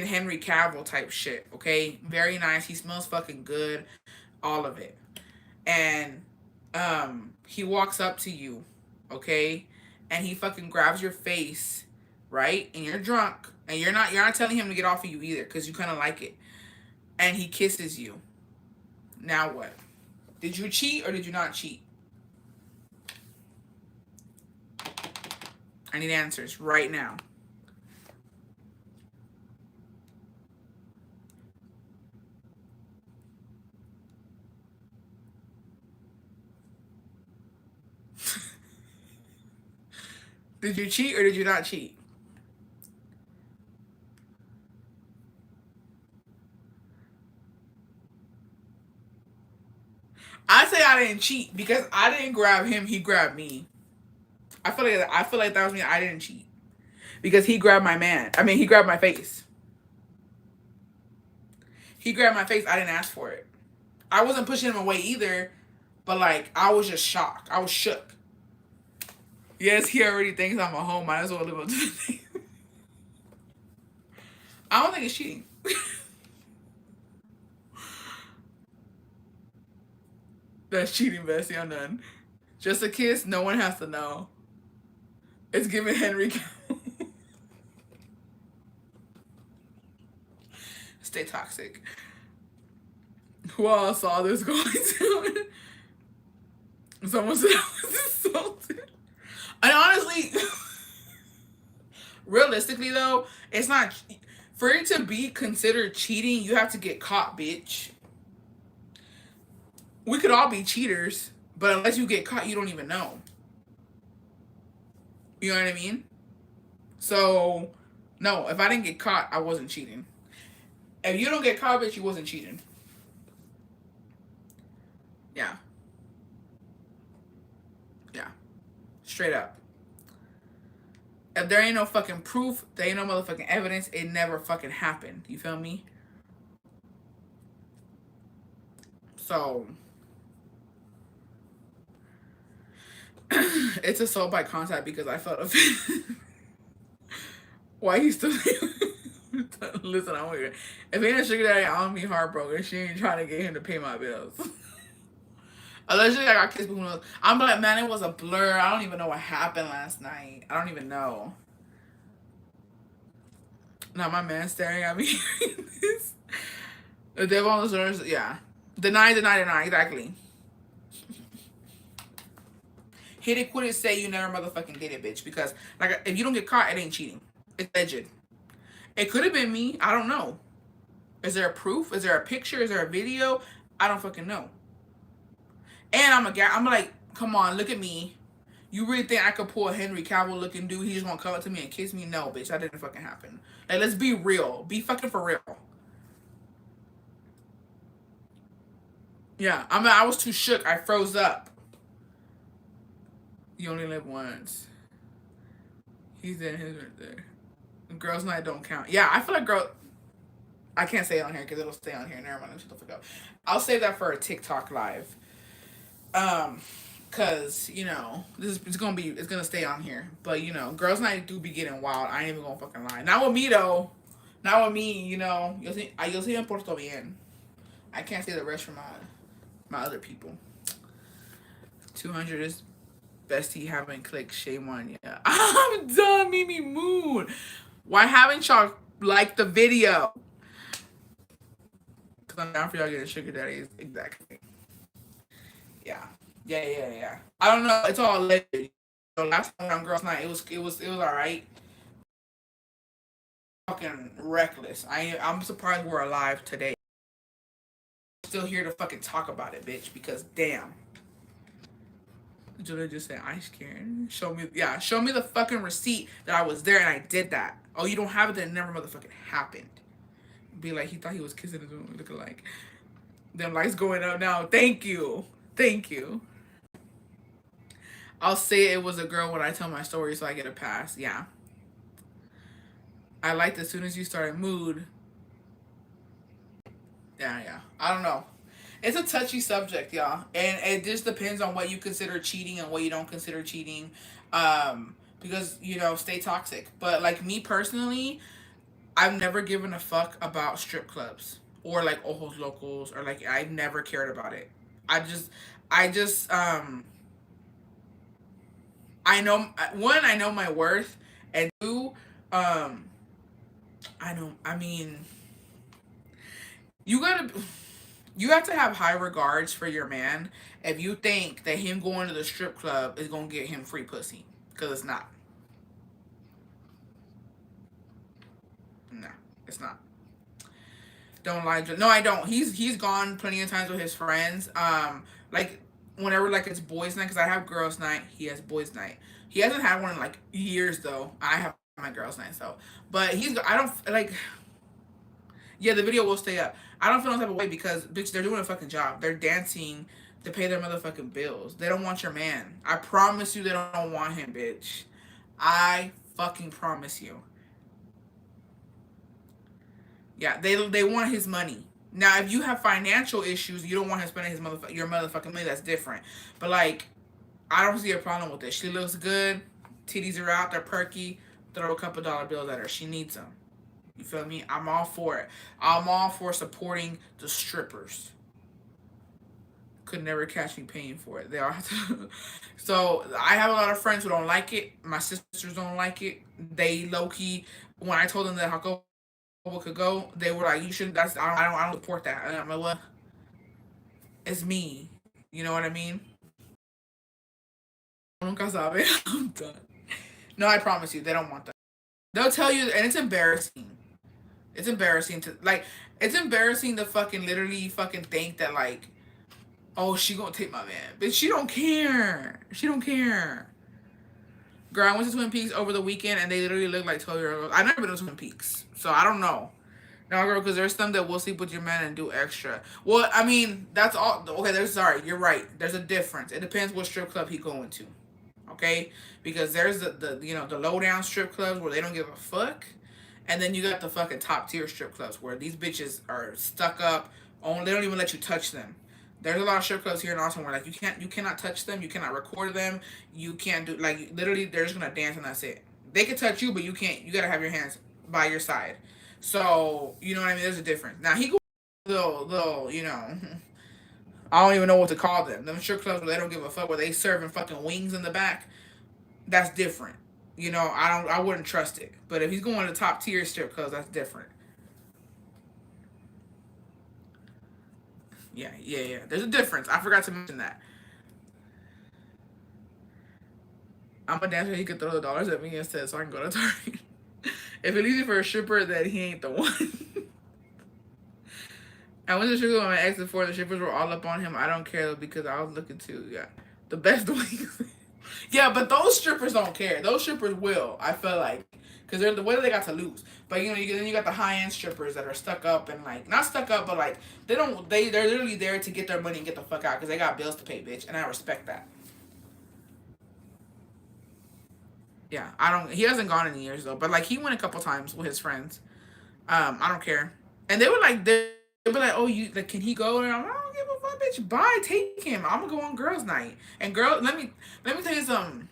Henry Cavill type shit, okay? Very nice. He smells fucking good. All of it. And he walks up to you, okay? And he fucking grabs your face, right? And you're drunk. And you're not telling him to get off of you either, because you kind of like it. And he kisses you. Now what? Did you cheat or did you not cheat? I need answers right now. Did you cheat or did you not cheat? I say I didn't cheat because I didn't grab him, he grabbed me. I feel like that was me. I didn't cheat. Because he grabbed my man. I mean, he grabbed my face. He grabbed my face. I didn't ask for it. I wasn't pushing him away either, but like I was just shocked. I was shook. Yes, he already thinks I'm a hoe. Might as well live up to the thing. I don't think it's cheating. That's cheating, Bessie. I'm done. Just a kiss. No one has to know. It's giving Henry. Stay toxic. Who else saw this going down? Someone said I was assaulted. And honestly, realistically though, it's not for it to be considered cheating. You have to get caught, bitch. We could all be cheaters, but unless you get caught, you don't even know. You know what I mean? So, no, if I didn't get caught, I wasn't cheating. If you don't get caught, bitch, you wasn't cheating. Yeah. Yeah. Straight up. If there ain't no fucking proof, there ain't no motherfucking evidence, it never fucking happened. You feel me? So, it's assault by contact because I felt offended. Why you still listen? I'm weird. If ain't a sugar daddy, I'm gonna be heartbroken. She ain't trying to get him to pay my bills. Allegedly, I got kissed. Who knows? I'm like, man, it was a blur. I don't even know what happened last night. I don't even know. Now my man staring at me. The devil on the shoulders. Yeah. Deny. Exactly. Hit it, quit it, say you never motherfucking did it, bitch. Because like, if you don't get caught, it ain't cheating. It's alleged. It could have been me. I don't know. Is there a proof? Is there a picture? Is there a video? I don't fucking know. And I'm like, come on, look at me. You really think I could pull a Henry Cavill looking dude? He just gonna come up to me and kiss me? No, bitch, that didn't fucking happen. Like, let's be real. Be fucking for real. Yeah, I was too shook. I froze up. You only live once. He's in his right there. Girls' night don't count. Yeah, I feel like I can't say it on here because it'll stay on here. Never mind. Shut the fuck up. I'll save that for a TikTok live. Cause it's gonna stay on here. But girls' night do be getting wild. I ain't even gonna fucking lie. Not with me though. Not with me. Yo sí me porto bien. I can't say the rest for my other people. 200 is bestie haven't clicked. Shame on you. I'm done, Mimi Moon. Why haven't y'all liked the video? Because I'm down for y'all getting sugar daddies. Exactly. Yeah. Yeah. I don't know. It's all alleged. Last time on girls' night, it was all right. Fucking reckless. I'm surprised we're alive today. Still here to fucking talk about it, bitch. Because damn. Julia just said, "Ice Karen, show me the fucking receipt that I was there and I did that." Oh, you don't have it? Then it never motherfucking happened. Be like, he thought he was kissing his own looking like. Them lights going up now. Thank you. I'll say it was a girl when I tell my story so I get a pass. Yeah. I liked as soon as you started mood. Yeah. I don't know. It's a touchy subject, y'all. And it just depends on what you consider cheating and what you don't consider cheating. Because, stay toxic. But like me personally, I've never given a fuck about strip clubs or like ojos locals or like I've never cared about it. I just I know, one, I know my worth, and two, I know, I mean, you gotta, you have to have high regards for your man if you think that him going to the strip club is gonna get him free pussy, because it's not. No, it's not. Don't lie. No, I don't. He's gone plenty of times with his friends. Like whenever like it's boys' night, because I have girls' night. He has boys' night. He hasn't had one in like years though. I have my girls' night, so. But I don't like. Yeah, the video will stay up. I don't feel no type of way because bitch, they're doing a fucking job. They're dancing to pay their motherfucking bills. They don't want your man. I promise you, they don't want him, bitch. I fucking promise you. Yeah, they want his money. Now, if you have financial issues, you don't want him spending your motherfucking money. That's different. But like, I don't see a problem with this. She looks good. Titties are out. They're perky. Throw a couple dollar bills at her. She needs them. You feel me? I'm all for it. I'm all for supporting the strippers. Could never catch me paying for it. They all have to. So I have a lot of friends who don't like it. My sisters don't like it. They low key. When I told them that Jacobo could go, they were like, "You shouldn't. That's I don't support that." And I'm like, "What?" It's me. You know what I mean? Nunca sabe. I'm done. No, I promise you, they don't want that. They'll tell you, and it's embarrassing. It's embarrassing to like. It's embarrassing to fucking literally fucking think that like, oh, she gonna take my man, but she don't care. She don't care. Girl, I went to Twin Peaks over the weekend, and they literally look like 12-year-olds. I never been to Twin Peaks, so I don't know. No, girl, because there's some that will sleep with your man and do extra. Well, I mean, that's all. Okay, there's sorry, you're right. There's a difference. It depends what strip club he going to. Okay, because there's the the low down strip clubs where they don't give a fuck, and then you got the fucking top tier strip clubs where these bitches are stuck up. Only they don't even let you touch them. There's a lot of strip clubs here in Austin where like you cannot touch them, you cannot record them, you can't do like literally they're just gonna dance and that's it. They can touch you, but you can't. You gotta have your hands by your side. So you know what I mean. There's a difference. Now he go little I don't even know what to call them. Them strip clubs where they don't give a fuck, where they serving fucking wings in the back. That's different. I wouldn't trust it. But if he's going to top tier strip clubs, that's different. Yeah, yeah, yeah. There's a difference. I forgot to mention that. I'm a dancer. He could throw the dollars at me instead, so I can go to Target. If it leaves you for a stripper, then he ain't the one. I went to strip club with my ex before. The strippers were all up on him. I don't care though because I was looking too. Yeah, the best wings. Yeah, but those strippers don't care. Those strippers will. I feel like because they're the way they got to lose. But then you got the high end strippers that are stuck up and like not stuck up, but like they don't. They're literally there to get their money and get the fuck out because they got bills to pay, bitch. And I respect that. Yeah, I don't. He hasn't gone in years though, but like he went a couple times with his friends. I don't care. And they were like, they'd be like, oh, you like, can he go? And I'm like, I don't give a fuck, bitch. Bye, take him. I'm gonna go on girls' night. And girl, let me tell you something.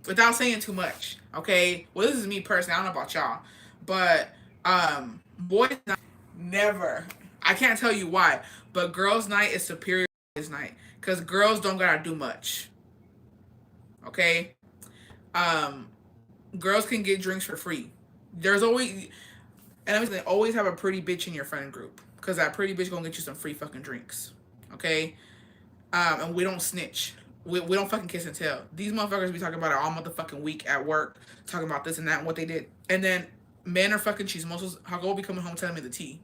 Without saying too much, okay? Well, this is me personally. I don't know about y'all, but boys' night never. I can't tell you why, but girls' night is superior to boys' night because girls don't gotta do much. Okay, um, girls can get drinks for free. There's always And I'm saying, always have a pretty bitch in your friend group. Because that pretty bitch gonna get you some free fucking drinks. Okay? And we don't snitch. We don't fucking kiss and tell. These motherfuckers be talking about it all motherfucking week at work. Talking about this and that and what they did. And then men are fucking chismosos. How be coming home telling me the tea.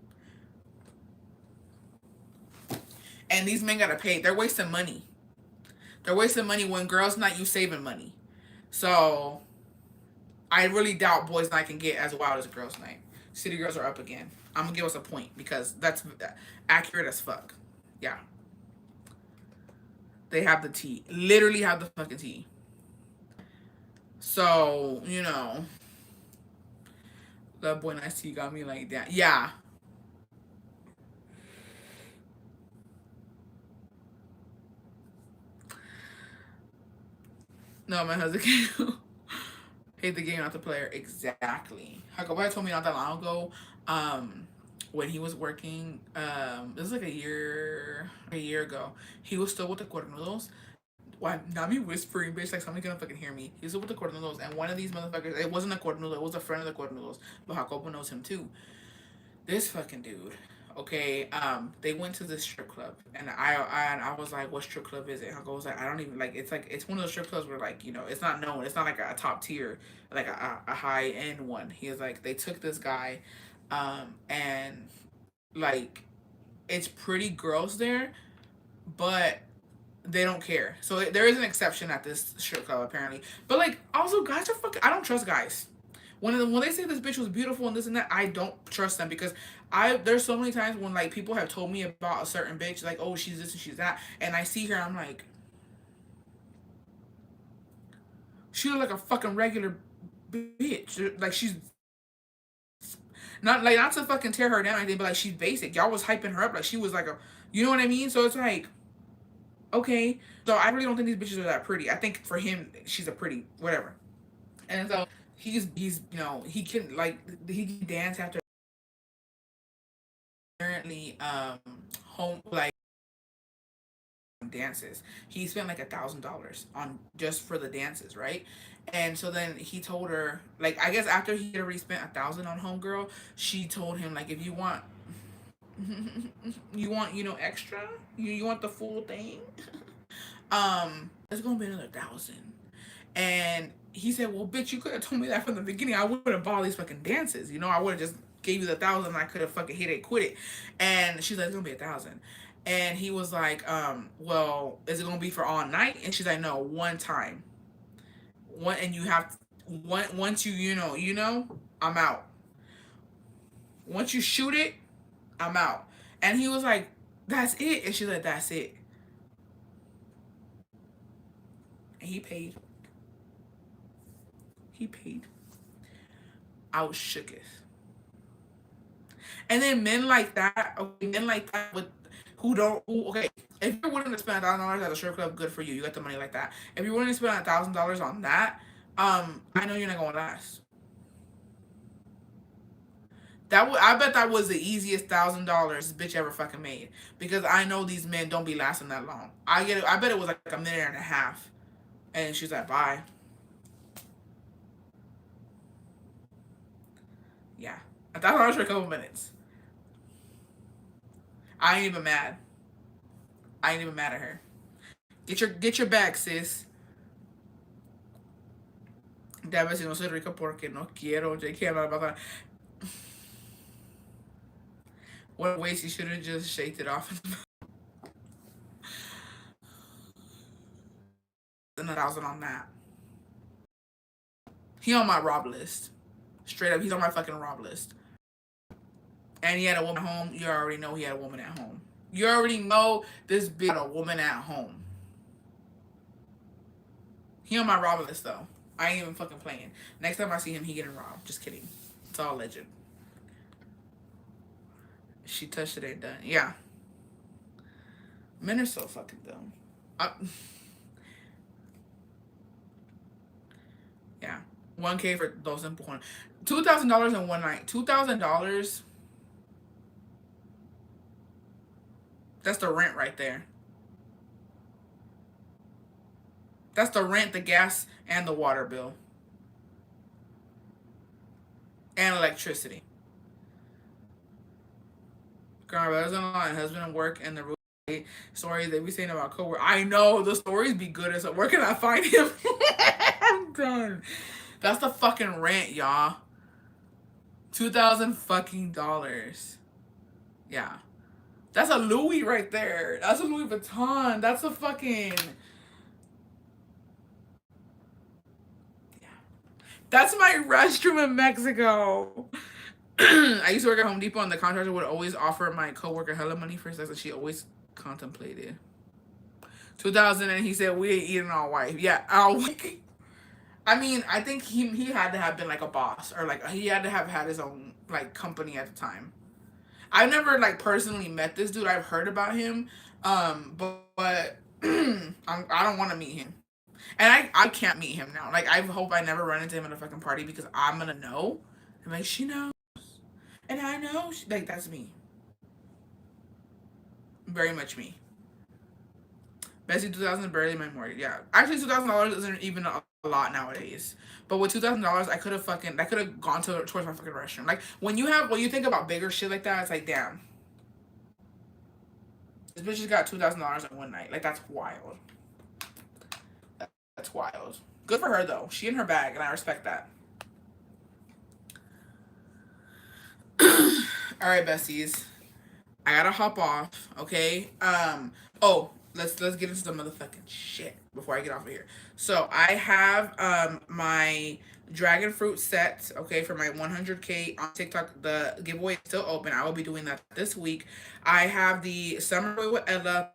And these men gotta pay. They're wasting money. They're wasting money when girls' night you saving money. So I really doubt boys' night can get as wild as girls' night. City girls are up again. I'm gonna give us a point because that's accurate as fuck. Yeah, they have the tea. Literally have the fucking tea. So that boy nice tea got me like that. Yeah. No, my husband can't. Hate the game, not the player. Exactly. Jacobo told me not that long ago. When he was working, this is like a year ago. He was still with the Cuernudos. Why not me whispering, bitch? Like somebody's gonna fucking hear me. He was with the Cuernudos, and one of these motherfuckers. It wasn't a Cuernudo. It was a friend of the Cuernudos. But Jacobo knows him too. This fucking dude. Okay, they went to this strip club, and I was like, "What strip club is it?" Jacobo was like, "I don't even like." It's one of those strip clubs where like it's not known. It's not like a top tier, like a high end one. He was like, they took this guy, and like it's pretty girls there, but they don't care. So there is an exception at this strip club apparently. But like also guys are fucking. I don't trust guys. When they say this bitch was beautiful and this and that, I don't trust them because there's so many times when like people have told me about a certain bitch like, oh, she's this and she's that, and I see her, I'm like, she look like a fucking regular bitch. Like she's not to fucking tear her down or anything, but like she's basic. Y'all was hyping her up like she was like a, you know what I mean? So it's like, okay. So I really don't think these bitches are that pretty. I think for him, she's a pretty whatever. And so he's he can like he can dance after apparently home like dances. He spent like $1,000 on just for the dances, right? And so then he told her, like, I guess after he had already spent 1,000 on homegirl, she told him like, if you want You want, extra? You want the full thing? It's gonna be another 1,000. And he said, well, bitch, you could have told me that from the beginning. I would have bought all these fucking dances. I would have just gave you the 1,000 and I could have fucking hit it, quit it. And she's like, it's gonna be 1,000. And he was like, well, is it gonna be for all night? And she's like, no, one time. And you have once I'm out. Once you shoot it, I'm out. And he was like, that's it. And she's like, that's it. And he paid. He paid. I was shooketh. And then men like that, with okay, if you're willing to spend $1,000 at a strip club, good for you. You got the money like that. If you're willing to spend $1,000 on that, I know you're not gonna last. I bet that was the easiest $1,000 bitch ever fucking made, because I know these men don't be lasting that long. I get it. I bet it was like a minute and a half, and she's like, bye. Yeah, $1,000 for a couple minutes. I ain't even mad. I ain't even mad at her. Get your bag, sis. Ya ver si no soy rico porque no quiero. What a waste. You should have just shaked it off. And 1,000 on that. He on my rob list. Straight up, he's on my fucking rob list. And he had a woman at home. You already know he had a woman at home. You already know this bitch had a woman at home. He on my rob list though. I ain't even fucking playing. Next time I see him, he getting robbed. Just kidding. It's all legend. She touched it, ain't done. Yeah. Men are so fucking dumb. Yeah. 1K for those empujones. $2,000 in one night. $2,000. That's the rent right there. That's the rent, the gas, and the water bill. And electricity. Girl, my husband and husband and work and the stories they be saying about coworker. I know the stories be good as where can I find him? I'm done. That's the fucking rent, y'all. $2,000 fucking dollars. Yeah. That's a Louis right there. That's a Louis Vuitton. That's a fucking. Yeah. That's my restroom in Mexico. I used to work at Home Depot, and the contractor would always offer my coworker hella money for sex, and she always contemplated. 2,000, and he said we ain't eating all white. Yeah, all week. I mean, I think he had to have been like a boss, or like he had to have had his own like company at the time. I've never like personally met this dude. I've heard about him, but I don't want to meet him, and I can't meet him now. Like I hope I never run into him at a fucking party, because I'm gonna know. I'm like, she knows, and I know like that's me. Very much me. Bessie 2,000 is barely my mortgage. Yeah, actually $2,000 isn't even a lot nowadays. But with $2,000, I could have gone towards my fucking restroom. Like when you think about bigger shit like that, it's like damn, this bitch just got $2,000 in one night. Like that's wild. That's wild. Good for her though. She in her bag, and I respect that. All right, besties. I gotta hop off. Okay. Oh, let's get into the motherfucking shit before I get off of here. So I have my dragon fruit set. Okay, for my 100K on TikTok. The giveaway is still open. I will be doing that this week. I have the summer with Ella.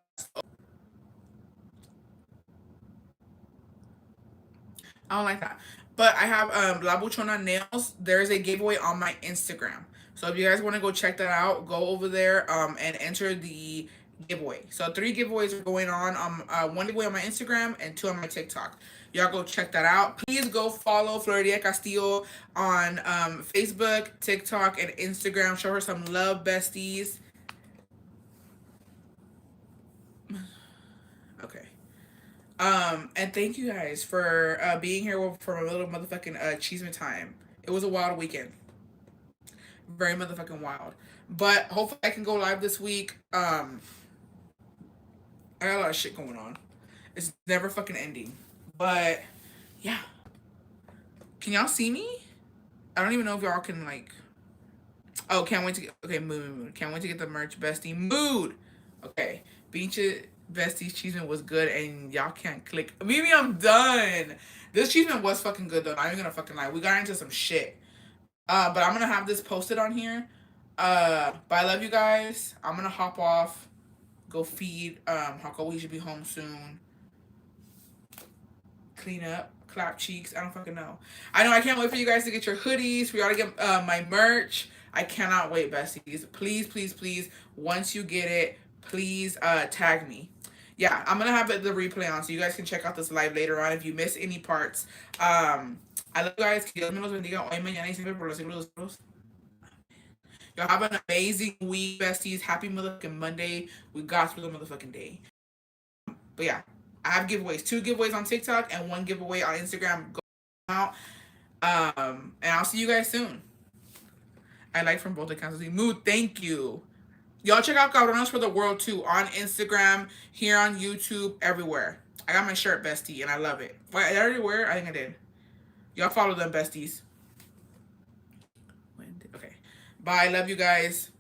I don't like that. But I have La Buchona nails. There's a giveaway on my Instagram. So if you guys want to go check that out, go over there and enter the giveaway. So 3 giveaways are going on. 1 giveaway on my Instagram and 2 on my TikTok. Y'all go check that out. Please go follow Floredia Castillo on Facebook, TikTok, and Instagram. Show her some love, besties. Okay. And thank you guys for being here for a little motherfucking Chisme time. It was a wild weekend. Very motherfucking wild. But hopefully I can go live this week. I got a lot of shit going on. It's never fucking ending. But yeah. Can y'all see me? I don't even know if y'all can like. Oh, can't wait to get. Okay, mood. Can't wait to get the merch, bestie. Mood. Okay, Beach Besties Cheeseman was good, and y'all can't click. Maybe I'm done. This Cheeseman was fucking good though. Not even gonna fucking lie. We got into some shit. But I'm gonna have this posted on here. But I love you guys. I'm gonna hop off. Go feed. Hako, he should be home soon. Clean up, clap cheeks. I don't fucking know. I know I can't wait for you guys to get your hoodies, for y'all to get my merch. I cannot wait, besties. Please, please, please, once you get it, please tag me. Yeah, I'm gonna have the replay on so you guys can check out this live later on if you miss any parts. I love you guys. Que Dios me los bendiga hoy, mañana y siempre por los siglos de los siglos. Y'all have an amazing week, besties. Happy motherfucking Monday. We got through the motherfucking day. But yeah, I have giveaways. 2 giveaways on TikTok and 1 giveaway on Instagram. Go out. And I'll see you guys soon. I like from both accounts. Mood, thank you. Y'all check out Cabronas for the World too on Instagram, here on YouTube, everywhere. I got my shirt, bestie, and I love it. Wait, did I already wear it? I think I did. Y'all follow them, besties. Okay. Bye. Love you guys.